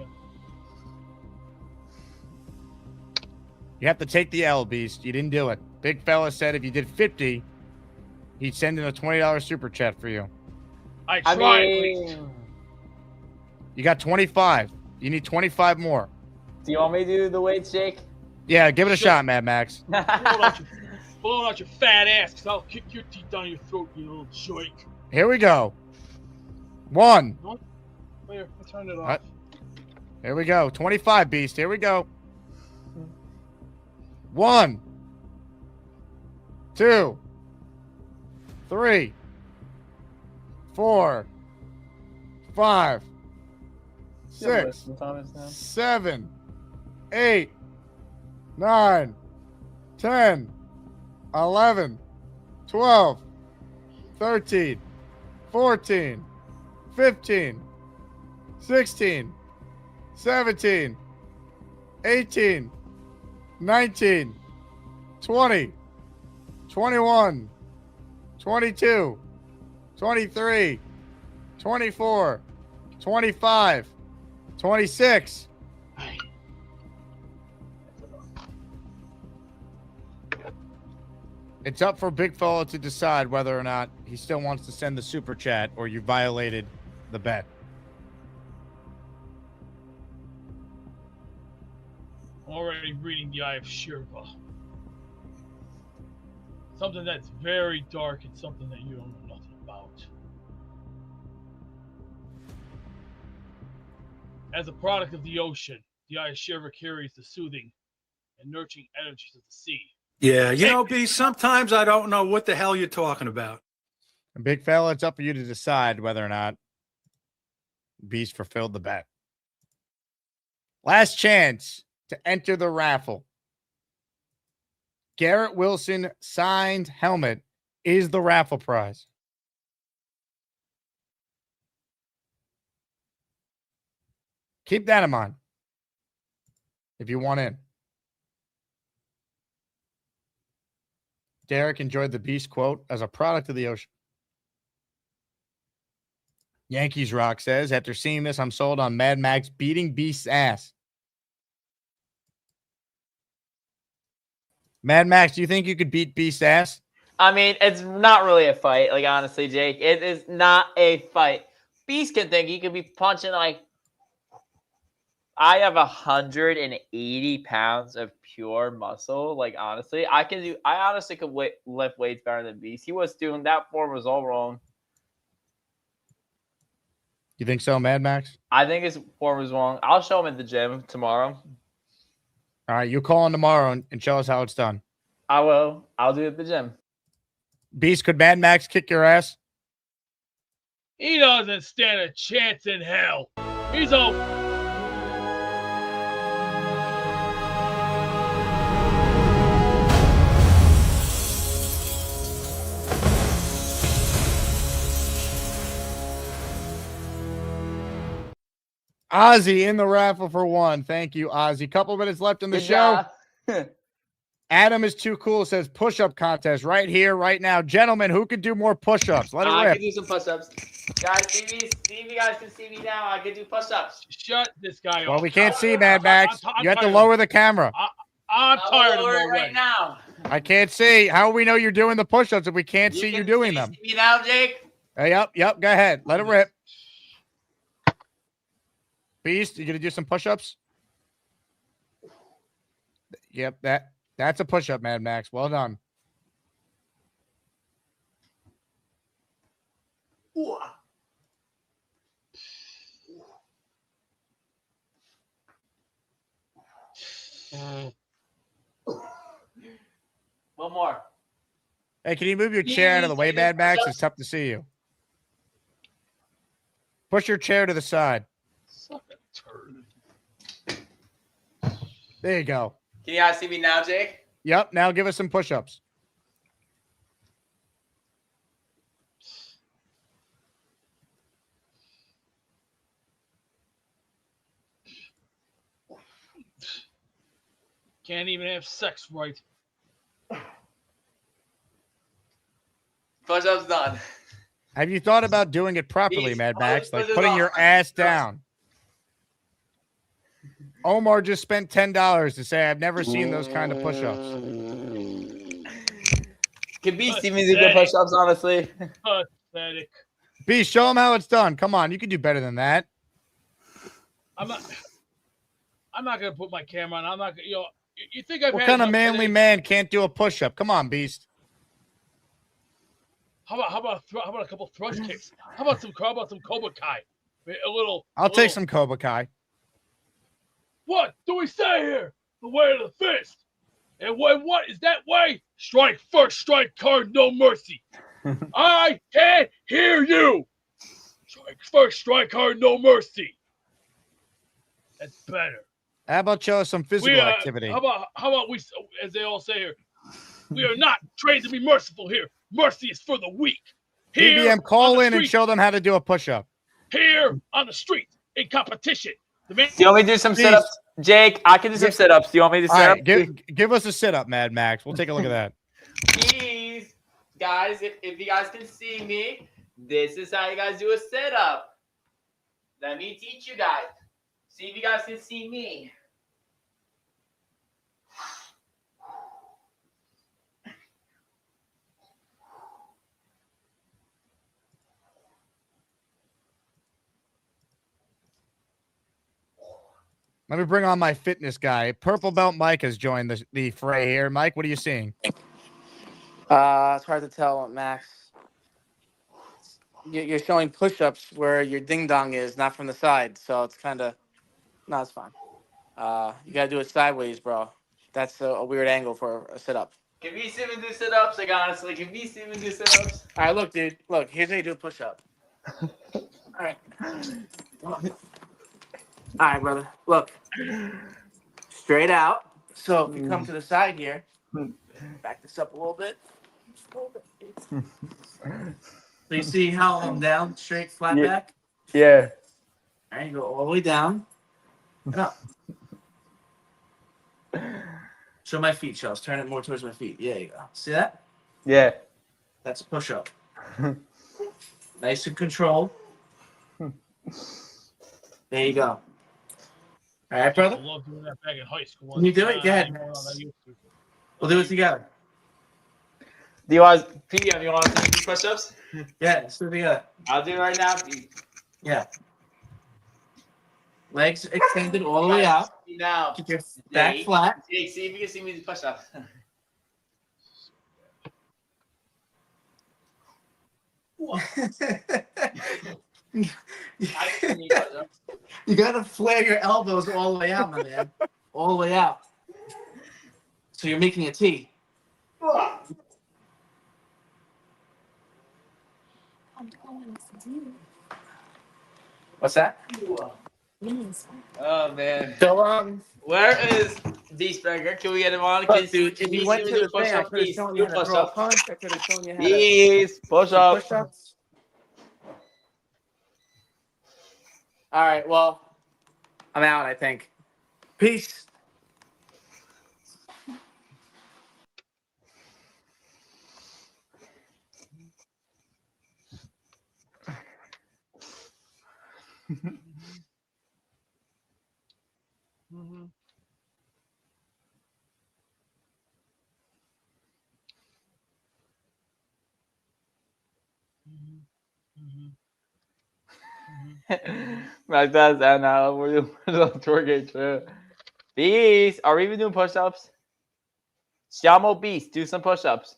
You have to take the L, Beast. You didn't do it. Big fella said if you did 50, he'd send in a $20 super chat for you. I tried. at least. You got 25. You need 25 more. Do you want me to do the weights, Jake? Yeah, give it a shot, Mad Max. Blow out your fat ass, because I'll kick your teeth down your throat, you little joke. Here we go. 1. Here, I turned it off. Here we go. 25, Beast. Here we go. 1, 2, 3, 4, 5, 6, 7, 8, 9, 10, 11, 12, 13, 14, 15, 16, 17, 18, 19, 20, 21, 22, 23, 24, 25, 26. It's up for Big Fella to decide whether or not he still wants to send the super chat or you violated the bet. Already reading the Eye of Shirva. Something that's very dark and something that you don't know nothing about. As a product of the ocean, the Eye of Shirva carries the soothing and nurturing energies of the sea. Yeah, you know, B, sometimes I don't know what the hell you're talking about. And Big Fella, it's up for you to decide whether or not Beast fulfilled the bet. Last chance to enter the raffle. Garrett Wilson signed helmet is the raffle prize. Keep that in mind if you want in. Derek enjoyed the Beast quote as a product of the ocean. Yankees Rock says, after seeing this, I'm sold on Mad Max beating Beast's ass. Mad Max, do you think you could beat Beast's ass? I mean, it's not really a fight. Like, honestly, Jake, it is not a fight. Beast can think he could be punching like, I have 180 pounds of pure muscle. Like, honestly, I honestly could lift weights better than Beast. He was doing that form was all wrong. You think so, Mad Max? I think his form was wrong. I'll show him at the gym tomorrow. All right, you call in tomorrow and show us how it's done. I will. I'll do it at the gym. Beast, could Mad Max kick your ass? He doesn't stand a chance in hell. He's over. Ozzy in the raffle for 1. Thank you, Ozzy. Couple minutes left in the show. Adam is too cool. Says push-up contest right here, right now. Gentlemen, who could do more push-ups? Let it rip. I can do some push-ups. Guys, see if you guys can see me now. I can do push-ups. Shut this guy Well, up. we can't see, Mad Max. You have to lower the camera. I'm tired of it right now. I can't see. How do we know you're doing the push-ups if we can't see you doing them? See me now, Jake? Hey, yep. Go ahead. Let it rip. Beast, you gonna do some push-ups? Yep, that's a push-up, Mad Max. Well done. One more. Hey, can you move your chair out of the way, Mad Max? It's tough to see you. Push your chair to the side. There you go. Can you guys see me now, Jake? Yep. Now give us some push-ups. Can't even have sex right. Push-ups done. Have you thought about doing it properly, Beast, Mad Max? Like push it putting off. your ass down. Omar just spent $10 to say, I've never seen those kind of push-ups. Can Beast see me do good push-ups, honestly? Pathetic. B, show them how it's done. Come on, you can do better than that. I'm not gonna put my camera on. I'm not gonna. You think I've What had kind of enough manly headaches? man can't do a push-up? Come on, Beast. How about a couple thrust kicks? How about some Cobra Kai? I'll take some Cobra Kai. What do we say here? The way of the fist. And what is that way? Strike first, strike hard, no mercy. I can't hear you. Strike first, strike hard, no mercy. That's better. How about show us some physical activity? How about we, as they all say here, we are not trained to be merciful here. Mercy is for the weak. Here, DBM, call in street, and show them how to do a push-up. Here on the street, in competition. Do you want me to do some sit-ups? Jake, I can do some sit-ups. Do you want me to sit up? Give us a sit-up, Mad Max. We'll take a look at that. Please, guys, if you guys can see me, this is how you guys do a sit-up. Let me teach you guys. See if you guys can see me. Let me bring on my fitness guy. Purple Belt Mike has joined the fray here. Mike, what are you seeing? It's hard to tell, Max. You're showing push-ups where your ding-dong is, not from the side. So it's kind of... No, it's fine. You got to do it sideways, bro. That's a weird angle for a sit-up. Can we even do sit-ups? Like, honestly, can we even do sit-ups? All right, look, dude. Look, here's how you do a push-up. All right. All right, brother. Look. Straight out. So if you come to the side here, back this up a little bit. So you see how I'm down, straight, flat back? Yeah. All right, you go all the way down and up. Show my feet, Charles. Turn it more towards my feet. Yeah, you go. See that? Yeah. That's a push-up. Nice and controlled. There you go. All right, brother? I love doing that back in high school. Can you do it? Go ahead. We'll do it together. Do you want to do push-ups? Yeah, let's do it together. I'll do it right now, Pete. Yeah. Legs extended all the way out. Now, keep your back flat. Jake, see if you can see me do push-ups. You gotta flare your elbows all the way out, my man. All the way out. So you're making a T. What's that? Oh man. So where is Beastburger? Can we get him on? Dude, if you went to the thing, I could have shown you how to throw a punch. I could have shown you how to push-ups. Push-ups. All right, well, I'm out, I think. Peace. Like that's that now. We're doing push-ups toward too. Beast, are we even doing push-ups? Shamo Beast, do some push-ups.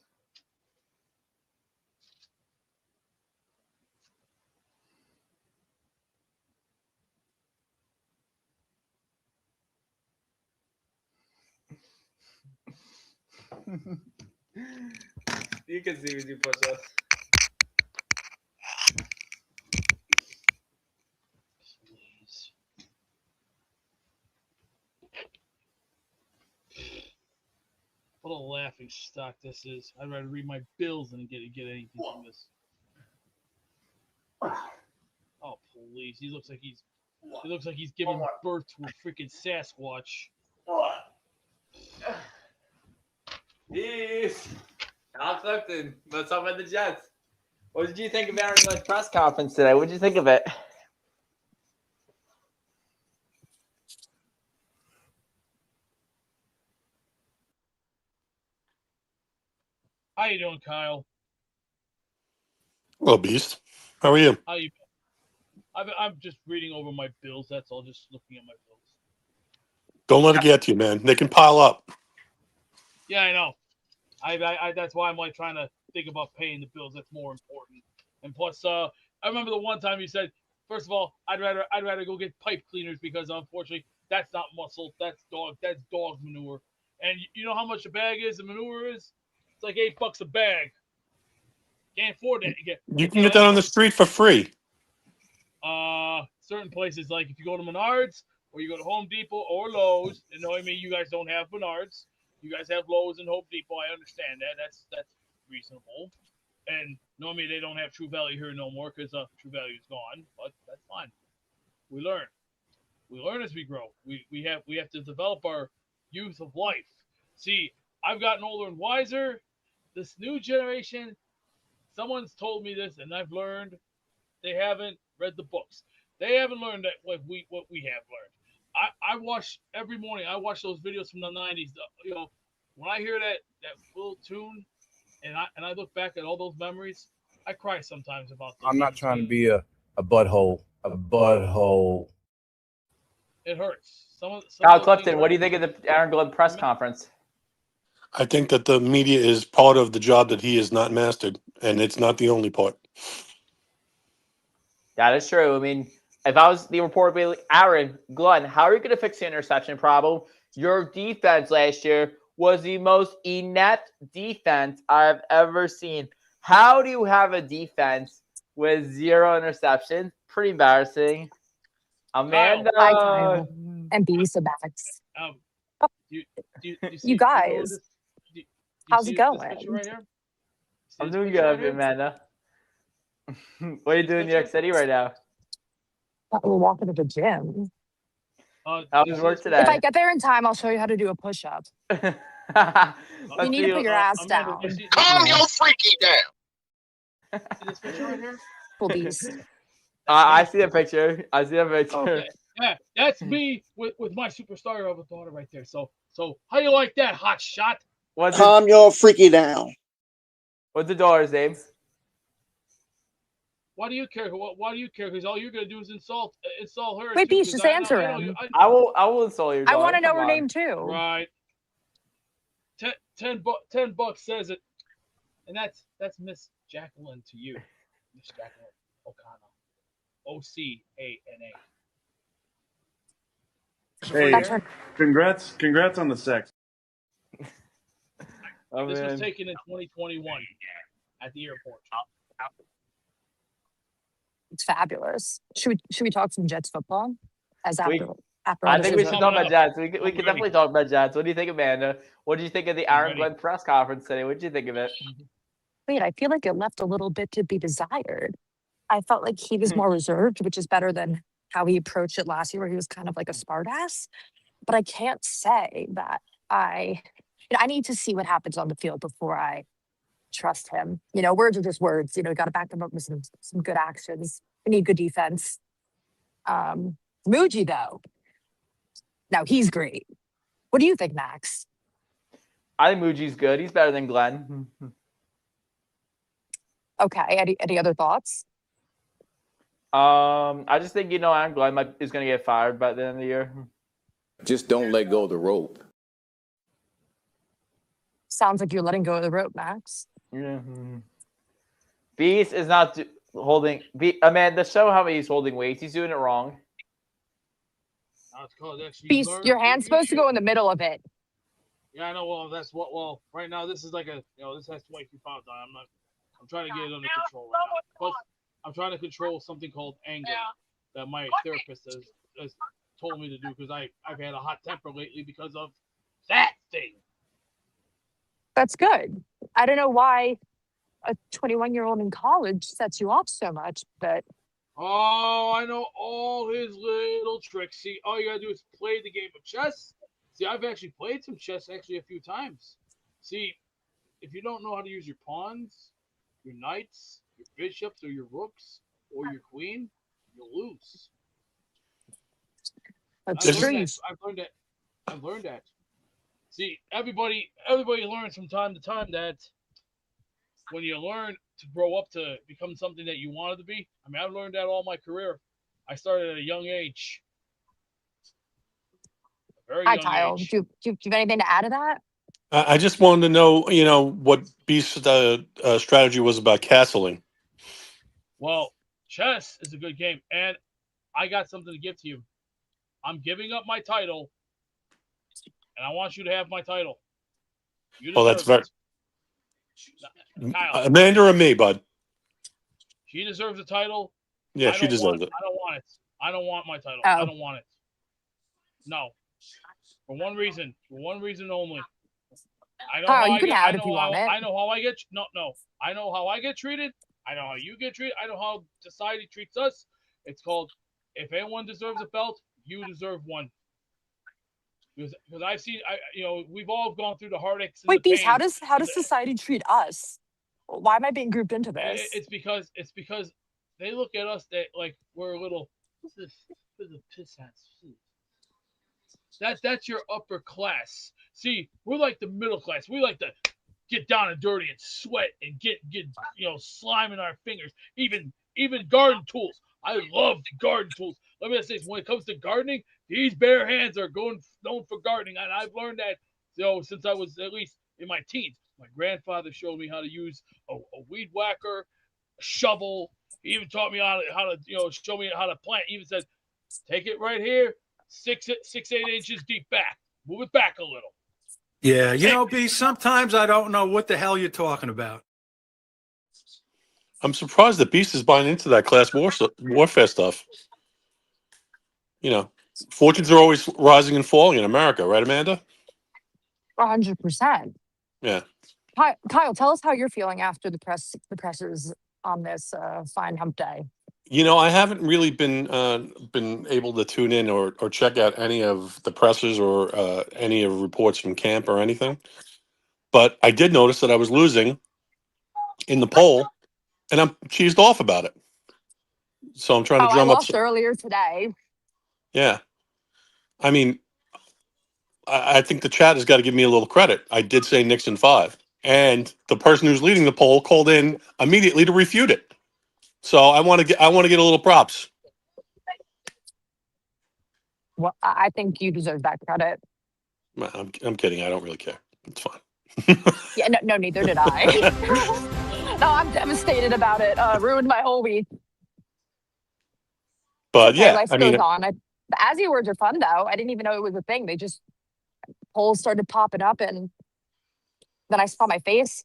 You can see me do push-ups. What a laughing stock this is. I'd rather read my bills than get anything from this. Oh, please. He looks like he's giving birth to a freaking Sasquatch. Yes. Al Clifton, what's up with the Jets? What did you think of Aaron Glen's press conference today? What did you think of it? How you doing, Kyle? Well, Beast, How are you? How you been? I'm just reading over my bills. That's all. Just looking at my bills. Don't let it get to you, man. They can pile up. Yeah, I know. I that's why I'm like trying to think about paying the bills. That's more important. And plus, I remember the one time you said, first of all, I'd rather go get pipe cleaners because unfortunately that's not muscle. That's dog manure. And you know how much a bag is? The manure is? It's like $8 a bag. Can't afford that. You can get that on the street for free. Certain places, like if you go to Menards or you go to Home Depot or Lowe's, and I mean you guys don't have Menards, you guys have Lowe's and Home Depot. I understand that. That's reasonable. And normally they don't have True Value here no more because True Value is gone. But that's fine. We learn. We learn as we grow. We have to develop our youth of life. See, I've gotten older and wiser. This new generation, someone's told me this, and I've learned they haven't read the books. They haven't learned that what we have learned. I watch every morning. I watch those videos from the 90s. You know, when I hear that little tune, and I look back at all those memories, I cry sometimes about them. I'm not trying to be a butthole. It hurts. Kyle Clifton, what do you think of the Aaron Glenn press conference? I think that the media is part of the job that he has not mastered, and it's not the only part. That is true. I mean, if I was the reporter, being like, Aaron Glenn, how are you going to fix the interception problem? Your defense last year was the most inept defense I've ever seen. How do you have a defense with 0 interceptions? Pretty embarrassing. Amanda. Hi, Kyle. And be Sabax. You guys, how's it going? Right here? I'm doing good, Amanda. What are you doing in New York City right now? We're walking to the gym. How was work today? If I get there in time, I'll show you how to do a push-up. You need to put your ass down. Calm your freaky down. See this picture right here? Cool beast. I see a picture. Okay. Yeah, that's me with my superstar of a daughter right there. So how you like that, hot shot? Calm your freaky down. What's the daughter's name? Why do you care? Why do you care? Because all you're gonna do is insult her. Wait, too, Beast, just answer him. I will insult your daughter. I want to know Come her on. name too. Right. $10 says it, and that's Miss Jacqueline to you, Miss Jacqueline O'Connor, OCANA. Hey, congrats on the sex. This was taken in 2021 at the airport. It's fabulous. Should we talk some Jets football? After I think we should talk about Jets. We can definitely talk about Jets. What do you think, Amanda? What did you think of the Aaron Glenn press conference today? What did you think of it? Wait, I feel like it left a little bit to be desired. I felt like he was more reserved, which is better than how he approached it last year, where he was kind of like a smartass. But I can't say that I need to see what happens on the field before I trust him. Words are just words. Got to back them up with some good actions. We need good defense. Muji, though. Now, he's great. What do you think, Max? I think Muji's good. He's better than Glenn. Okay. Any other thoughts? I just think, Aaron Glenn is going to get fired by the end of the year. Just don't let go of the rope. Sounds like you're letting go of the rope, Max. Yeah. Beast is not holding. Amanda, show how he's holding weights. He's doing it wrong. Beast, your hand's supposed to go in the middle of it. Yeah, I know. Well, that's what. Well, right now this is like this has 22 pounds on. I'm trying to get it under control right now. Plus, I'm trying to control something called anger that my therapist has told me to do because I've had a hot temper lately because of that thing. That's good. I don't know why a 21-year-old in college sets you off so much, but oh, I know all his little tricks. See, all you gotta do is play the game of chess. See, I've actually played some chess a few times. See, if you don't know how to use your pawns, your knights, your bishops, or your rooks, or your queen, you'll lose. That's true. I've learned that. See, everybody learns from time to time that when you learn to grow up to become something that you wanted to be. I mean, I've learned that all my career. I started at a young age. A very Hi, young Kyle. age. Do you have anything to add to that? I just wanted to know, what Beast's strategy was about castling. Well, chess is a good game, and I got something to give to you. I'm giving up my title, and I want you to have my title. You Oh, that's deserve very it. Kyle, Amanda or me, bud. she deserves the title. Yeah, she deserves it. I don't want it. I don't want my title. Oh. I don't want it. No. For one reason only. I know Kyle, how you I can get. have it if you want it. I know how I get. No. I know how I get treated. I know how you get treated. I know how society treats us. It's called, if anyone deserves a belt, you deserve one. Because I've seen, we've all gone through the heartaches and Wait, the Beast, pain. how does society treat us? Why am I being grouped into this? It's because they look at us that like we're a little. This is a piss ass. That's your upper class. See, we're like the middle class. We like to get down and dirty and sweat and get slime in our fingers. Even garden tools. I love garden tools. Let me just say, when it comes to gardening, these bare hands are known for gardening, and I've learned that since I was at least in my teens. My grandfather showed me how to use a weed whacker, a shovel. He even taught me how to show me how to plant. He even said, take it right here, 8 inches deep back. Move it back a little. Yeah, B, sometimes I don't know what the hell you're talking about. I'm surprised that Beast is buying into that class warfare stuff. Fortunes are always rising and falling in America, right, Amanda? 100%. Yeah. Kyle, tell us how you're feeling after the presses on this fine hump day. I haven't really been able to tune in or check out any of the pressers or any of reports from camp or anything. But I did notice that I was losing in the poll, and I'm cheesed off about it. So I'm trying to drum I up. lost earlier today. Yeah. I mean, I think the chat has got to give me a little credit. I did say Nixon 5, and the person who's leading the poll called in immediately to refute it. So I want to get a little props. Well, I think you deserve that credit. I'm kidding. I don't really care. It's fine. Yeah, no, neither did I. No, I'm devastated about it. Ruined my whole week. But okay, yeah, life goes on. The ASI awards are fun though. I didn't even know it was a thing. They just polls started popping up, and then I saw my face.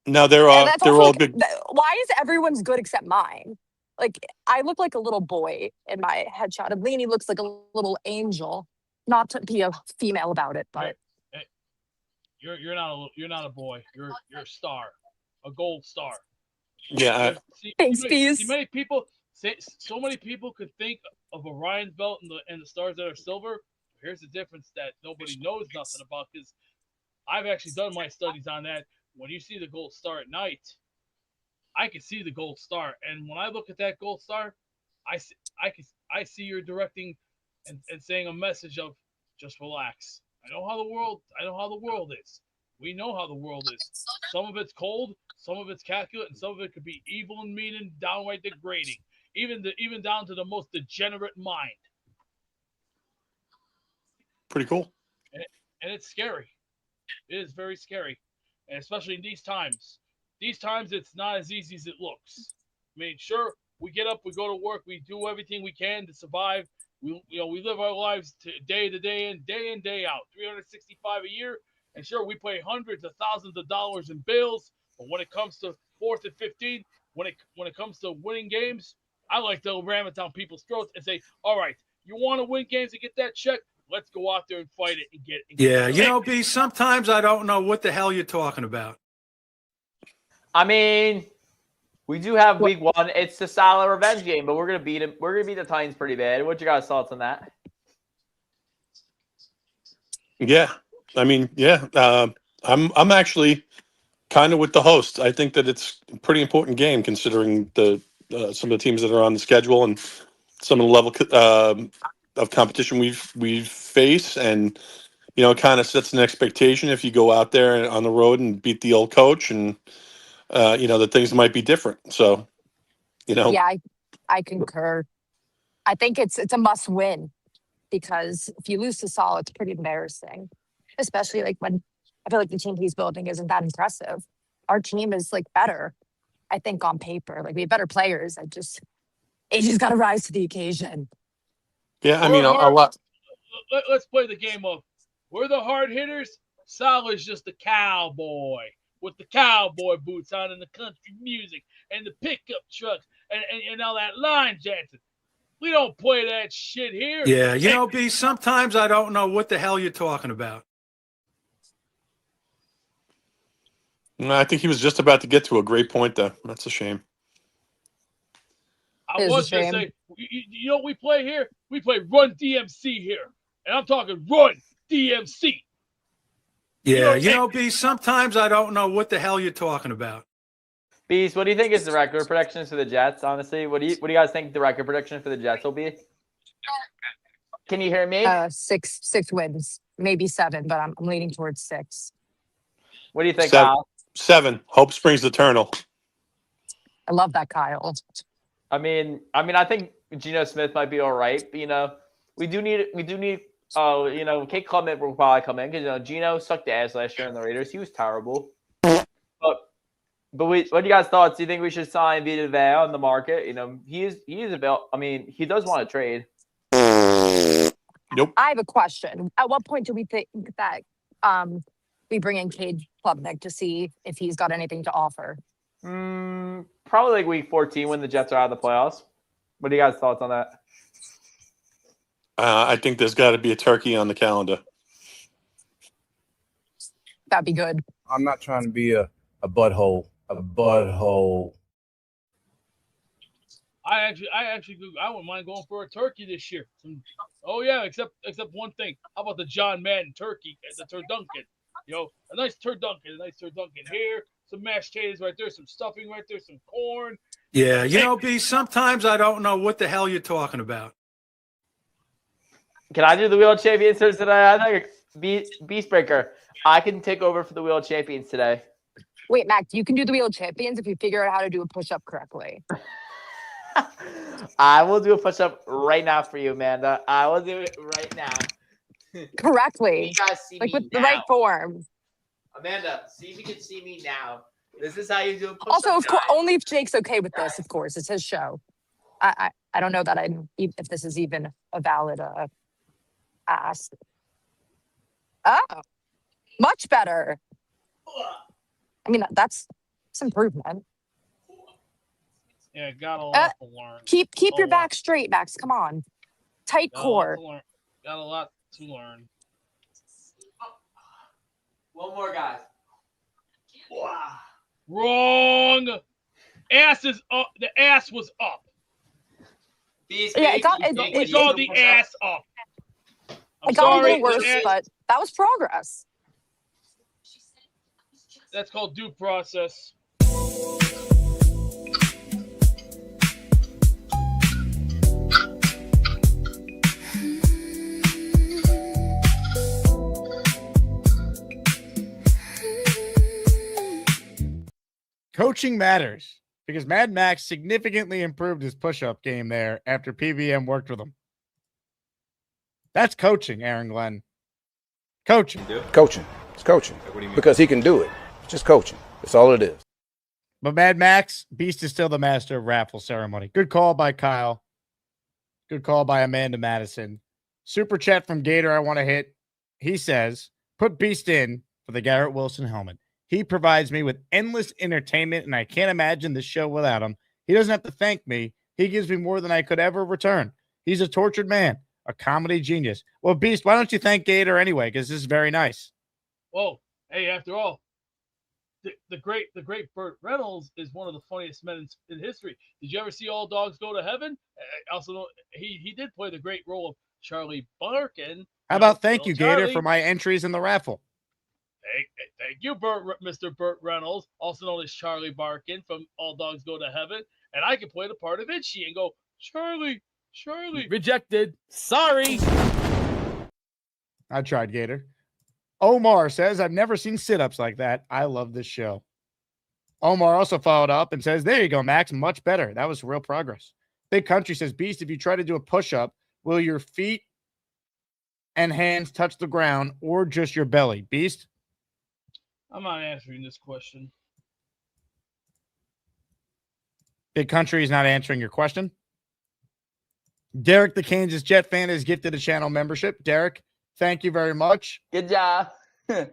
No, they're all big. Why is everyone's good except mine? Like, I look like a little boy in my headshot, and Lainey looks like a little angel. Not to be a female about it, but Hey, you're not a boy. You're a star, a gold star. Yeah. Thanks, Bees. See, many people could think of Orion's belt and the stars that are silver. Here's the difference that nobody knows nothing about, because I've actually done my studies on that. When you see the gold star at night, I can see the gold star, and when I look at that gold star, I see you're directing and saying a message of just relax. I know how the world is. We know how the world is. Some of it's cold, some of it's calculate, and some of it could be evil and mean and downright degrading, even down to the most degenerate mind. Pretty cool. And it's scary. It is very scary, and especially in these times. These times, it's not as easy as it looks. I mean, sure, we get up, we go to work, we do everything we can to survive. We live our lives day to day in, day out, 365 a year. And sure, we pay hundreds of thousands of dollars in bills. But when it comes to 4th and 15, when it comes to winning games, I like to ram it down people's throats and say, all right, you want to win games and get that check? Let's go out there and fight it and get it. Yeah, B, sometimes I don't know what the hell you're talking about. I mean, we do have week 1. It's the solid revenge game, but we're gonna beat him. We're gonna beat the Titans pretty bad. What you guys' thoughts on that? Yeah, I mean, yeah, I'm actually kind of with the host. I think that it's a pretty important game considering some of the teams that are on the schedule and some of the level of competition we've faced, and it kind of sets an expectation if you go out there on the road and beat the old coach and that things might be different. So, Yeah, I concur. I think it's a must win because if you lose to Saul, it's pretty embarrassing, especially like when I feel like the team he's building isn't that impressive. Our team is like better, I think, on paper. Like we have better players. AJ's got to rise to the occasion. Yeah, I mean, a lot. Let's play the game of we're the hard hitters. Sal is just a cowboy with the cowboy boots on and the country music and the pickup trucks and all that line dancing. We don't play that shit here. Yeah, B, sometimes I don't know what the hell you're talking about. I think he was just about to get to a great point, though. That's a shame. I was going to say, you know what we play here? We play Run DMC here. And I'm talking Run DMC. Yeah, B, sometimes I don't know what the hell you're talking about. Beast, what do you think is the record predictions for the Jets, honestly? What do you guys think the record prediction for the Jets will be? Can you hear me? 6 wins, maybe 7, but I'm leaning towards 6. What do you think, 7. Kyle? 7. Hope springs eternal. I love that, Kyle. I mean, I think Geno Smith might be all right, but we do need Kate Clement will probably come in because Geno sucked ass last year in the Raiders. He was terrible. But what do you guys thoughts? Do you think we should sign Vita Vea on the market? He is available. I mean, he does want to trade. Nope. I have a question. At what point do we think that we bring in Cade Klubnik to see if he's got anything to offer? Probably like week 14 when the Jets are out of the playoffs. What do you guys' thoughts on that? I think there's got to be a turkey on the calendar. That'd be good. I'm not trying to be a butthole. A butthole. I wouldn't mind going for a turkey this year. Oh yeah, except one thing. How about the John Madden turkey at the Turduncan? A nice turducken here, some mashed potatoes right there, some stuffing right there, some corn. Yeah, B, sometimes I don't know what the hell you're talking about. Can I do the Wheel of Champions today? I think Beastbreaker, I can take over for the Wheel of Champions today. Wait, Mac, you can do the Wheel of Champions if you figure out how to do a push-up correctly. I will do a push-up right now for you, Amanda. I will do it right now. Correctly. You guys see like me with the now. right form. Amanda, see if you can see me now. This is how you do a push-up. Also, of course, only if Jake's okay with this, of course. It's his show. I don't know that if this is even a valid ask. Oh, much better. I mean, that's improvement. Yeah, got a lot to learn. Keep your back straight, Max. Come on. Tight core. Got a lot to learn. One more, guys. Wrong. Ass is up. The ass was up. Yeah, it saw the ass up. It got a little worse, but that was progress. That's called due process. Coaching matters because Mad Max significantly improved his push-up game there after PVM worked with him. That's coaching, Aaron Glenn. Coaching. Coaching. It's coaching. What do you mean? Because he can do it. It's just coaching. That's all it is. But Mad Max, Beast is still the master of raffle ceremony. Good call by Kyle. Good call by Amanda Madison. Super chat from Gator I want to hit. He says, put Beast in for the Garrett Wilson helmet. He provides me with endless entertainment, and I can't imagine the show without him. He doesn't have to thank me. He gives me more than I could ever return. He's a tortured man, a comedy genius. Well, Beast, why don't you thank Gator anyway? Because this is very nice. Well, hey, after all, the great Burt Reynolds is one of the funniest men in history. Did you ever see All Dogs Go to Heaven? Also, he did play the great role of Charlie Barkin. How about thank you, Charlie, Gator, for my entries in the raffle? Thank you, Mr. Burt Reynolds, also known as Charlie Barkin from All Dogs Go to Heaven. And I can play the part of Itchy and go, Charlie. Rejected. Sorry. I tried, Gator. Omar says, I've never seen sit-ups like that. I love this show. Omar also followed up and says, there you go, Max. Much better. That was real progress. Big Country says, Beast, if you try to do a push-up, will your feet and hands touch the ground or just your belly? Beast? I'm not answering this question. Big Country is not answering your question. Derek, the Kansas Jet fan, is gifted a channel membership. Derek, thank you very much. Good job. All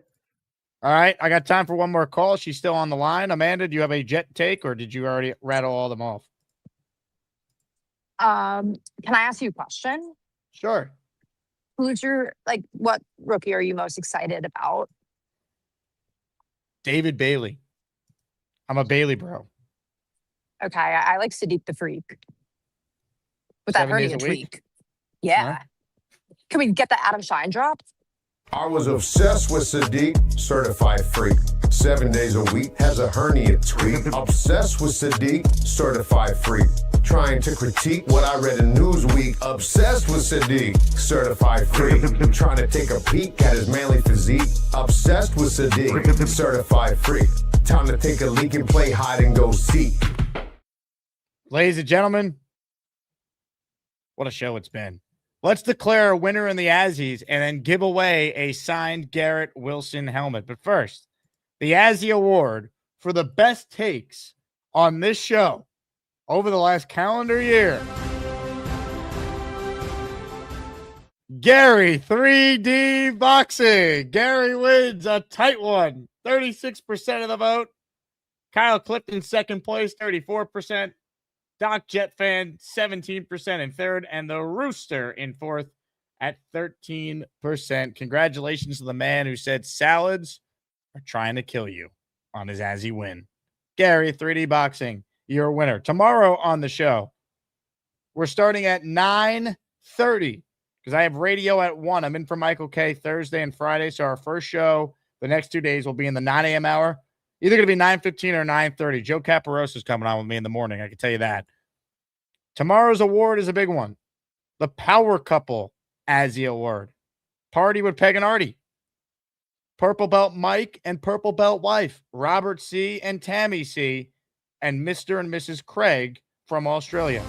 right, I got time for one more call. She's still on the line. Amanda, do you have a Jet take, or did you already rattle all them off? Can I ask you a question? Sure. Who's your, what rookie are you most excited about? David Bailey. I'm a Bailey bro. Okay, I like Sadiq the Freak. With that 7 days hernia a week? tweak. Yeah. Huh? Can we get the Adam Shine drop? I was obsessed with Sadiq, certified freak. 7 days a week, has a hernia tweak. Obsessed with Sadiq, certified freak. Trying to critique what I read in Newsweek. Obsessed with Sadiq, certified freak. Trying to take a peek at his manly physique. Obsessed with Sadiq, certified freak. Time to take a leak and play hide and go seek. Ladies and gentlemen, what a show it's been. Let's declare a winner in the Azzies and then give away a signed Garrett Wilson helmet. But first, the Azzie Award for the best takes on this show over the last calendar year. Gary 3D Boxing. Gary wins a tight one. 36% of the vote. Kyle Clifton, second place, 34%. Doc Jet Fan, 17% in third, and the Rooster in fourth at 13%. Congratulations to the man who said salads are trying to kill you on his Azzie win. Gary, 3D Boxing, your winner. Tomorrow on the show, we're starting at 9:30 because I have radio at 1. I'm in for Michael K Thursday and Friday, so our first show the next 2 days will be in the 9 a.m. hour. Either going to be 9:15 or 9:30. Joe Caparosa is coming on with me in the morning. I can tell you that. Tomorrow's award is a big one. The Power Couple Azzie Award. Party with Peg and Artie. Purple Belt Mike and Purple Belt wife, Robert C. and Tammy C. And Mr. and Mrs. Craig from Australia.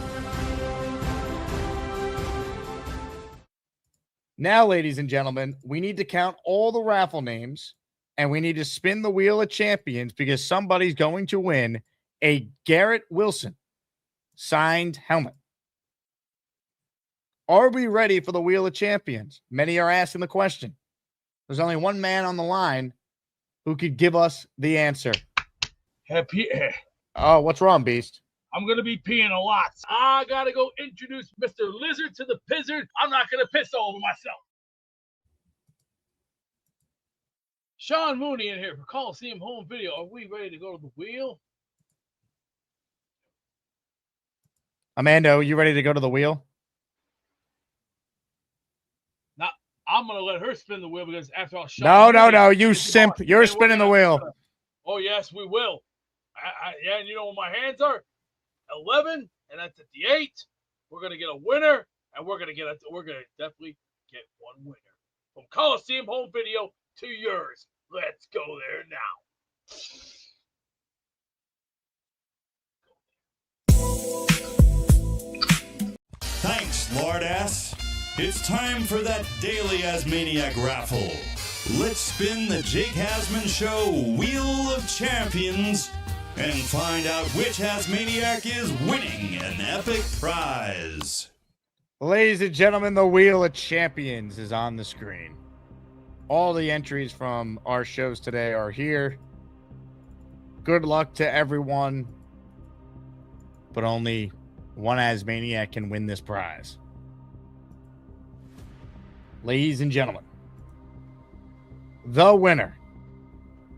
Now, ladies and gentlemen, we need to count all the raffle names. And we need to spin the wheel of champions because somebody's going to win a Garrett Wilson signed helmet. Are we ready for the wheel of champions? Many are asking the question. There's only one man on the line who could give us the answer. Oh, what's wrong, Beast? I'm going to be peeing a lot. I got to go introduce Mr. Lizard to the Pizzard. I'm not going to piss all over myself. Sean Mooney in here for Coliseum Home Video. Are we ready to go to the wheel? Amanda, are you ready to go to the wheel? Now, I'm going to let her spin the wheel because after all, Sean No, you simp. You're spinning the wheel. Oh, yes, we will. Yeah, and you know what my hands are? 11, and that's at the 8. We're going to get a winner, and we're going to definitely get one winner. From Coliseum Home Video to yours. Let's go there now. Thanks, Lord Ass. It's time for that daily Asmaniac raffle. Let's spin the Jake Asman Show Wheel of Champions and find out which Asmaniac is winning an epic prize. Ladies and gentlemen, the Wheel of Champions is on the screen. All the entries from our shows today are here. Good luck to everyone, but only one Asmaniac can win this prize. Ladies and gentlemen, the winner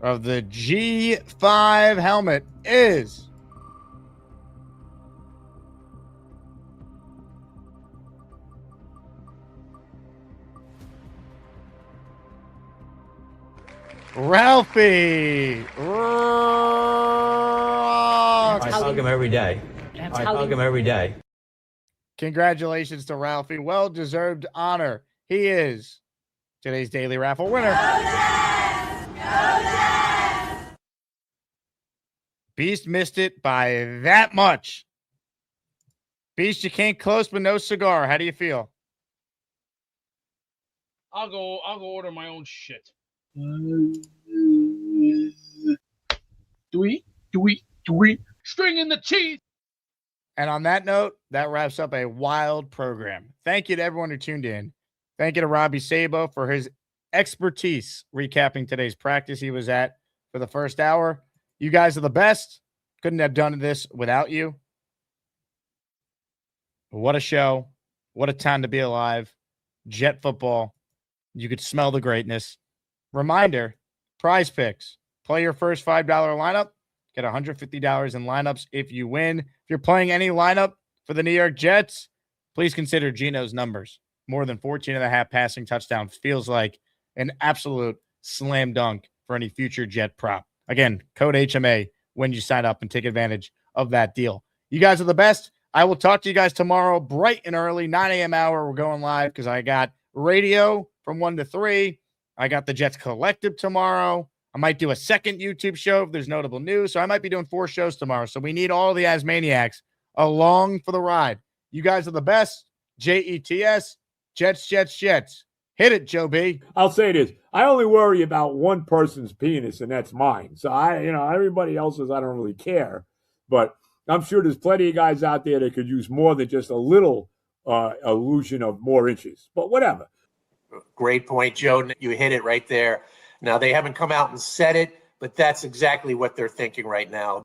of the G5 helmet is Ralphie. I hug him every day. I hug him every day. Congratulations to Ralphie. Well-deserved honor. He is today's daily raffle winner. Beast missed it by that much. Beast, you can't close with no cigar. How do you feel? I'll go order my own shit. Stringing the cheese. And on that note, that wraps up a wild program. Thank you to everyone who tuned in. Thank you to Robby Sabo for his expertise recapping today's practice he was at for the first hour. You guys are the best. Couldn't have done this without you. What a show. What a time to be alive. Jet football. You could smell the greatness. Reminder, PrizePicks. Play your first $5 lineup. Get $150 in lineups if you win. If you're playing any lineup for the New York Jets, please consider Geno's numbers. More than 14.5 passing touchdowns feels like an absolute slam dunk for any future Jet prop. Again, code HMA when you sign up and take advantage of that deal. You guys are the best. I will talk to you guys tomorrow bright and early, 9 a.m. hour. We're going live because I got radio from 1 to 3. I got the Jets Collective tomorrow. I might do a second YouTube show if there's notable news. So I might be doing 4 shows tomorrow. So we need all the Asmaniacs along for the ride. You guys are the best. JETS, Jets, Jets, Jets. Hit it, Joe B. I'll say this. I only worry about one person's penis, and that's mine. So everybody else's, I don't really care. But I'm sure there's plenty of guys out there that could use more than just a little illusion of more inches. But whatever. Great point, Joe. You hit it right there. Now, they haven't come out and said it, but that's exactly what they're thinking right now.